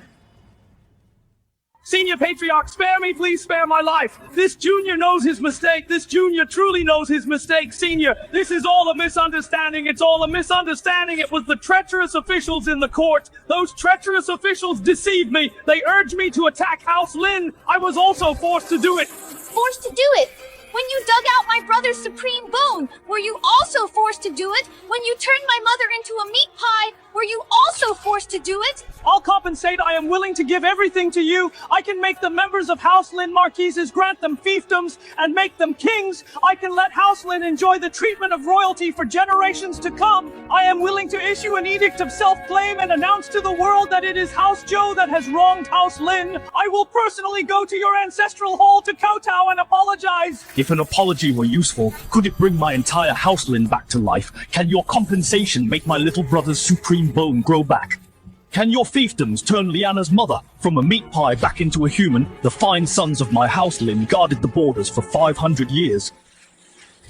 S5: Senior Patriarch, spare me, please spare my life. This junior knows his mistake. This junior truly knows his mistake. Senior, this is all a misunderstanding. It's all a misunderstanding. It was the treacherous officials in the court. Those treacherous officials deceived me. They urged me to attack House Lin. I was also forced to do it.
S2: Forced to do it? When you dug out my brother's supreme bone, were you also forced to do it? When you turned my mother into a meat pie, were you also forced to do it?
S5: I'll compensate. I am willing to give everything to you. I can make the members of House Lin marquises, grant them fiefdoms, and make them kings. I can let House Lin enjoy the treatment of royalty for generations to come. I am willing to issue an edict of self-claim and announce to the world that it is House Zhou that has wronged House Lin. I will personally go to your ancestral hall to kowtow and apologize.
S11: If an apology were useful, could it bring my entire House Lin back to life? Can your compensation make my little brother's supreme bone grow back? Can your fiefdoms turn Lyanna's mother from a meat pie back into a human? The fine sons of my House Lin guarded the borders for 500 years.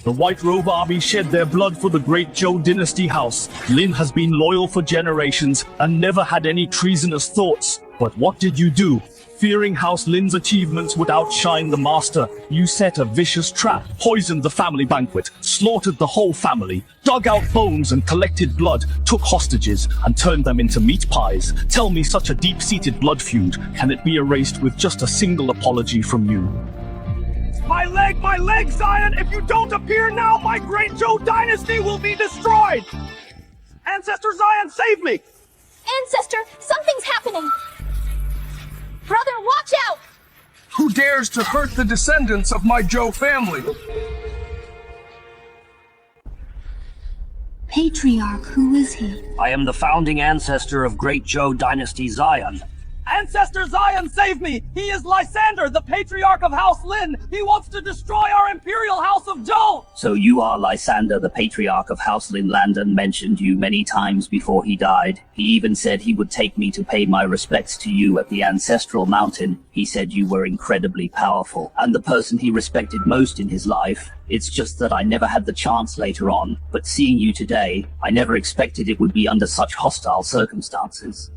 S11: The White Robe Army shed their blood for the great Zhou dynasty house. Lin has been loyal for generations and never had any treasonous thoughts. But what did you do? Fearing House Lin's achievements would outshine the master, you set a vicious trap, poisoned the family banquet, slaughtered the whole family, dug out bones and collected blood, took hostages and turned them into meat pies. Tell me, such a deep-seated blood feud, can it be erased with just a single apology from you?
S5: My leg, Zion! If you don't appear now, my great Zhou dynasty will be destroyed! Ancestor Zion, save me!
S2: Ancestor, something's happening! Brother, watch out!
S5: Who dares to hurt the descendants of my Zhou family?
S6: Patriarch, who is he?
S15: I am the founding ancestor of Great Zhou Dynasty Xian.
S5: Ancestor Xian, save me! He is Lysander, the patriarch of House Lin! He wants to destroy our Imperial House of Zhou!
S15: So you are Lysander, the patriarch of House Lin. Landon mentioned you many times before he died. He even said he would take me to pay my respects to you at the Ancestral Mountain. He said you were incredibly powerful, and the person he respected most in his life. It's just that I never had the chance later on, but seeing you today, I never expected it would be under such hostile circumstances.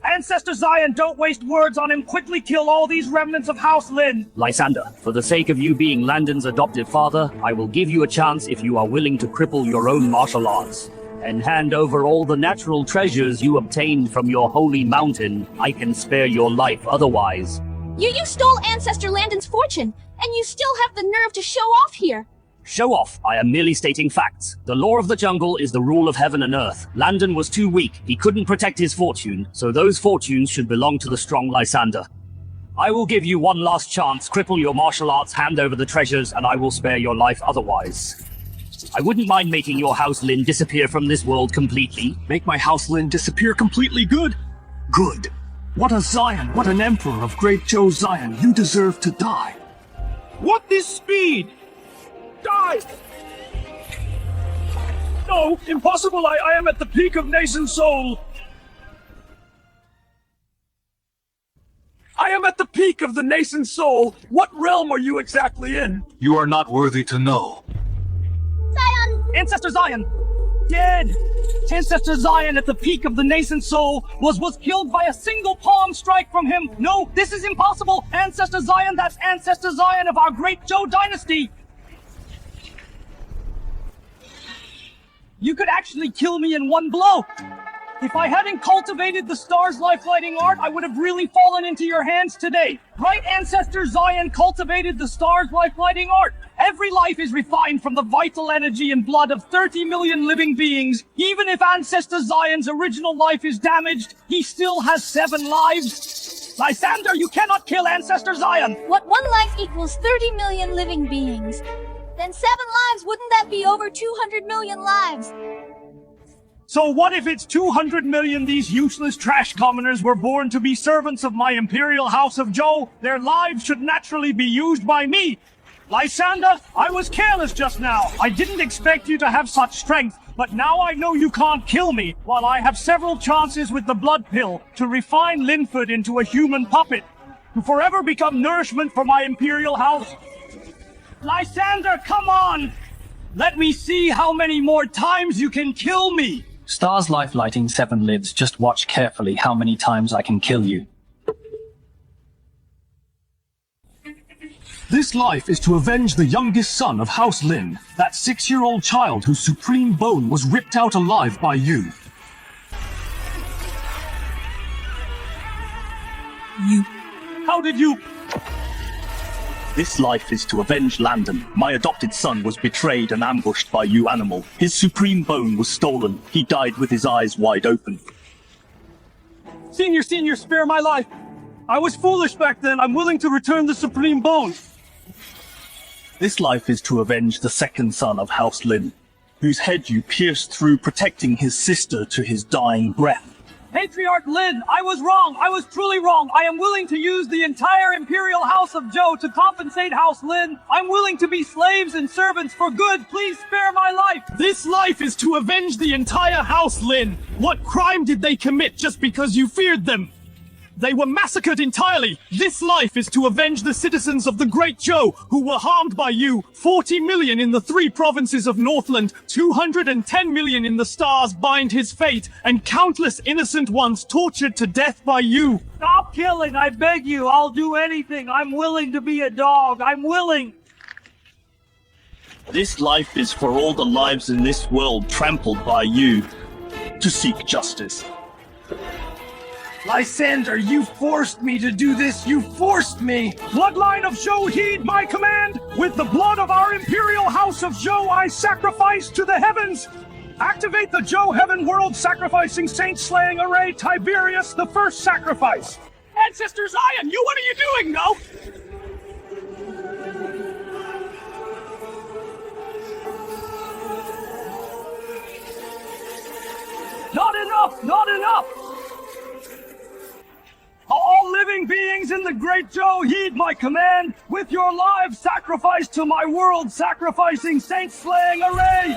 S5: Ancestor Xian, don't waste words on him. Quickly kill all these remnants of House Lin.
S15: Lysander, for the sake of you being Landon's adoptive father, I will give you a chance if you are willing to cripple your own martial arts and hand over all the natural treasures you obtained from your holy mountain. I can spare your life otherwise.
S2: You stole Ancestor Landon's fortune, and you still have the nerve to show off here.
S15: Show off. I am merely stating facts. The law of the jungle is the rule of heaven and earth. Landon was too weak. He couldn't protect his fortune, so those fortunes should belong to the strong Lysander. I will give you one last chance. Cripple your martial arts, hand over the treasures, and I will spare your life otherwise. I wouldn't mind making your House Lin disappear from this world completely.
S11: Make my House Lin disappear completely good? Good. What a Xian, what an emperor of Great Zhou Xian. You deserve to die.
S5: What this speed? Die! No, impossible! I am at the peak of nascent soul! I am at the peak of the nascent soul! What realm are you exactly in?
S12: You are not worthy to know.
S3: Xian!
S5: Ancestor Xian! Dead! Ancestor Xian at the peak of the nascent soul was killed by a single palm strike from him! No, this is impossible! Ancestor Xian, that's Ancestor Xian of our Great Zhou Dynasty! You could actually kill me in one blow! If I hadn't cultivated the star's life-lighting art, I would have really fallen into your hands today. Right, Ancestor Xian cultivated the star's life-lighting art. Every life is refined from the vital energy and blood of 30 million living beings. Even if Ancestor Xian's original life is damaged, he still has 7 lives. Lysander, you cannot kill Ancestor Xian!
S2: What one life equals 30 million living beings? Then 7 lives, wouldn't that be over 200 million lives?
S5: So what if it's 200 million these useless trash commoners were born to be servants of my Imperial House of Zhou? Their lives should naturally be used by me. Lysander, I was careless just now. I didn't expect you to have such strength, but now I know you can't kill me, while I have several chances with the blood pill to refine Linford into a human puppet, to forever become nourishment for my Imperial House. Lysander, come on! Let me see how many more times you can kill me!
S4: Star's life lighting 7 lives. Just watch carefully how many times I can kill you.
S11: This life is to avenge the youngest son of House Lin, that 6-year-old child whose supreme bone was ripped out alive by you.
S5: How did you...
S1: This life is to avenge Landon. My adopted son was betrayed and ambushed by you animal. His supreme bone was stolen. He died with his eyes wide open.
S5: Senior, spare my life! I was foolish back then. I'm willing to return the supreme bone.
S1: This life is to avenge the second son of House Lin, whose head you pierced through protecting his sister to his dying breath.
S5: Patriarch Lin, I was wrong. I was truly wrong. I am willing to use the entire Imperial House of Zhou to compensate House Lin. I'm willing to be slaves and servants for good. Please spare my life.
S13: This life is to avenge the entire House Lin. What crime did they commit just because you feared them? They were massacred entirely. This life is to avenge the citizens of the Great Zhou who were harmed by you. 40 million in the 3 provinces of Northland, 210 million in the stars bind his fate, and countless innocent ones tortured to death by you.
S5: Stop killing, I beg you. I'll do anything. I'm willing to be a dog. I'm willing.
S1: This life is for all the lives in this world trampled by you, to seek justice.
S5: Lysander, you forced me to do this. You forced me. Bloodline of Zhou, heed my command. With the blood of our Imperial House of Zhou, I sacrifice to the heavens. Activate the Zhou Heaven World Sacrificing Saint Slaying Array Tiberius, the first sacrifice.
S13: Ancestor Xian, what are you doing, no?
S15: Not enough! Not enough! All living beings in the Great Zhou heed my command! With your lives sacrifice to my world-sacrificing saint-slaying array!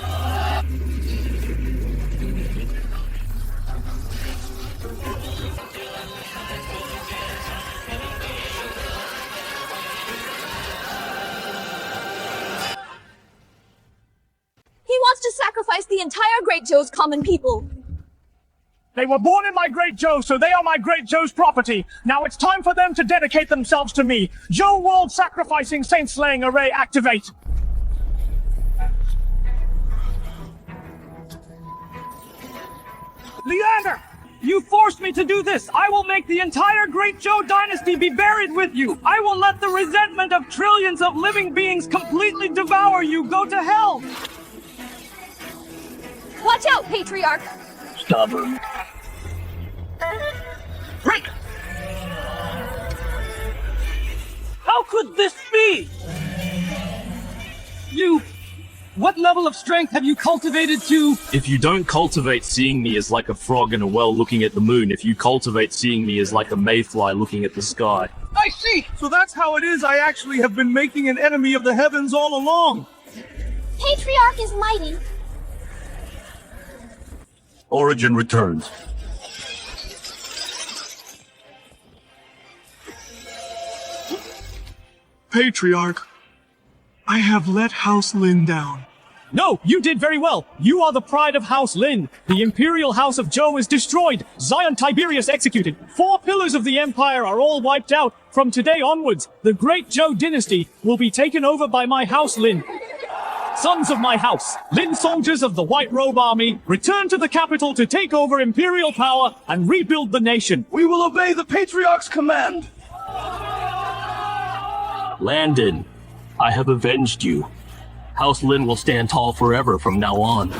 S6: He wants to sacrifice the entire Great Zhou's common people.
S13: They were born in my Great Zhou, so they are my Great Zhou's property. Now it's time for them to dedicate themselves to me. Zhou World Sacrificing Saint-Slaying Array activate. Lysander! You forced me to do this! I will make the entire Great Zhou dynasty be buried with you! I will let the resentment of trillions of living beings completely devour you! Go to hell!
S6: Watch out, Patriarch!
S17: Stubborn.
S13: Break! How could this be?
S5: What level of strength have you cultivated to?
S16: If you don't cultivate seeing me as like a frog in a well looking at the moon, if you cultivate seeing me as like a mayfly looking at the sky.
S5: I see! So that's how it is I actually have been making an enemy of the heavens all along!
S3: Patriarch is mighty.
S9: Origin returns.
S5: Patriarch, I have let House Lin down.
S13: No, you did very well. You are the pride of House Lin. The Imperial House of Zhou is destroyed. Zion Tiberius executed. 4 pillars of the Empire are all wiped out. From today onwards, the Great Zhou dynasty will be taken over by my House Lin. Sons of my house, Lin soldiers of the White Robe Army, return to the capital to take over imperial power and rebuild the nation.
S5: We will obey the Patriarch's command.
S17: Landon, I have avenged you. House Lin will stand tall forever from now on.